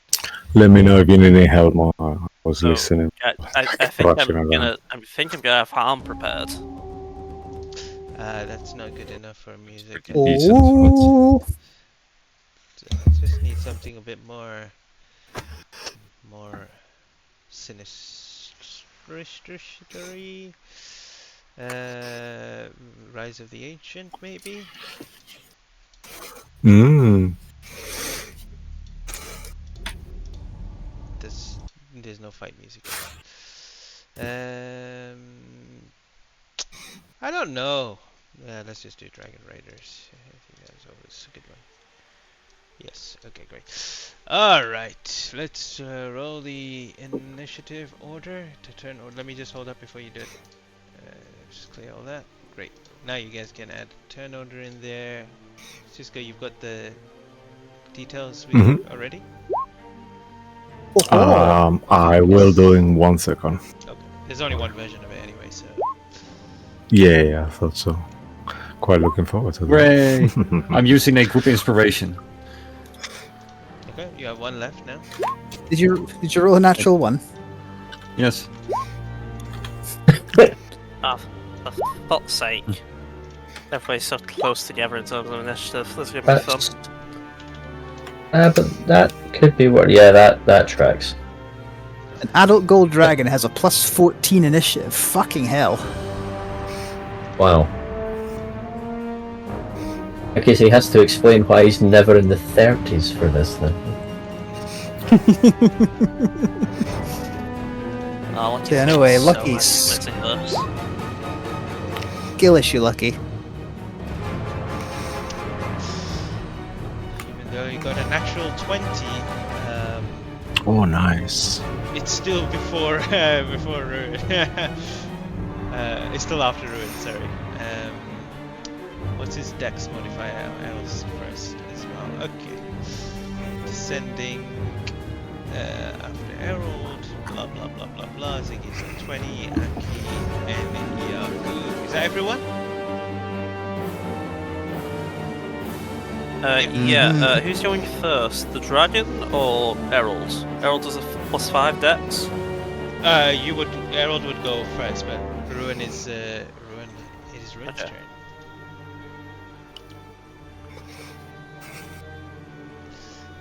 F: Let me know if you need any help. More. I was
B: So,
F: listening.
B: I think
F: Rushing around.
B: I think I'm gonna have harm prepared.
A: That's not good enough for music.
C: Pretty decent,
D: Oh,
A: Just need something a bit more sinister. Rise of the Ancient, maybe. There's no fight music. I don't know. Let's just do Dragon Raiders. I think that's always a good one. Yes. Okay, great. All right. Let's roll the initiative order to turn. Or let me just hold up before you do it. Just clear all that. Great. Now you guys can add turn order in there. Cisco, you've got the details with you already.
F: I will do in 1 second.
A: Okay. There's only one version of it anyway, so.
F: Yeah, I thought so. Quite looking forward to that.
C: Hooray! I'm using a group inspiration.
A: Okay, you have one left now.
D: did you roll a natural one?
C: Yes.
B: Ah, for fuck's sake! Everybody's so close together in terms of initiative. This is gonna be fun.
E: But that could be what. Yeah, that tracks.
D: An adult gold dragon has a plus 14 initiative. Fucking hell.
E: Wow. Okay, so he has to explain why he's never in the 30s for this then.
B: Oh,
D: Yeah, no way,
B: so
D: Lucky's-
B: missing this.
D: Skill issue, Lucky.
A: Even though you got a natural 20,
F: Oh, nice.
A: it's still before before Ruin. It's still after Ruin. Sorry. What's his dex modifier? Else first as well. Okay. Descending after Herald. Blah blah blah blah blah. Ziggy's at 20. Aki and Yaku. Is that everyone?
B: Yeah, who's going first? The dragon or Herald? Herald has a +5 dex.
A: Herald would go first, but Ruin is Ruin. It is Ruin's
B: Okay.
A: turn.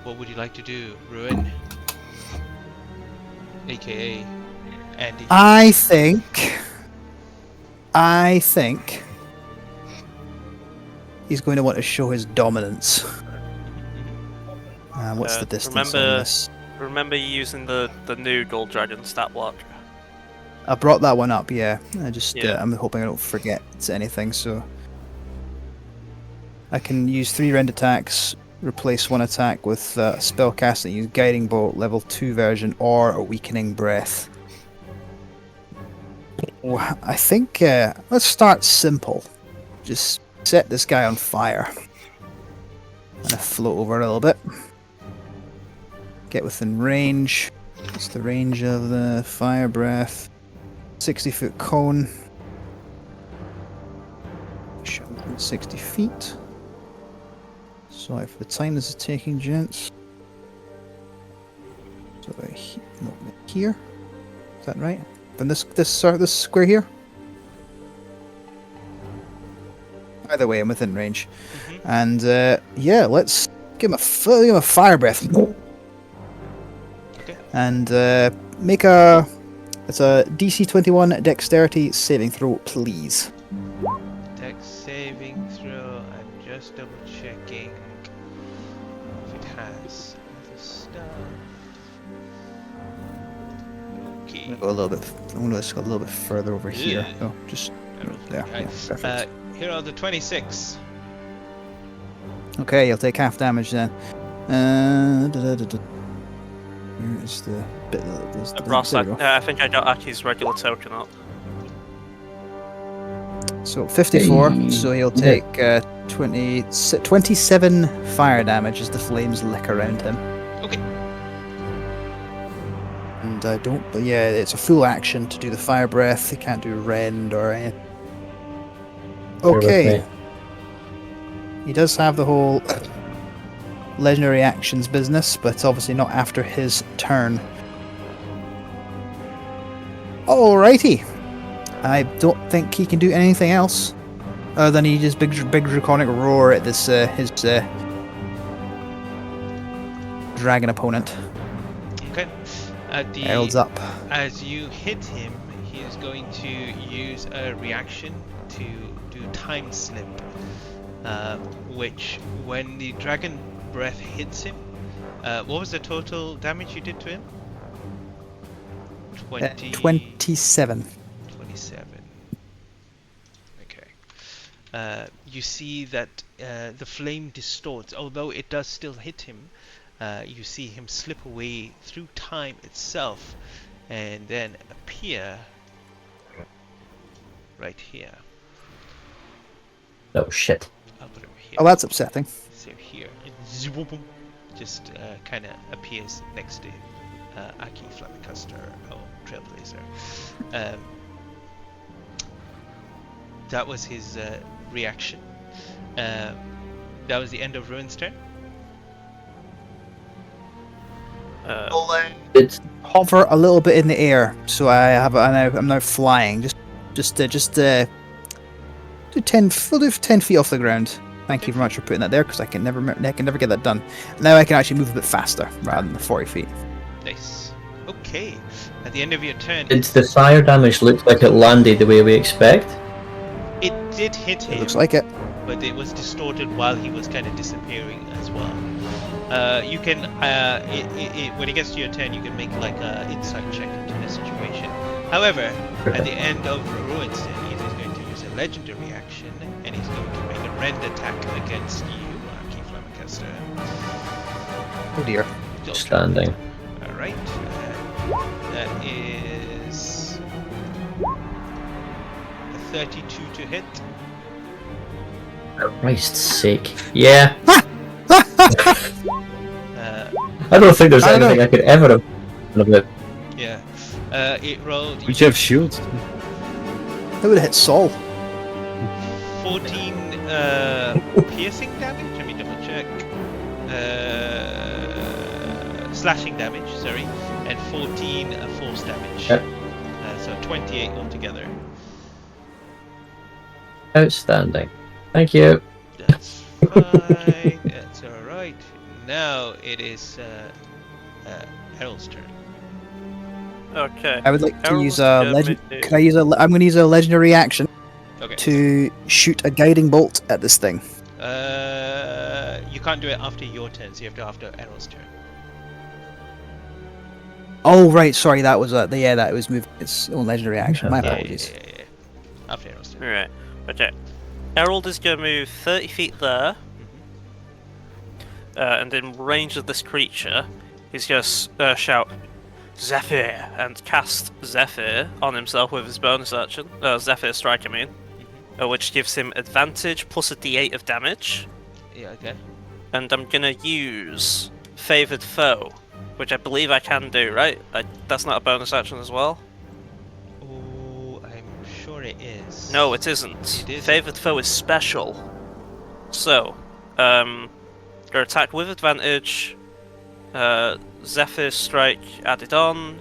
A: What would you like to do, Ruin? AKA Andy.
D: I think he's going to want to show his dominance. What's the distance on this?
B: Remember using the new gold dragon stat block.
D: I brought that one up, yeah.
B: Yeah.
D: I'm hoping I don't forget anything, so... I can use 3 rend attacks replace one attack with spellcasting. Use Guiding Bolt, level 2 version, or a Weakening Breath. Well, I think let's start simple. Just set this guy on fire. And I float over a little bit. Get within range. What's the range of the fire breath? 60-foot cone. 60 feet. Sorry for the time this is taking, gents. So here. Is that right? Then this square here. Either way, I'm within range. And yeah, let's give him a fire breath.
A: Okay.
D: And make a DC 21 dexterity saving throw, please.
A: Dex saving throw. I'm just double checking if it has other stuff. Okay.
D: I'm gonna just go a little bit further over here.
A: Yeah.
D: Oh, just there. Yeah, perfect.
A: Here are the 26.
D: Okay, you'll take half damage then. Where is the bit that there's
B: Ross,
D: there we go.
B: I think I got Aki's regular token up.
D: So 54,
E: Hey.
D: so he'll take 27 fire damage as the flames lick around him.
A: Okay.
D: And but yeah, it's a full action to do the fire breath. He can't do rend or anything.
E: Bear with
D: Okay,
E: me.
D: he does have the whole legendary actions business, but obviously not after his turn. Alrighty. I don't think he can do anything else other than he just big draconic roar at this his dragon opponent.
A: Okay.
D: Herald's up.
A: As you hit him, he is going to use a reaction to do time slip, which when the dragon breath hits him, what was the total damage you did to him?
D: 27.
A: 27. Okay. You see that the flame distorts, although it does still hit him. You see him slip away through time itself, and then appear right here.
E: Oh shit.
A: I'll put him here.
D: Oh, that's upsetting.
A: So here, it just kind of appears next to Aki Flamicuster or Trailblazer. That was his reaction. That was the end of Ruin's turn.
E: It's
D: Hover a little bit in the air, so I'm now flying. Just do 10. We'll do 10 feet off the ground. Thank you very much for putting that there, because I can never get that done. Now I can actually move a bit faster rather than the 40 feet.
A: Nice. Okay. At the end of your turn,
E: did the fire damage look like it landed the way we expect?
A: it did hit
D: It
A: him,
D: looks like it.
A: but it was distorted while he was kind of disappearing as well. You can, when it gets to your turn, you can make like an insight check into the situation. However, at the end of Ruin's turn, he is going to use a legendary action, and he's going to make a rend attack against you, Aki Flamicuster.
D: Oh dear.
E: Standing.
A: Alright. That is a 32 to hit.
E: For Christ's sake. Yeah.
A: Uh,
E: I don't think there's
D: I don't
E: anything
D: know.
E: I could ever have done about.
A: yeah. It rolled
C: Would you have shield?
D: That would have hit Saul.
A: 14 piercing damage. Let me double check. Slashing damage, sorry, and 14 force damage.
E: Yep.
A: So 28 altogether.
E: Outstanding. Thank you.
A: That's fine. That's alright. Now it is Errol's turn.
B: Okay.
D: I would like to
B: Errol's
D: use a
B: gonna
D: legend.
B: do-
D: Can I use I'm going to use a legendary action
A: Okay.
D: to shoot a guiding bolt at this thing.
A: You can't do it after your turn, so you have to do after Errol's turn.
D: Oh right, sorry, that was that was moving its own legendary action. My
A: Yeah,
D: apologies.
A: yeah. After Errol's turn.
B: Right. Okay. Harold is going to move 30 feet there. and in range of this creature, he's going to shout Zephyr and cast Zephyr on himself with his bonus action. Zephyr Strike, I mean. Which gives him advantage plus a d8 of damage.
A: Yeah, okay.
B: And I'm going to use Favoured Foe, which I believe I can do, right? That's not a bonus action as well?
A: Oh, I'm sure it is.
B: No, it isn't.
A: It isn't.
B: Favoured Foe is special. So, your attack with advantage, Zephyr Strike added on.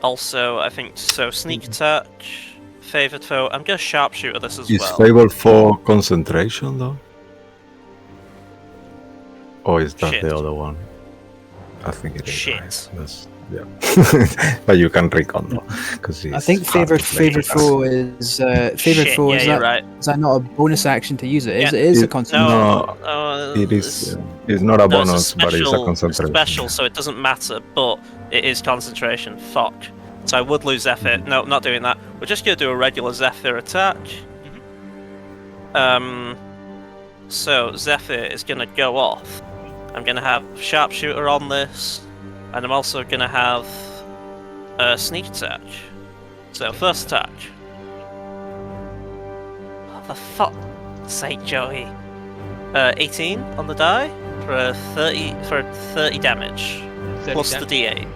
B: Also, I think, so sneak attack, Favoured Foe. I'm going to Sharpshooter this as
F: Is
B: well.
F: Fable for concentration though? Or is that
B: Shit.
F: the other one? I think it is.
B: Shit.
F: Right? Yeah. But you can recon though, because
D: I think favored foe is favored
B: Shit,
D: foe.
B: yeah,
D: Is
B: you're
D: that
B: right.
D: is that not a bonus action to use it?
B: Yeah.
D: It is a
F: It-
D: concentration.
B: No,
F: It is. It's not a
B: no, it's
F: bonus, but it's a concentration.
B: special, so it doesn't matter, but it is concentration. Fuck. So I would lose Zephyr. No, not doing that. We're just going to do a regular Zephyr attack. So Zephyr is going to go off. I'm going to have Sharpshooter on this, and I'm also going to have a Sneak attack. So first attack. Oh, for fuck's sake, Joey. 18 on the die for a 30 damage
A: 30
B: plus
A: damage?
B: the d8.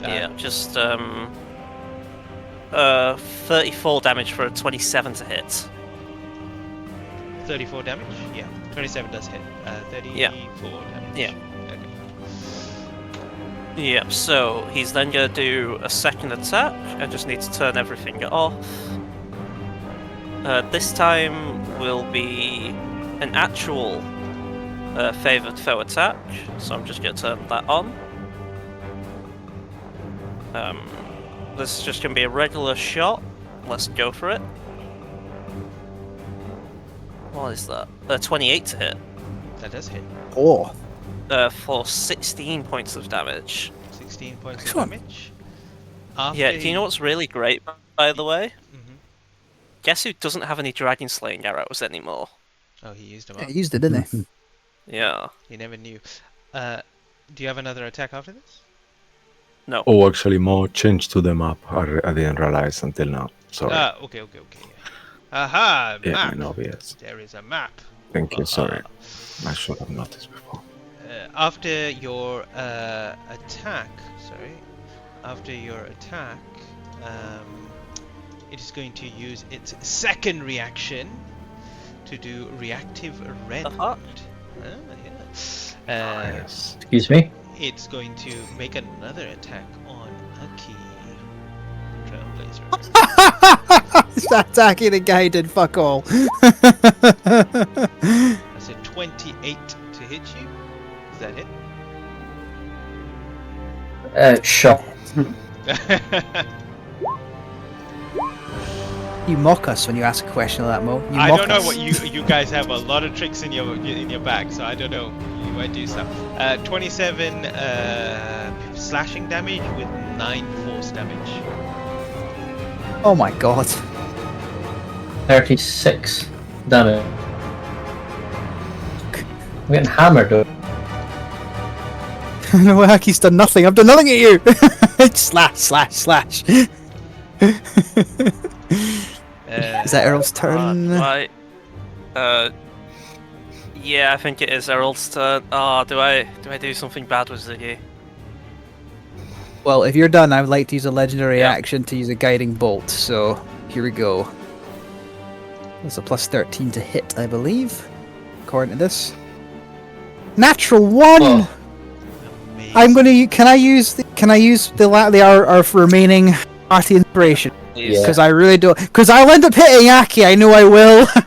B: Yeah, just 34 damage for a 27 to hit.
A: 34 damage? Yeah. 27 does hit. 34 damage.
B: Yeah.
A: Okay.
B: Yep, so he's then going to do a second attack. I just need to turn everything off. This time will be an actual favoured foe attack, so I'm just going to turn that on. This is just going to be a regular shot. Let's go for it. What is that? 28 to hit.
A: That does hit.
D: Oh,
B: For 16 points of damage.
A: 16 points of
D: Excellent.
A: damage.
B: Yeah, do you know what's really great, by the way?
A: Mhm.
B: Guess who doesn't have any dragon slaying arrows anymore?
A: Oh, he used them
D: yeah,
A: up.
D: he used it, didn't he?
B: Yeah.
A: He never knew. Do you have another attack after this?
B: No.
F: Oh, actually, more change to the map. I didn't realize until now. Sorry.
A: Okay. Yeah. Aha!
F: Yeah,
A: Map!
F: I know, yes.
A: There is a map.
F: Thank you. Sorry. I should have noticed before.
A: After your attack, it is going to use its second reaction to do reactive rend.
B: fuck?
F: Yes.
E: Excuse me?
A: It's going to make another attack on Aki. Trailblazer.
D: He's attacking the guy who did fuck all.
A: That's a 28 to hit you. Is that hit?
E: Sure.
D: You mock us when you ask a question like that, Mo. You
A: I
D: mock
A: don't know
D: us.
A: what you guys have a lot of tricks in your bag, so I don't know. You might do stuff. 27 slashing damage with 9 force damage.
D: Oh my god.
E: 36 damage. I'm getting hammered though.
D: No, Aki's done nothing. I've done nothing at you. Slash. Is that Errol's turn?
B: Right. Yeah, I think it is Errol's turn. Oh, do I do something bad with Ziggy?
D: Well, if you're done, I would like to use a legendary
B: Yeah.
D: action to use a guiding bolt. So here we go. That's a plus 13 to hit, I believe, according to this. Natural 1.
E: Oh.
A: Amazing.
D: I'm gonna. Can I use our remaining party inspiration?
B: Please.
D: Because I really don't. Because I'll end up hitting Aki. I know I will.
B: For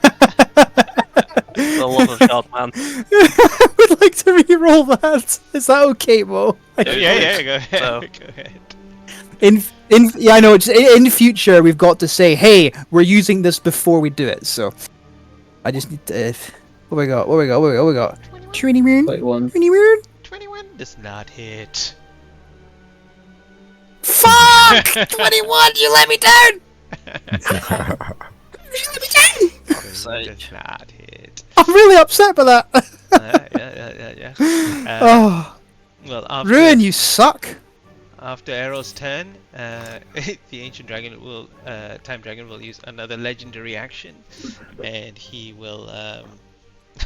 B: the love of God, man.
D: I would like to re-roll that. Is that okay, Mo?
A: Yeah, go ahead.
B: So-
A: Go ahead.
D: Yeah, I know. Just in future, we've got to say, "Hey, we're using this before we do it." So, I just need to. What we got? 21.
E: 21.
D: 21.
A: 21 does not hit.
D: Fuck! 21. You let me down.
B: Sake.
A: Does not hit.
D: I'm really upset by that.
A: Yeah.
D: Oh,
A: Well, after
D: Ruin, you suck.
A: after Arrow's turn, the ancient dragon will, time dragon will use another legendary action, and he will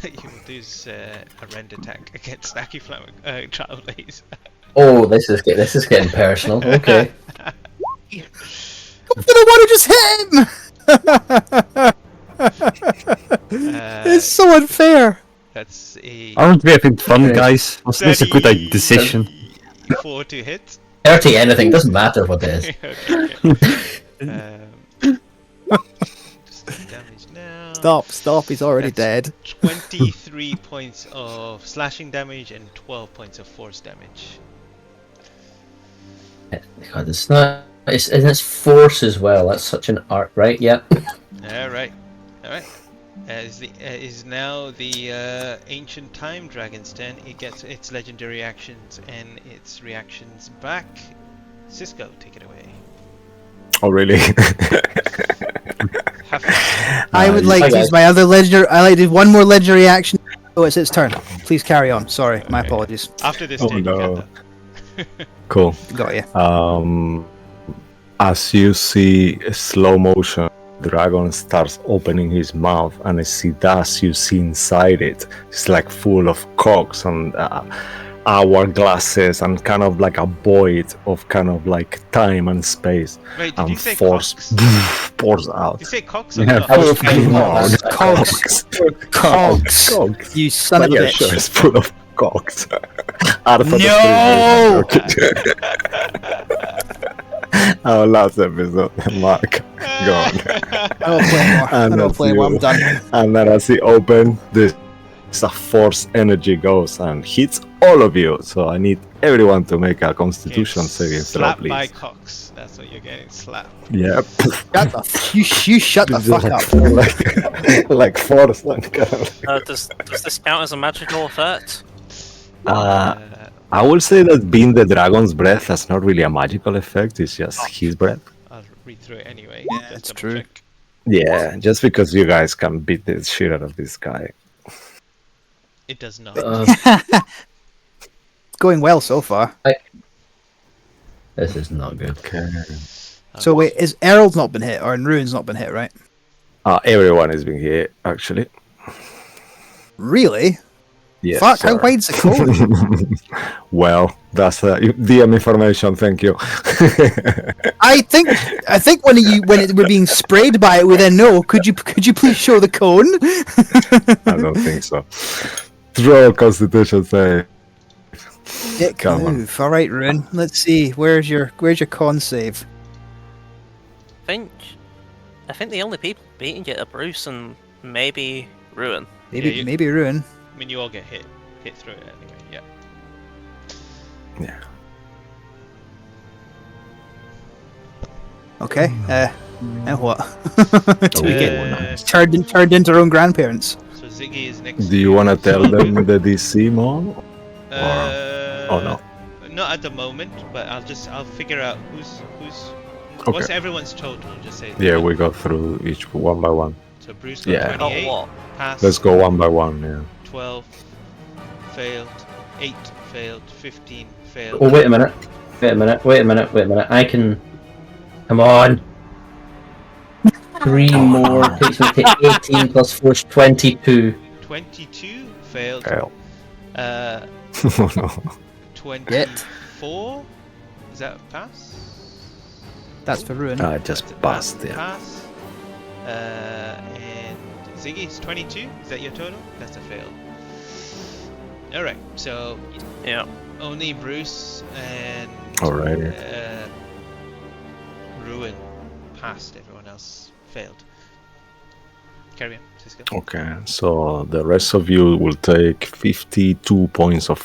A: he will do a rend attack against Snacky Trailblaze.
E: Oh, this is getting personal. Okay.
D: Go for the one who just hit him. It's so unfair.
A: That's a
C: Aren't we having fun,
E: Okay.
C: guys? Was this a good decision?
A: 4 to hit.
E: 30 anything, doesn't matter what it is.
A: Okay. Just the damage now.
D: Stop. He's already
A: That's
D: dead.
A: 23 points of slashing damage and 12 points of force damage.
E: God, it's not. And it's force as well. That's such an art, right? Yep.
A: Alright. Is now the ancient time dragon's turn. It gets its legendary actions and its reactions back. Cisco, take it away.
F: Oh, really?
A: Have fun.
D: I would like
E: Hi,
D: to
E: guys.
D: use my other legendary. I like to do one more legendary action. Oh, it's its turn. Please carry on. Sorry, my
A: Okay.
D: apologies.
A: After this
F: Oh,
A: turn,
F: no.
A: you can
F: Cool.
D: Got you.
F: As you see slow motion, dragon starts opening his mouth, and as he does, you see inside it, it's like full of cocks and hourglasses and kind of like a void of kind of like time and space,
A: Wait, did you
F: and
A: say
F: force
A: cocks?
F: pours out.
A: Did you say cocks or
F: Yeah,
A: cocks?
E: I was
F: full of
E: thinking
F: cocks.
E: cocks.
D: Cogs.
F: Cocks.
D: You son
F: But
D: of a
F: yeah,
D: bitch.
F: sure, it's full of cocks. Arthur the
D: No!
F: Our last episode, Mark. Go on.
D: I don't play anymore. I
F: And
D: don't
F: that's
D: play anymore. I'm
F: you.
D: done.
F: And then as he opens, this a force energy goes and hits all of you. So I need everyone to make a Constitution saving throw,
A: Slapped by
F: please.
A: cocks. That's what you're getting. Slapped.
F: Yeah,
D: You shut the fuck up.
F: like force and kind of
B: Does this count as a magical effect?
F: I will say that being the dragon's breath, that's not really a magical effect. It's just his breath.
A: I'll read through it anyway.
D: Yeah,
A: Just
D: that's
A: double
D: true.
A: check.
F: Yeah, just because you guys can beat the shit out of this guy.
A: It does not.
D: Going well so far.
E: This is not good.
F: Okay.
D: So wait, is Errol's not been hit, or Ruin's not been hit, right?
F: Everyone is being hit, actually.
D: Really?
F: Yes,
D: Fuck, how
F: sir.
D: wide's the cone?
F: Well, that's DM information. Thank you.
D: I think when we're being sprayed by it, we then know. Could you please show the cone?
F: I don't think so. Throw a Constitution save.
D: Dick
F: Come on.
D: move. All right, Ruin. Let's see. Where's your con save?
B: I think the only people beating it are Bruce and maybe Ruin.
D: Maybe Ruin.
A: I mean, you all get hit through it anyway. Yeah.
F: Yeah.
D: Okay. Now what? Do we get
A: Uh,
D: turned into our own grandparents?
A: So Ziggy is next.
F: Do you want to tell them the DC more? Oh, no.
A: Not at the moment, but I'll figure out who's. What's
F: Okay.
A: everyone's total? Just say.
F: Yeah, we go through each one by one.
A: So Bruce got
F: Yeah.
A: 28.
B: what?
A: Pass.
F: Let's go one by one. Yeah.
A: 12. Failed. 8. Failed. 15. Failed.
E: Oh, wait a minute. I can. Come on. 3 more takes me to 18 plus 4 is 22.
A: 22. Failed.
F: Fail.
A: Uh,
F: Oh no.
A: 24. Is that a pass?
D: That's for Ruin.
F: I
A: That's
F: just
A: a
F: passed. Yeah.
A: Pass. And Ziggy is 22. Is that your total? That's a fail. Alright, so
B: Yeah.
A: only Bruce and
F: Alrighty.
A: Ruin passed. Everyone else failed. Carry on, Cisco.
F: Okay, so the rest of you will take 57 points of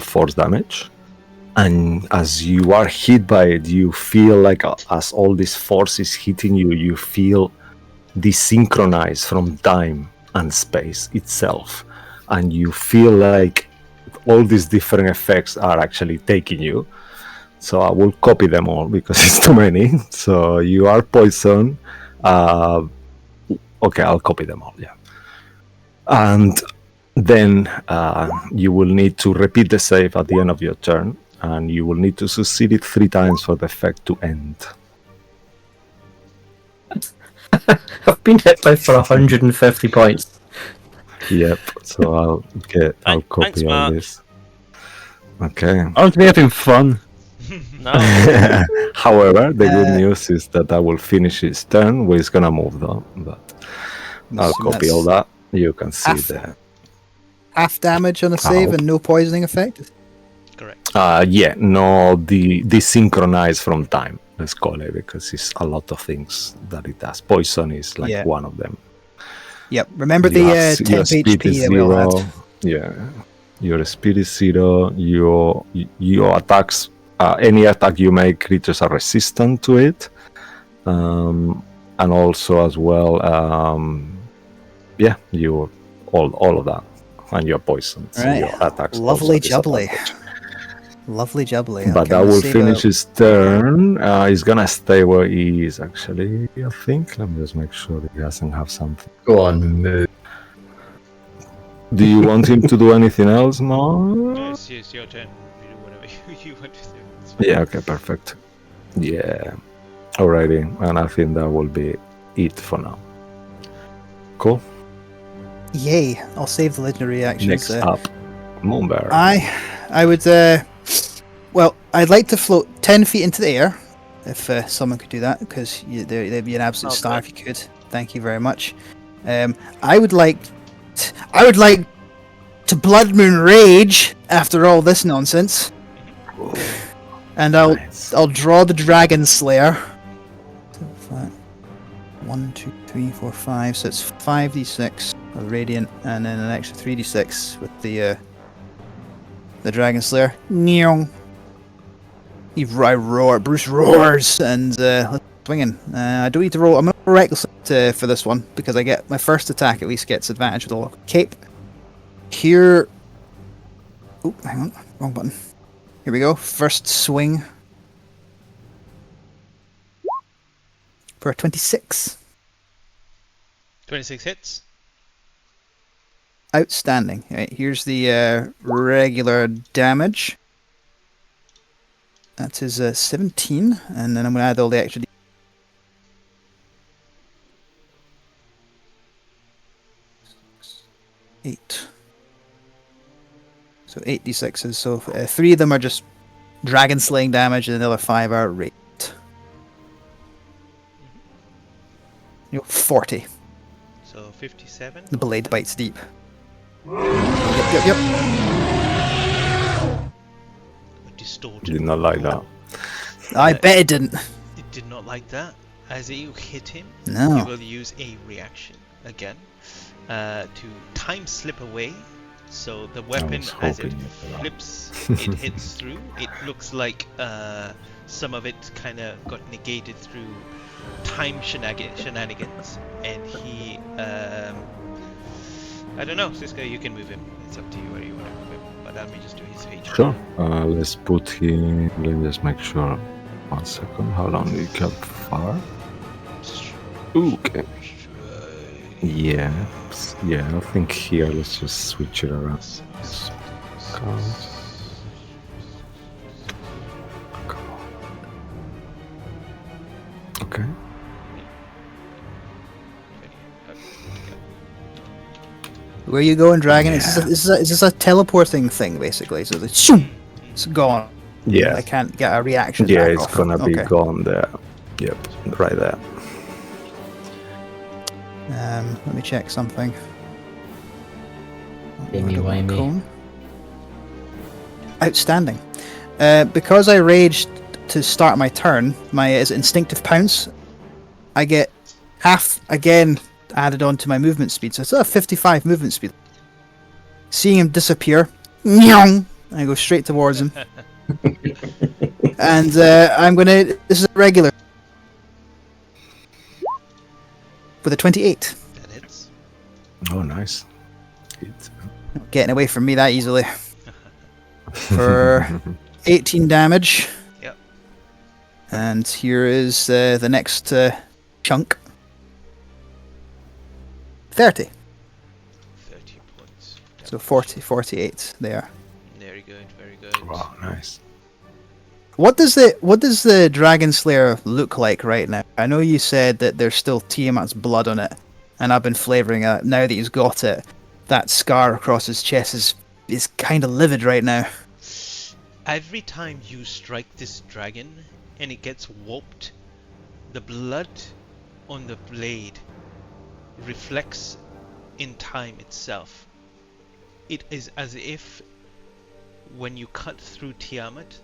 F: force damage. And as you are hit by it, you feel like as all this force is hitting you, you feel desynchronized from time and space itself. And you feel like all these different effects are actually taking you. So I will copy them all because it's too many. So you are poisoned. Okay, I'll copy them all, yeah. And then you will need to repeat the save at the end of your turn, and you will need to succeed it 3 times for the effect to end.
E: I've been hit by for 150 points.
F: Yep. So I'll copy
B: Thanks,
F: all
B: Mark.
F: this. Okay.
C: Aren't we having fun?
B: No.
F: However, the good news is that I will finish his turn. Where he's gonna move though, but I'll
D: So
F: copy all
D: that's
F: that. You can see
D: half-
F: the
D: half damage on a save
F: Ow.
D: and no poisoning effect.
A: Correct.
F: yeah, no, the desynchronize from time. Let's call it, because it's a lot of things that it does. Poison is like
D: Yeah.
F: one of them.
D: Yep. Remember
F: You
D: the
F: have your
D: 10
F: speed is
D: HP that we all
F: zero.
D: had.
F: Yeah, your speed is 0. Your attacks, any attack you make, creatures are resistant to it, and also as well, yeah, you all of that, and you're poisoned, so
D: Right.
F: your attacks
D: Lovely
F: also
D: jubbly.
F: disadvantage.
D: Lovely jubbly.
F: But
D: Okay,
F: that
D: I'm gonna
F: will
D: save
F: finish
D: a-
F: his turn. He's gonna stay where he is, actually, I think. Let me just make sure he doesn't have something.
E: Go on, move.
F: Do you want him to do anything else,
A: No,
F: no?
A: it's your turn. You do whatever you want to do. It's fine.
F: Yeah, okay, perfect. Yeah. Alrighty, and I think that will be it for now. Cool.
D: Yay! I'll save the legendary reactions.
F: Next up, Moonbear.
D: I would. Well, I'd like to float 10 feet into the air, if someone could do that, because they'd be an absolute star if you could. Thank you very much. I would like to Blood Moon Rage after all this nonsense, and
F: Nice.
D: I'll draw the Dragon Slayer. 1, 2, 3, 4, 5. So it's 5d6 of radiant, and then an extra 3d6 with the Dragon Slayer. Neong. I roar. Bruce roars, and let's swinging. I don't need to roll. I'm gonna roll reckless for this one because I get my first attack at least gets advantage with a lock cape. Here. Oh, hang on, wrong button. Here we go. First swing for a 26.
A: 26 hits.
D: Outstanding. Right, here's the regular damage. That is 17, and then I'm going to add all the extra. 8. So 8d6s. So 3 of them are just dragon slaying damage, and the other 5 are rate. 40.
A: So 57.
D: The blade bites deep. Yep.
A: Distorted.
F: Did not like that.
D: I bet it didn't.
A: It did not like that. As you hit him,
D: No.
A: you will use a reaction again to time slip away. So the weapon,
F: was
A: as it
F: hoping for that.
A: flips, it hits through. It looks like some of it kind of got negated through time shenanigans, and he, I don't know, Cisco, you can move him. It's up to you where you want to move him. But let me just do his feature.
F: Sure. Let's put him. Let me just make sure. 1 second. How long did he come far? Okay. Yeah. Yeah, I think here, let's just switch it around. Count. Come on. Okay.
D: Where you going, dragon? Is this a teleporting thing, basically? So it's shoom, it's gone.
F: Yeah.
D: I can't get a reaction.
F: Yeah,
D: back
F: it's
D: off.
F: gonna be
D: Okay.
F: gone there. Yep, right there.
D: Let me check something.
E: Timey-wimey.
D: Cone. Outstanding. Because I raged to start my turn, my instinctive pounce, I get half again added on to my movement speed. So it's a 55 movement speed. Seeing him disappear, nyong, I go straight towards him. And I'm gonna. This is a regular. With a 28.
A: That hits.
F: Oh, nice. It's
D: Getting away from me that easily. For 18 damage.
A: Yep.
D: And here is the next chunk. 30.
A: 30
D: So 48 there.
A: Very good, very good.
F: Wow, nice.
D: What does the Dragon Slayer look like right now? I know you said that there's still Tiamat's blood on it, and I've been flavouring it. Now that he's got it, that scar across his chest is kind of livid right now.
A: Every time you strike this dragon and it gets warped, the blood on the blade reflects in time itself. It is as if when you cut through Tiamat,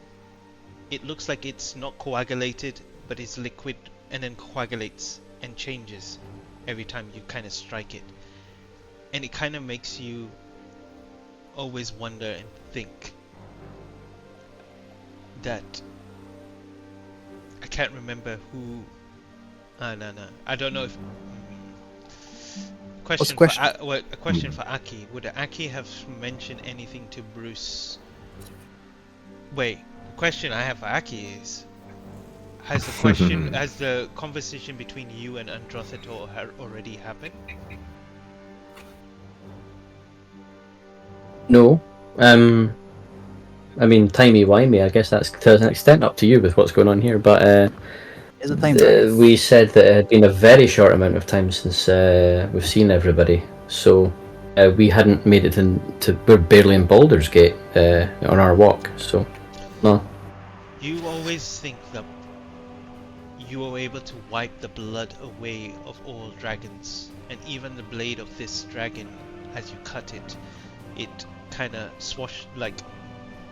A: it looks like it's not coagulated, but it's liquid and then coagulates and changes every time you kind of strike it. And it kind of makes you always wonder and think that I can't remember who. No. I don't know if.
D: What's the question?
A: A question for Aki. Would Aki have mentioned anything to Bruce? Wait. The question I have for Aki is: has the conversation between you and Androthator already happened?
E: No. I mean, timey-wimey, I guess that's to an extent up to you with what's going on here, but
D: Is it time dragon?
E: we said that it had been a very short amount of time since we've seen everybody, so we hadn't made it we're barely in Baldur's Gate on our walk, so no.
A: You always think that you are able to wipe the blood away of all dragons, and even the blade of this dragon, as you cut it, it kind of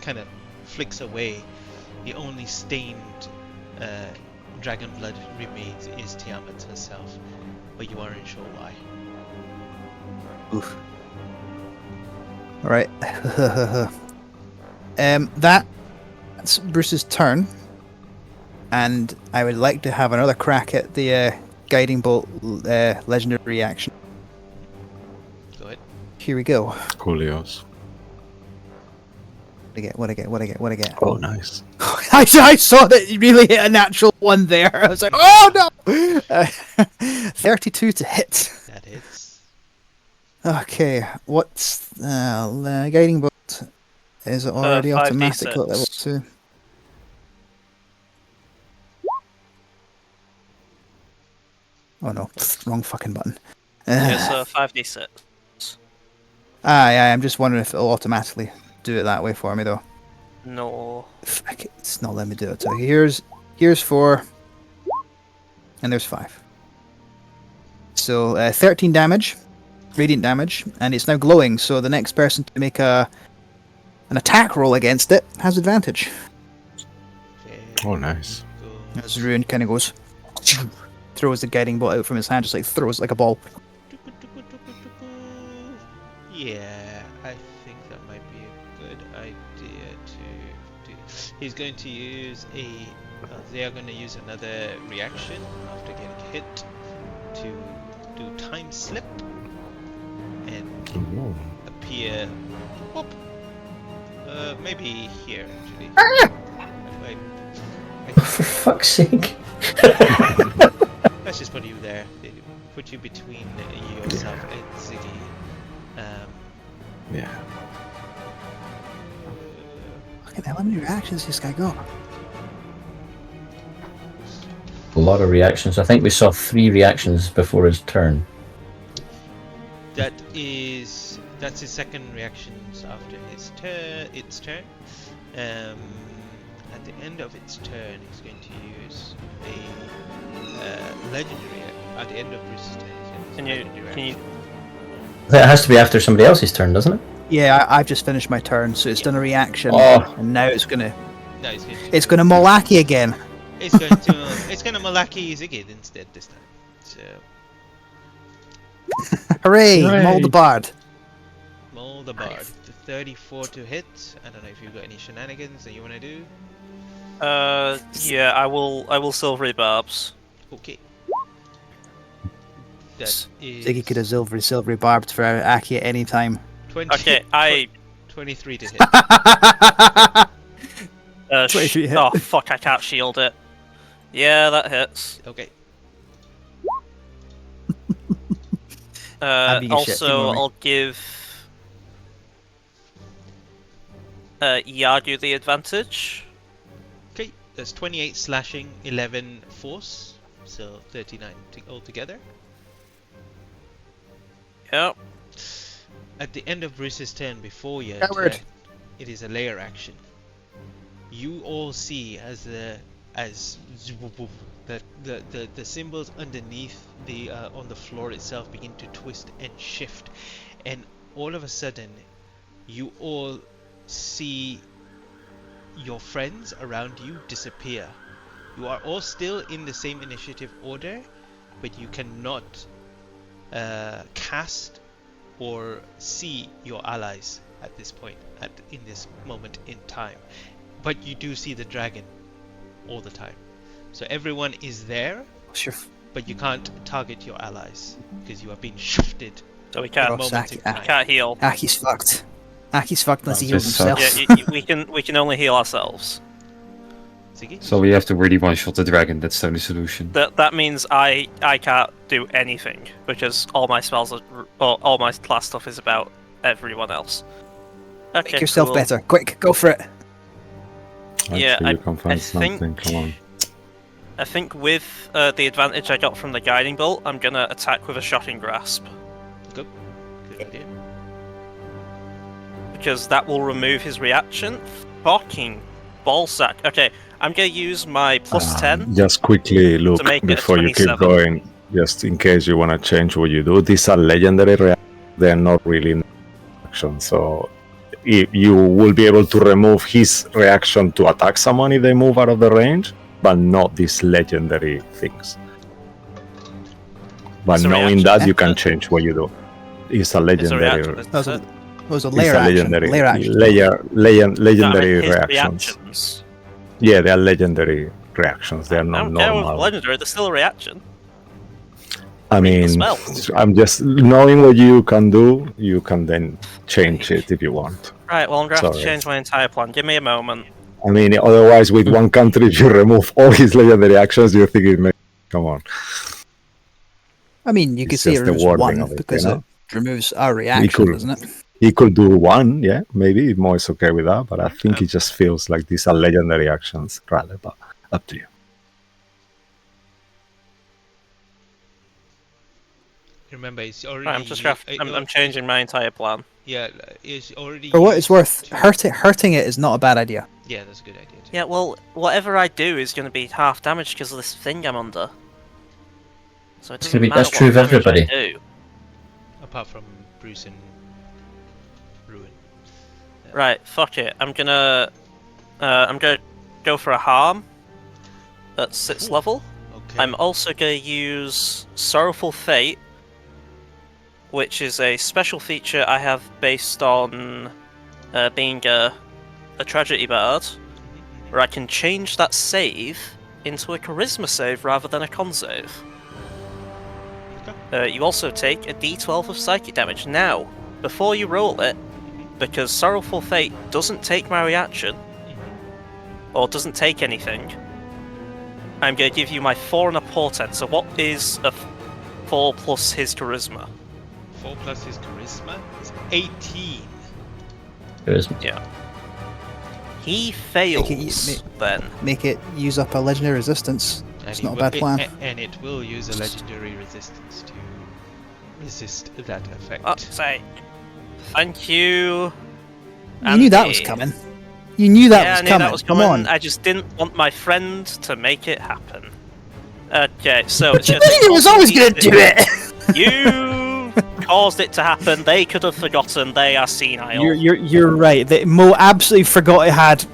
A: kind of flicks away. The only stained dragon blood remains is Tiamat herself, but you aren't sure why.
D: Oof. Alright. That's Bruce's turn. And I would like to have another crack at the Guiding Bolt legendary reaction.
A: Go ahead.
D: Here we go.
F: Coolios.
D: What I get?
F: Oh, nice.
D: I saw that you really hit a natural one there. I was like, oh no! 32 to hit.
A: That hits.
D: Okay, what's Guiding Bolt? Is it already
B: 5d6.
D: automatic at level 2? Oh no, wrong fucking button.
B: It's 5d6.
D: Yeah, I'm just wondering if it'll automatically do it that way for me though.
B: No.
D: Fuck it, it's not letting me do it. So here's 4, and there's 5. So 13 damage, radiant damage, and it's now glowing. So the next person to make an attack roll against it has advantage.
A: Okay.
F: Oh, nice.
A: Go.
D: As Ruin kind of goes, throws the guiding bolt out from his hand, just like throws it like a ball.
A: Yeah, I think that might be a good idea to do. He's going to use they are going to use another reaction after getting hit to do time slip and
F: Ooh.
A: appear. Whoop. Maybe here actually.
E: For fuck's sake.
A: Let's just put you there. Put you between yourself and Ziggy.
F: Yeah.
D: Fucking hell, how many reactions this guy got?
E: A lot of reactions. I think we saw 3 reactions before his turn.
A: That's his second reactions after its turn. At the end of its turn, he's going to use a legendary. At the end of Bruce's turn, he's going to use a legendary
B: Can you?
A: action.
E: That has to be after somebody else's turn, doesn't it?
D: Yeah, I've just finished my turn, so it's done a reaction,
E: Oh.
D: and now it's gonna
A: No, he's
D: Molaki
A: going to
D: again.
A: It's going to Malaki Zigid instead this time. So
D: Hooray!
E: Hooray.
D: Maul the Bard.
A: Maul the Bard. The 34 to hit. I don't know if you've got any shenanigans that you want to do.
B: Yeah, I will silvery barbs.
A: Okay. That is
D: Ziggy could have silvery barbed for Aki at any time.
A: 20,
B: Okay,
A: 23 to hit.
D: 23 hit.
B: Oh fuck! I can't shield it. Yeah, that hits.
A: Okay.
D: I'm being a shit,
B: Also,
D: don't worry.
B: I'll give Yargu the advantage.
A: Okay, that's 28 slashing, 11 force, so 39 altogether.
B: Yep.
A: At the end of Bruce's turn, before your
D: Coward.
A: turn, it is a layer action. You all see as the symbols underneath the on the floor itself begin to twist and shift, and all of a sudden, you all see your friends around you disappear. You are all still in the same initiative order, but you cannot cast or see your allies at this point, in this moment in time. But you do see the dragon all the time. So everyone is there,
D: Sure.
A: but you can't target your allies because you are being shifted
B: So we
A: at
B: can't.
A: moments in
D: Aki-
A: time.
B: Can't heal.
D: Aki's fucked. Aki's fucked unless he heals
C: This
D: himself.
C: sucks.
B: Yeah, we can only heal ourselves.
A: Ziggy?
C: So we have to really one-shot the dragon. That's the only solution.
B: That means I can't do anything because all my spells are, or all my class stuff is about everyone else. Okay,
D: Make yourself
B: cool.
D: better. Quick, go for it.
B: Yeah,
F: Actually, you
B: I
F: can find
B: think-
F: something. Come on.
B: I think with the advantage I got from the guiding bolt, I'm gonna attack with a shocking grasp
A: Good idea.
B: because that will remove his reaction. Fucking ballsack. Okay, I'm gonna use my plus 10.
F: Just quickly look
B: make it a
F: before you keep
B: 27.
F: going, just in case you want to change what you do. These are legendary reactions. They're not really in action, so you will be able to remove his reaction to attack someone if they move out of the range, but not these legendary things. But
B: It's a
F: knowing
B: reaction,
F: that, you can
B: isn't it?
F: change what you do. It's a
B: It's a
F: legendary.
B: reaction.
D: Those
B: isn't
D: are,
B: it?
D: those are
F: It's
D: layer
F: a
D: action.
F: legendary.
D: Layer action.
F: Legendary
B: his
F: reactions.
B: reactions.
F: Yeah, they are legendary reactions. They are
B: I
F: not
B: don't care with
F: normal.
B: legendary, they're still a reaction.
F: I
B: Read the
F: mean,
B: spell.
F: I'm just knowing what you can do. You can then change it if you want.
B: Right, well I'm gonna have to
F: Sorry.
B: change my entire plan. Give me a moment.
F: I mean, otherwise, with one country, if you remove all his legendary actions, you think it makes. Come on.
D: I mean, you could
F: It's
D: say it
F: just the
D: removes
F: wording
D: one
F: of it,
D: because
F: you know?
D: it removes our reaction,
F: could-
D: doesn't it?
F: He could do one, yeah, maybe. Mo is okay with that, but I think it just feels like these are legendary actions, rather. But up to you.
A: Remember, it's already.
B: Right, I'm changing my entire plan.
A: Yeah, it's already.
D: For what it's
A: used
D: worth,
A: to-
D: hurting it is not a bad idea.
A: Yeah, that's a good idea. Too.
B: Yeah, well, whatever I do is gonna be half damage because of this thing I'm under. So it
E: It's
B: doesn't
E: gonna be-
B: matter
E: that's
B: what
E: true of
B: damage I
E: everybody.
B: do.
A: Apart from Bruce and Ruin.
B: Right, fuck it. I'm gonna go for a harm at 6th
A: Ooh.
B: level.
A: Okay.
B: I'm also gonna use Sorrowful Fate, which is a special feature I have based on being a tragedy bard, where I can change that save into a charisma save rather than a con save. You also take a d12 of psychic damage. Now, before you roll it, because Sorrowful Fate doesn't take my reaction, or doesn't take anything, I'm going to give you my 4 and a portent. So what is a 4 plus his charisma?
A: 4 plus his charisma is 18.
E: Charisma.
B: Yeah. He fails, then.
D: Make it use up a legendary resistance. It's
A: And
D: not a
A: it
D: bad
A: will-
D: plan.
A: and it will use a legendary resistance to resist that effect.
B: Fuck's sake. Thank you.
D: You knew that was
B: Andy.
D: coming. You knew that
B: Yeah,
D: was
B: I knew
D: coming.
B: that was
D: Come
B: coming.
D: on.
B: I just didn't want my friend to make it happen. Okay, so
D: What
B: it's
D: do you
B: gonna
D: mean
B: take
D: it was always going to
B: 14
D: do it?
B: You caused it to happen. They could have forgotten. They are senile.
D: You're right. Mo absolutely forgot it had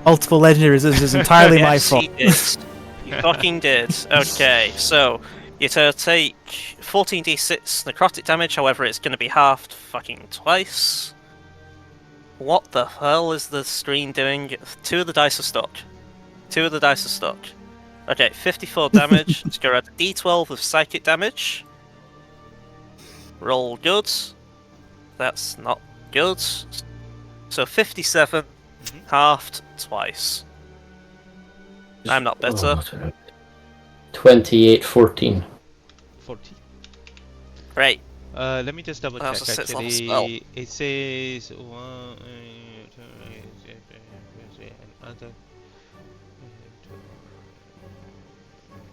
D: multiple legendary resistances. Entirely my
B: Yes,
D: fault.
B: he did. You fucking did. Okay, so you're to take 14d6 necrotic damage. However, it's going to be halved fucking twice. What the hell is the screen doing? 2 of the dice are stuck. 2 of the dice are stuck. Okay, 54 damage. Let's go add a d12 of psychic damage. Roll good. That's not good. So 57, halved twice. I'm not better.
E: 28-14.
A: 40.
B: Right.
A: Let me just double check.
B: That's a 6th level
A: Actually,
B: spell.
A: it says Another.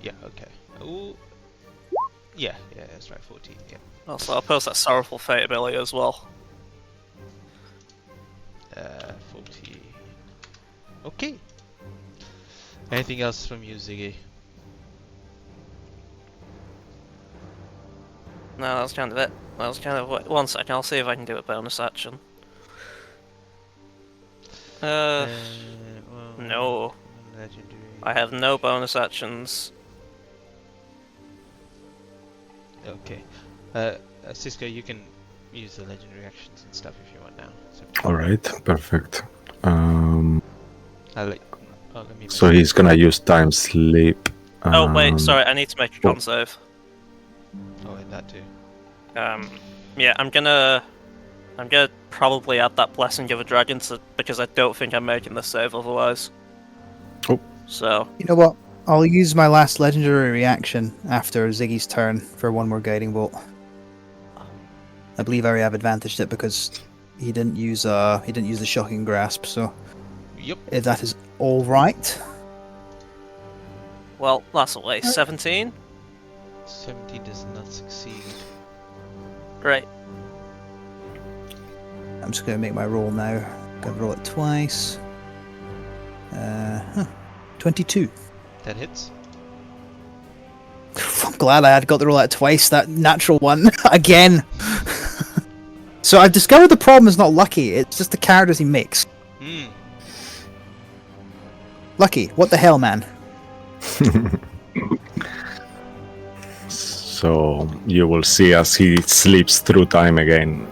A: Yeah. Okay. Ooh. Yeah. Yeah. That's right. 14. Yeah.
B: Also, I'll post that sorrowful fate ability as well.
A: 40. Okay. Anything else from you, Ziggy?
B: No, that's kind of it. That was kind of what. One second, I'll see if I can do a bonus action.
A: Well,
B: No.
A: Legendary.
B: I have no bonus actions.
A: Okay. Cisco, you can use the legendary actions and stuff if you want now. So
F: All right, perfect.
A: I'll let. Oh, let me.
F: So he's gonna use time sleep.
B: Oh wait, sorry, I need to make a con save.
A: Oh, and that too.
B: Yeah, I'm gonna probably add that blessing of a dragon because I don't think I'm making this save otherwise.
F: Oh.
B: So
D: You know what? I'll use my last legendary reaction after Ziggy's turn for one more guiding bolt. I believe I already have advantaged it because he didn't use the shocking grasp. So
A: Yep.
D: if that is all right,
B: well, that's a waste. 17.
A: 17 does not succeed.
B: Great.
D: I'm just going to make my roll now. Going to roll it twice. 22.
A: That hits.
D: I'm glad I had got to roll that twice. That natural one again. So I've discovered the problem is not Lucky. It's just the characters he makes.
A: Hmm.
D: Lucky, what the hell, man?
F: So you will see as he sleeps through time again.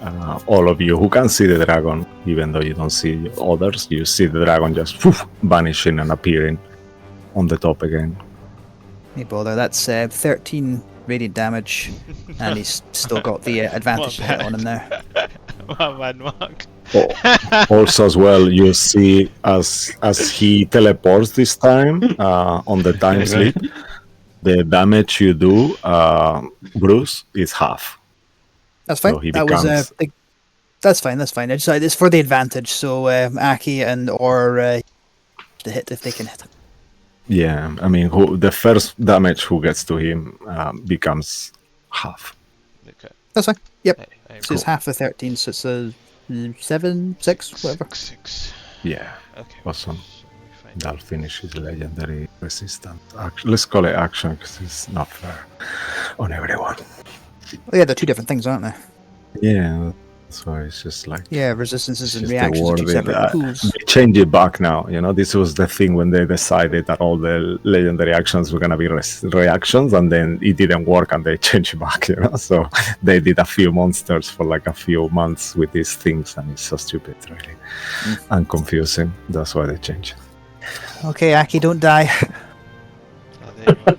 F: All of you who can see the dragon, even though you don't see others, you see the dragon just vanishing and appearing on the top again.
D: Hey, bother. That's 13 radiant damage, and he's still got the advantage to hit on him there.
A: Well, bad Mark.
F: Also, as well, you see as he teleports this time on the time sleep, the damage you do, Bruce, is half.
D: That's fine.
F: So he
D: that was
F: becomes-
D: that's fine. That's fine. It's for the advantage. So Aki or the hit if they can hit.
F: Yeah, I mean, the first damage who gets to him becomes half.
A: Okay.
D: That's fine. Yep.
A: I
D: So it's half the 13. So it's a 7, 6, whatever.
A: 6.
F: Yeah,
A: Okay.
F: awesome.
A: So we find
F: That'll finish his legendary resistant. Let's call it action because it's not fair on everyone.
D: Oh, yeah, they're two different things, aren't they?
F: Yeah, that's why it's just like
D: Yeah, resistances and
F: just the
D: reactions are two
F: wording.
D: separate pools.
F: They change it back now. You know, this was the thing when they decided that all the legendary actions were gonna be reactions, and then it didn't work, and they changed it back. You know, so they did a few monsters for like a few months with these things, and it's so stupid, really, and confusing. That's why they changed it.
D: Okay, Aki, don't die.
A: Oh, there you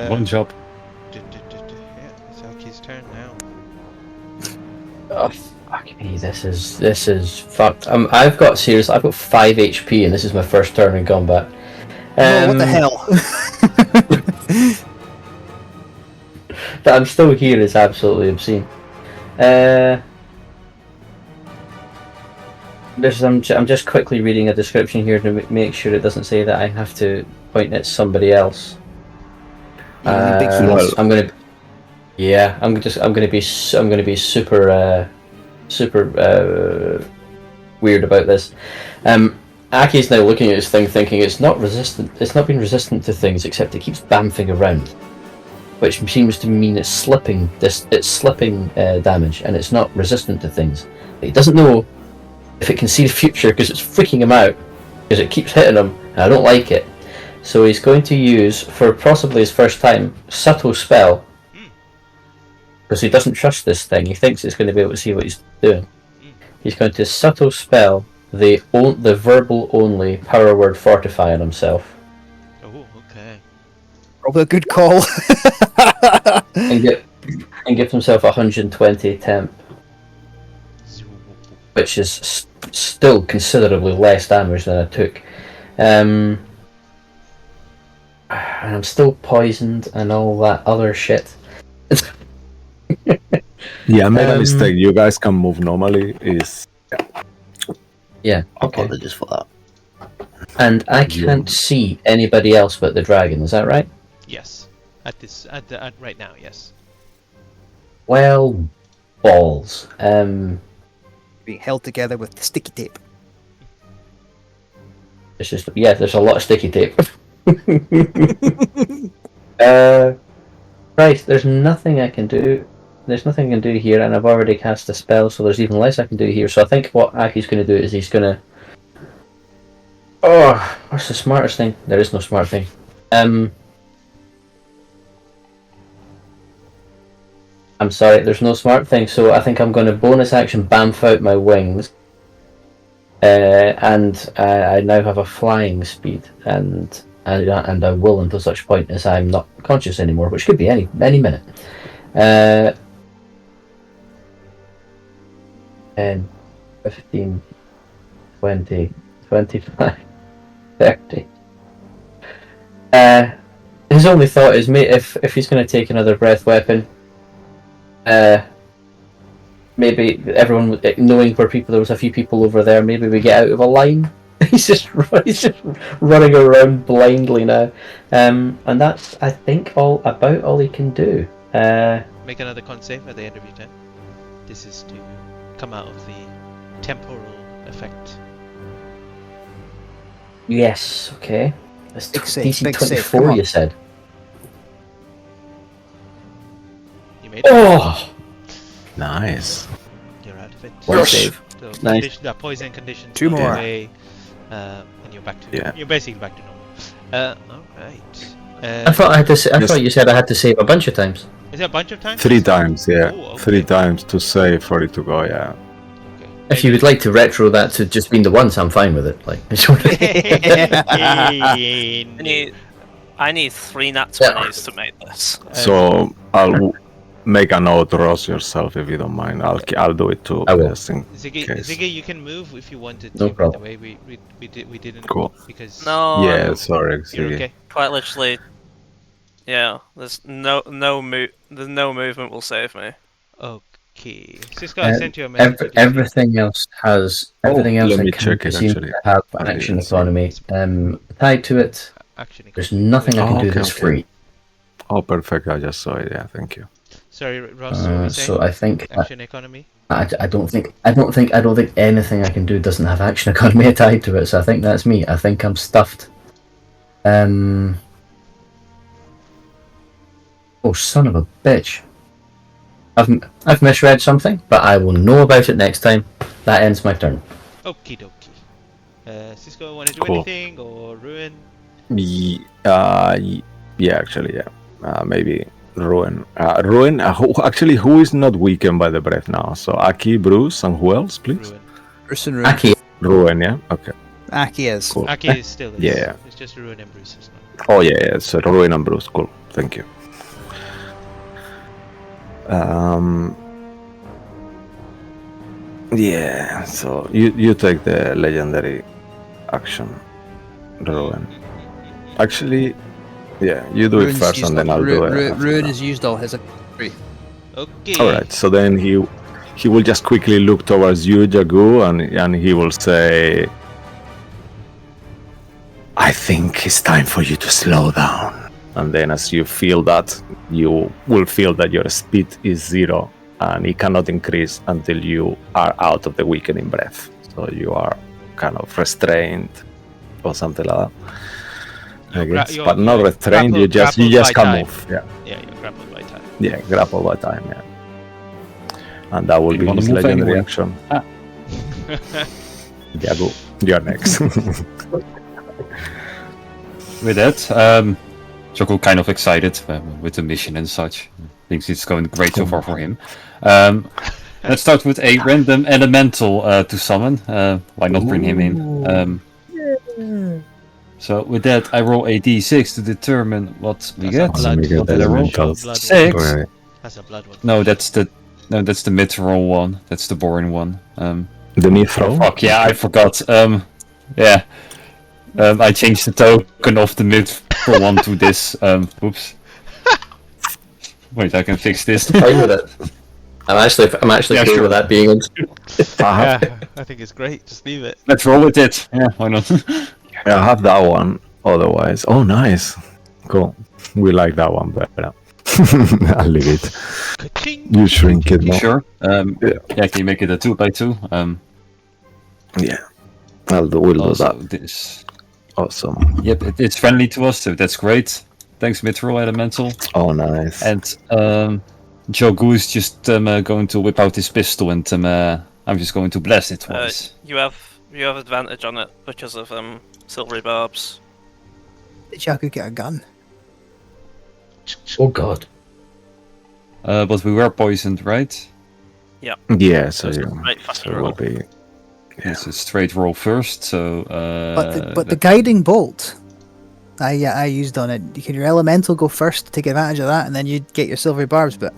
A: go.
C: One job.
A: Yeah, it's Aki's turn now.
E: Oh, fuck me, this is fucked. I've got 5 HP, and this is my first turn in combat.
D: Oh, what the hell?
E: That I'm still here is absolutely obscene. I'm just quickly reading a description here to make sure it doesn't say that I have to point at somebody else.
D: You need big heals.
E: I'm gonna be super weird about this. Aki's now looking at his thing, thinking it's not resistant. It's not been resistant to things, except it keeps bamfing around, which seems to mean it's slipping. It's slipping damage, and it's not resistant to things. He doesn't know if it can see the future because it's freaking him out because it keeps hitting him, and I don't like it. So he's going to use, for possibly his first time, subtle spell. Because he doesn't trust this thing. He thinks it's going to be able to see what he's doing. He's going to subtle spell the verbal only power word fortify on himself.
A: Oh, okay.
D: Probably a good call.
E: and give himself 120 temp, which is still considerably less damage than I took. And I'm still poisoned and all that other shit.
F: Yeah, I made a mistake. You guys can move normally.
E: Yeah. Okay.
F: Apologies for that.
E: And I can't see anybody else but the dragon. Is that right?
A: Yes. At right now, yes.
E: Well, balls.
D: Being held together with sticky tape.
E: It's just there's a lot of sticky tape. Right. There's nothing I can do. There's nothing I can do here, and I've already cast a spell, so there's even less I can do here. So I think what Aki's going to do is he's going to. Oh, what's the smartest thing? There is no smart thing. I'm sorry, there's no smart thing, so I think I'm going to bonus action Bamf out my wings. And I now have a flying speed, and I will until such point as I'm not conscious anymore, which could be any minute. 10, 15, 20, 25, 30. His only thought is, mate, if he's going to take another breath weapon, maybe everyone knowing where there was a few people over there, maybe we get out of a line. he's just running around blindly now, and that's I think about all he can do.
A: Make another con save at the end of your turn. This is to come out of the temporal effect.
E: Yes, okay. It's
D: Big save,
E: DC
D: big save,
E: 24,
D: come on.
E: you said.
A: You made it.
E: Oh,
F: Nice.
A: You're out of it.
E: one save.
A: So
E: Nice.
A: the poison conditions
D: Two
A: go
D: more.
A: away, and you're back to
F: Yeah.
A: you're basically back to normal. All right.
E: I thought I had to. I thought you said I had to save a bunch of times.
A: Is it a bunch of times?
F: 3 times, yeah.
A: Oh, okay.
F: 3 times to save for it to go, yeah.
A: Okay.
E: If you would like to retro that to just being the once, I'm fine with it. Like,
B: I need 3 nat 20s to make this.
F: So I'll make a note, Ross, yourself, if you don't mind. I'll do it too.
E: I will.
F: Just in
A: Ziggy,
F: case.
A: Ziggy, you can move if you wanted to.
E: No
A: By the
E: problem.
A: way, we didn't.
F: Cool.
A: Because
B: No,
F: Yeah, sorry.
A: you're
F: Ziggy.
A: okay.
B: quite literally. Yeah, there's no movement will save me.
A: Okay. Cisco, I sent you a message. Did you see it?
E: everything else has everything else.
F: let
E: I
F: me
E: can
F: check it,
E: seem
F: actually.
E: to have
F: I
E: action
F: didn't see.
E: economy tied to it.
A: Actually,
E: There's nothing I can
F: Oh,
E: do
F: okay,
E: that's
F: okay.
E: free.
F: Oh, perfect. I just saw it. Yeah, thank you.
A: Sorry, Ross. What were you saying?
E: So I think
A: Action economy.
E: I don't think anything I can do doesn't have action economy tied to it. So I think that's me. I think I'm stuffed. Oh, son of a bitch! I've misread something, but I will know about it next time. That ends my turn.
A: Okie dokie. Cisco, want to do
F: Cool.
A: anything or ruin?
F: Yeah, actually, yeah. Maybe Ruin. Who is not weakened by the breath now? So Aki, Bruce, and who else, please?
A: Ruin.
D: Person Ruin.
E: Aki,
F: Ruin, yeah? Okay.
D: Aki is.
F: Cool.
A: Aki is still is.
F: Yeah.
A: It's just Ruin and Bruce. It's not.
F: Oh, yeah, so Ruin and Bruce. Cool. Thank you. Yeah, so you take the legendary action, Ruin. Actually, yeah, you do it
D: Ruin's
F: first
D: used
F: and then
D: all-
F: I'll do it.
D: Ru-
F: after
D: Ruin
F: that.
D: has used all his.
A: Okay.
F: Alright, so then he will just quickly look towards you, Jagu, and he will say, I think it's time for you to slow down. And then as you feel that, you will feel that your speed is 0 and it cannot increase until you are out of the weakening breath. So you are kind of restrained or something like that. I guess.
A: you're-
F: But not
A: you're
F: restrained, you just
A: grappled by
F: can
A: time.
F: move. Yeah.
A: Yeah, you're grappled by time.
F: Yeah, grapple by time, yeah. And that will
C: Didn't
F: be
C: wanna
F: his
C: move
F: legendary
C: anyway.
F: action. Jagu, you're next.
C: With that, Joko kind of excited with the mission and such. Thinks it's going great so far for him. Let's start with a random elemental to summon. Why not bring him in? So with that, I roll a d6 to determine what we
A: That's
C: get.
A: a blood.
C: What did I roll?
A: Blood one.
C: 6.
F: Alright.
A: That's a blood one.
C: No, that's the mithril one. That's the boring one.
F: The mithril?
C: Fuck yeah, I forgot. Yeah. I changed the token of the mithril one to this. Oops. Wait, I can fix this.
E: fine with it. I'm actually
C: Yeah,
E: cool
C: sure.
E: with that being on.
F: I have,
A: Yeah, I think it's great. Just leave it.
C: Let's roll with it. Yeah, why not?
F: I have that one. Otherwise, oh, nice, cool. We like that one better. I'll leave it.
A: Ka-ching!
F: You shrink it
C: You
F: more.
C: sure?
F: Yeah.
C: Yeah, can you make it a 2x2?
F: Yeah, we'll do
C: Also,
F: that.
C: this.
F: Awesome.
C: Yep, it's friendly to us, so that's great. Thanks, Mithril Elemental.
F: Oh, nice.
C: And Joe Goose just going to whip out his pistol, and I'm just going to blast it twice.
B: You have advantage on it because of silvery barbs.
D: Did Yaku get a gun?
E: Oh God.
C: But we were poisoned, right?
F: Yeah, so
B: It's
F: you,
B: right, fast
F: so it will
B: roll.
F: be. Yeah.
C: It's a straight roll first, so.
D: But the guiding bolt, I used on it. Can your elemental go first to take advantage of that, and then you get your silvery barbs bit?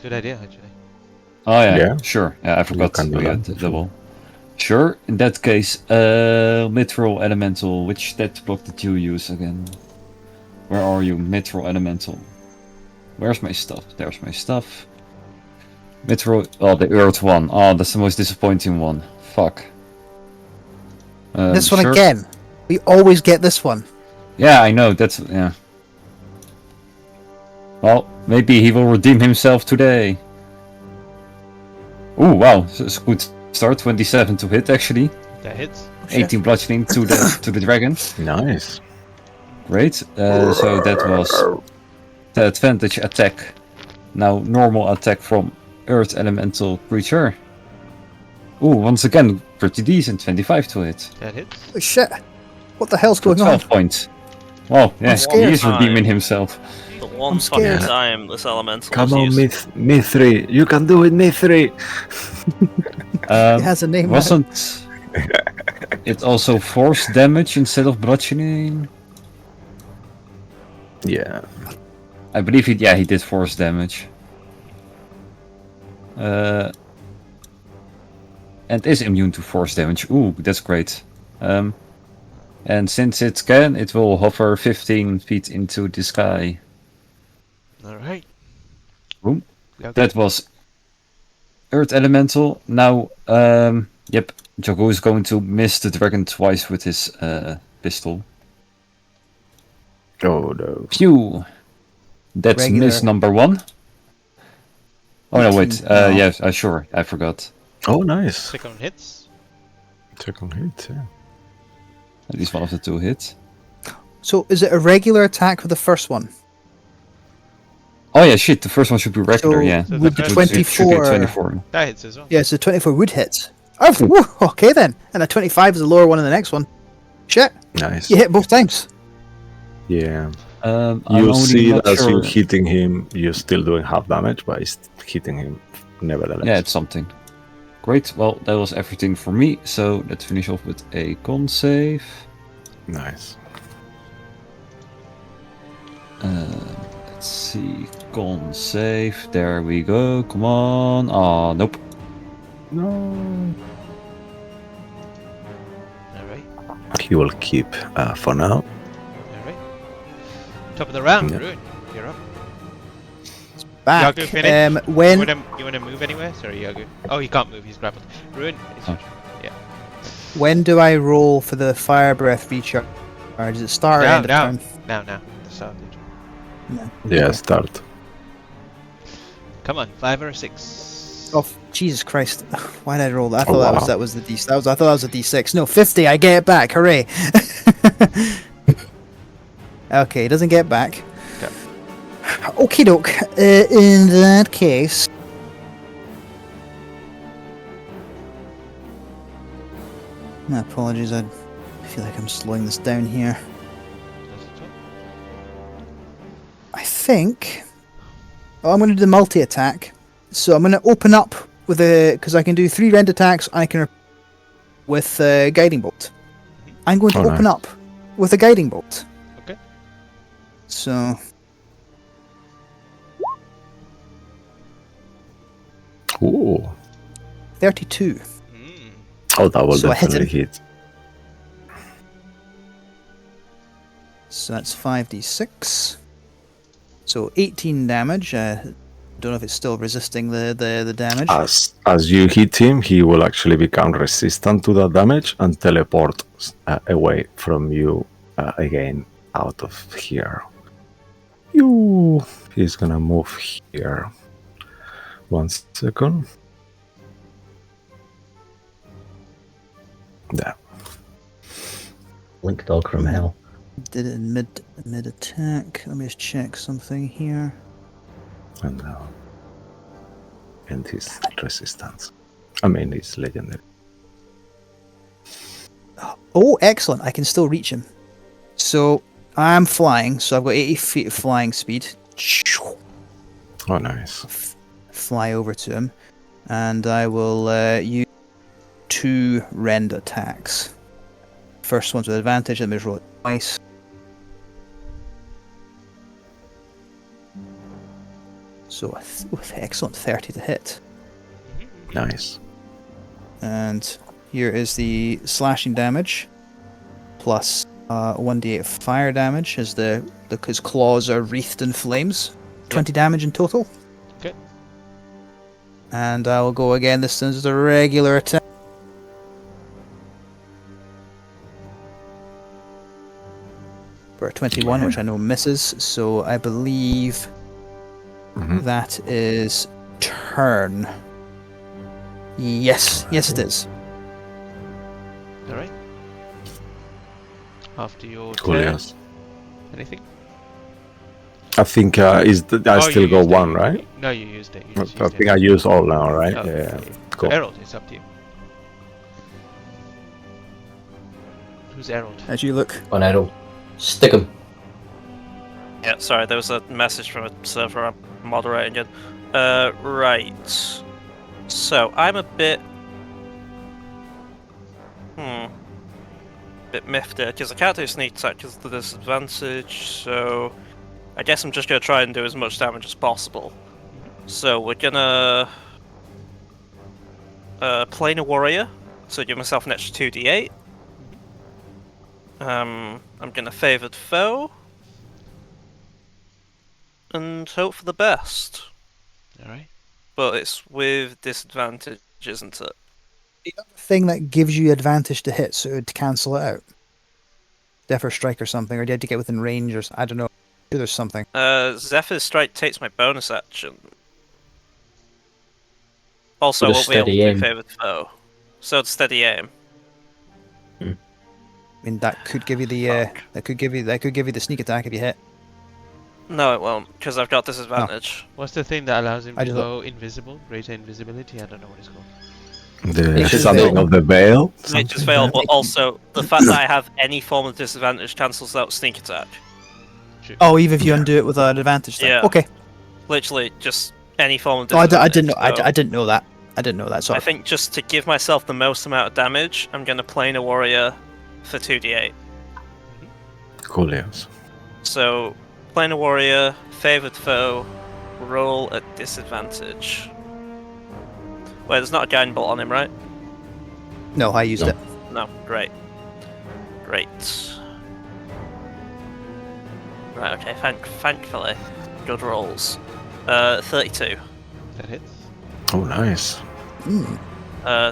A: Good idea, actually.
C: Oh yeah,
F: Yeah.
C: sure. Yeah, I forgot
F: can do
C: we had
F: that,
C: the double. Sure. In that case, Mithril Elemental. Which stat block did you use again? Where are you, Mithril Elemental? Where's my stuff? There's my stuff. Mithril. Oh, the Earth one. Oh, that's the most disappointing one. Fuck.
D: This one
C: sure.
D: again. We always get this one.
C: Yeah, I know. That's yeah. Well, maybe he will redeem himself today. Ooh, wow, it's a good start. 27 to hit actually.
A: That hits.
C: 18 bludgeoning to the dragon.
F: Nice.
C: Great. So that was the advantage attack. Now normal attack from Earth Elemental creature. Ooh, once again pretty decent. 25 to hit.
A: That hits.
D: Oh, shit. What the hell's
C: For
D: going on?
C: 12 points. Well, yeah, he
D: scared.
C: is redeeming himself.
B: The one
D: I'm
B: fucking
D: scared.
B: time this elemental
F: Come
B: is
F: on,
B: used.
F: Mithri. You can do it, Mithri.
D: It has a name.
C: Wasn't it also force damage instead of bludgeoning?
F: Yeah.
C: I believe he did force damage. And is immune to force damage. Ooh, that's great. And since it can, it will hover 15 feet into the sky.
A: Alright.
C: Boom.
A: Okay.
C: That was Earth Elemental. Now, yep, Jago is going to miss the dragon twice with his pistol.
F: Oh no.
C: Phew. That's
D: Regular.
C: miss number 1. Oh no, wait.
D: 18. No.
C: Yes, sure. I forgot.
F: Oh, nice.
A: Second hits.
F: Second hit. Yeah.
C: At least one of the 2 hits.
D: So is it a regular attack for the first one?
C: Oh yeah, shit. The first one should be regular.
D: So
C: Yeah.
A: So
D: would
A: the
D: the
A: first
C: It should be
D: 24...
C: 24.
A: That hits as well.
D: Yeah, so 24 would hit. Oh, whew, okay then. And a 25 is the lower one in the next one. Shit,
F: Nice.
D: you hit both times.
F: Yeah.
C: I'm
F: You
C: only
F: see
C: not
F: that as
C: sure.
F: you're hitting him, you're still doing half damage, but it's hitting him nevertheless.
C: Yeah, it's something. Great. Well, that was everything for me. So let's finish off with a con save.
F: Nice.
C: Let's see. Con save. There we go. Come on. Ah, nope.
F: No.
A: Alright.
F: He will keep for now.
A: Alright. Top of the round,
F: Yeah.
A: Ruin. You're up.
D: Back.
A: Yagu, finish.
D: When
A: You wanna move anywhere? Sorry, Yagu. Oh, he can't move. He's grappled. Ruin. It's your turn.
D: when do I roll for the fire breath recharge? Or does it start or
A: Now,
D: end of
A: now.
D: turn?
A: Now. The start of the turn.
F: Yeah, start.
A: Come on, 5 or 6.
D: Oh, Jesus Christ! Why did I roll that? I
F: Oh,
D: thought
F: wow.
D: that was the D. I thought that was a D6. No, 50. I get it back. Hooray! Okay, it doesn't get back.
A: Okay.
D: Okie doke. In that case, my apologies. I feel like I'm slowing this down here. I think. Oh, I'm going to do the multi attack. So I'm going to open up with a because I can do 3 rend attacks. And I can with guiding bolt. I'm going to
F: Oh,
D: open
F: nice.
D: up with a guiding bolt.
A: Okay.
D: So
F: Ooh.
D: 32.
A: Mm.
F: Oh, that will
D: So I hit
F: definitely hit.
D: So that's 5d6. So 18 damage. Don't know if it's still resisting the damage.
F: As you hit him, he will actually become resistant to that damage and teleport away from you again out of here. He's gonna move here. 1 second. There.
E: Link dog from hell.
D: Did it in mid attack. Let me just check something here.
F: And now. And his resistance. I mean, it's legendary.
D: Oh, excellent! I can still reach him. So I'm flying. So I've got 80 feet of flying speed.
F: Oh, nice.
D: Fly over to him, and I will use 2 rend attacks. First one's with advantage. Let me roll it twice. So excellent, 30 to hit.
F: Nice.
D: And here is the slashing damage, plus 1d8 fire damage, as his claws are wreathed in flames. 20 damage in total.
A: Okay.
D: And I will go again. This is a regular attack. For a 21, which I know misses. So I believe that is turn. Yes, yes it is.
A: All right. After your
F: Cool,
A: turn,
F: yes.
A: anything?
F: I think I
A: Oh,
F: still
A: you
F: got
A: used it.
F: one, right?
A: No, you used it. You
F: I
A: just used
F: think
A: it.
F: I used all now, right?
A: Oh,
F: Yeah.
A: okay.
F: Cool.
A: So Harold, it's up to you. Who's Harold?
D: As you look.
E: On arrow. Stick him.
B: Yeah, sorry, there was a message from a server I'm moderating again. Right. So, I'm a bit... bit miffed here, because I can't do sneak attack because of the disadvantage, so... I guess I'm just going to try and do as much damage as possible. So, we're gonna... Plane a warrior, so give myself an extra 2d8. I'm gonna favored foe. And hope for the best.
A: Alright.
B: But it's with disadvantage, isn't it?
D: The other thing that gives you advantage to hit, so to cancel it out. Zephyr Strike or something, or do you have to get within range, or I don't know. Sure, there's something.
B: Zephyr Strike takes my bonus action. Also, I
E: With a
B: won't be able to
E: steady
B: do
E: aim.
B: favored foe. So it's steady aim.
D: I mean, that could give you the that could give you the sneak attack if you hit.
B: No, it won't, because I've got disadvantage.
A: What's the thing that allows him
D: I
A: to
D: just-
A: go invisible? Greater invisibility? I don't know what it's called.
F: The
E: Nature's
F: something
E: Veil.
F: of the veil.
B: Nature's Veil, but also the fact that I have any form of disadvantage cancels out sneak attack.
D: Oh, even if you undo it with an advantage thing.
B: Yeah.
D: Okay.
B: Literally, just any form of
D: Oh,
B: disadvantage.
D: I didn't know.
B: so
D: I didn't know that. I didn't know that.
B: I
D: Sorry.
B: think just to give myself the most amount of damage, I'm going to plane a warrior for 2d8.
F: Cool, yes.
B: So, plane a warrior, favored foe, roll at disadvantage. Wait, there's not a guiding bolt on him, right?
D: No, I used
E: No.
D: it.
B: No, great. Great. Right, okay, thankfully. Good rolls. 32.
A: That hits.
F: Oh, nice.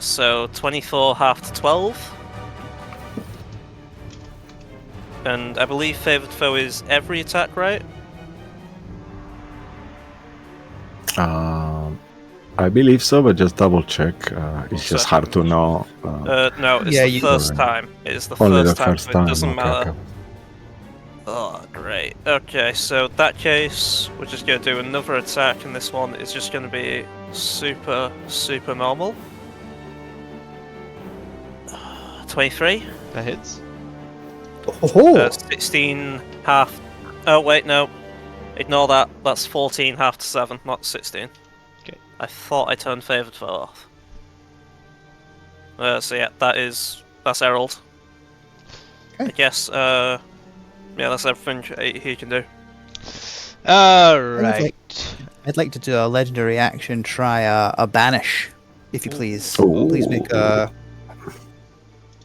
B: So 24 half to 12. And I believe favored foe is every attack, right?
F: I believe so, but just double check. It's just
B: So-
F: hard to know.
B: No, it's
D: Yeah,
B: the
D: you-
B: first
F: Alright.
B: time. It's the
F: Only the
B: first time,
F: first
B: so
F: time.
B: it doesn't
F: Okay,
B: matter.
F: okay.
B: Oh, great. Okay, so in that case, we're just going to do another attack, and this one is just going to be super, super normal. 23.
A: That hits.
D: Oh,
B: 16 half. Oh, wait, no. Ignore that. That's 14 half to 7, not 16.
A: Okay.
B: I thought I turned favoured foe off. So yeah, that's Herald.
D: Okay.
B: I guess, yeah, that's everything he can do.
A: Alright.
D: I'd like to do a legendary action. Try a banish, if you please.
F: Ooh.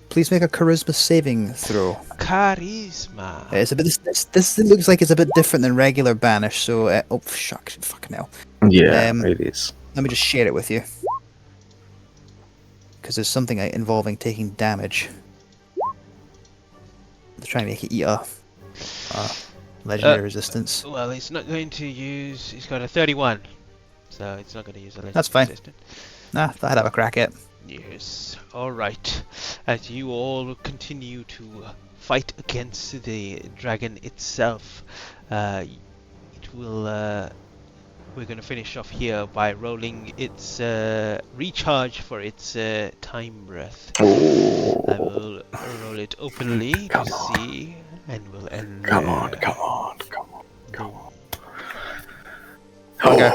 D: Please make a charisma saving throw.
A: Charisma.
D: It's a bit. This looks like it's a bit different than regular banish. So, oh fucking hell.
F: Yeah,
D: Um,
F: it is.
D: Let me just share it with you. Because there's something involving taking damage. They're trying to make it eat a legendary resistance.
A: Well, he's not going to use. He's got a 31, so it's not going to use a legendary
D: That's fine.
A: resistant.
D: Nah, I'd have a crack at it.
A: Yes. All right. As you all continue to fight against the dragon itself, it will. We're going to finish off here by rolling its recharge for its time breath. I will roll it openly to see, and we'll end
F: Come
A: there.
F: on.
D: Okay.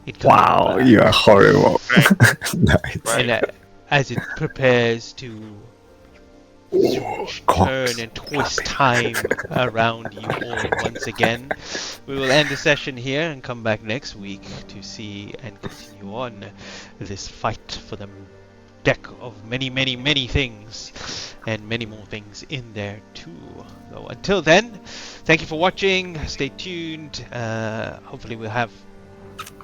A: It comes
F: Wow,
A: back.
F: you are horrible. Nice.
A: And as it prepares to turn and twist time around you all once again, we will end the session here and come back next week to see and continue on this fight for the deck of many things, and many more things in there too. So until then, thank you for watching. Stay tuned. Hopefully we'll have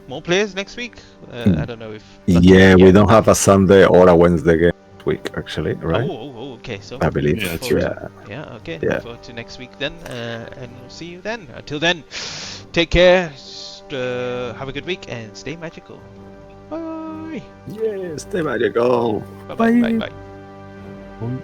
A: more players next week. I don't know if
F: Yeah, we don't have a Sunday or a Wednesday game this week, actually, right?
A: Oh, okay. So
F: I believe.
C: Yeah,
A: look
C: true.
A: forward to-
F: Yeah.
A: okay.
F: Yeah.
A: Look forward to next week then, and we'll see you then. Until then, take care. Have a good week and stay magical. Bye.
F: Yes, stay magical.
A: Bye.
F: Bye.
A: Bye. Bye.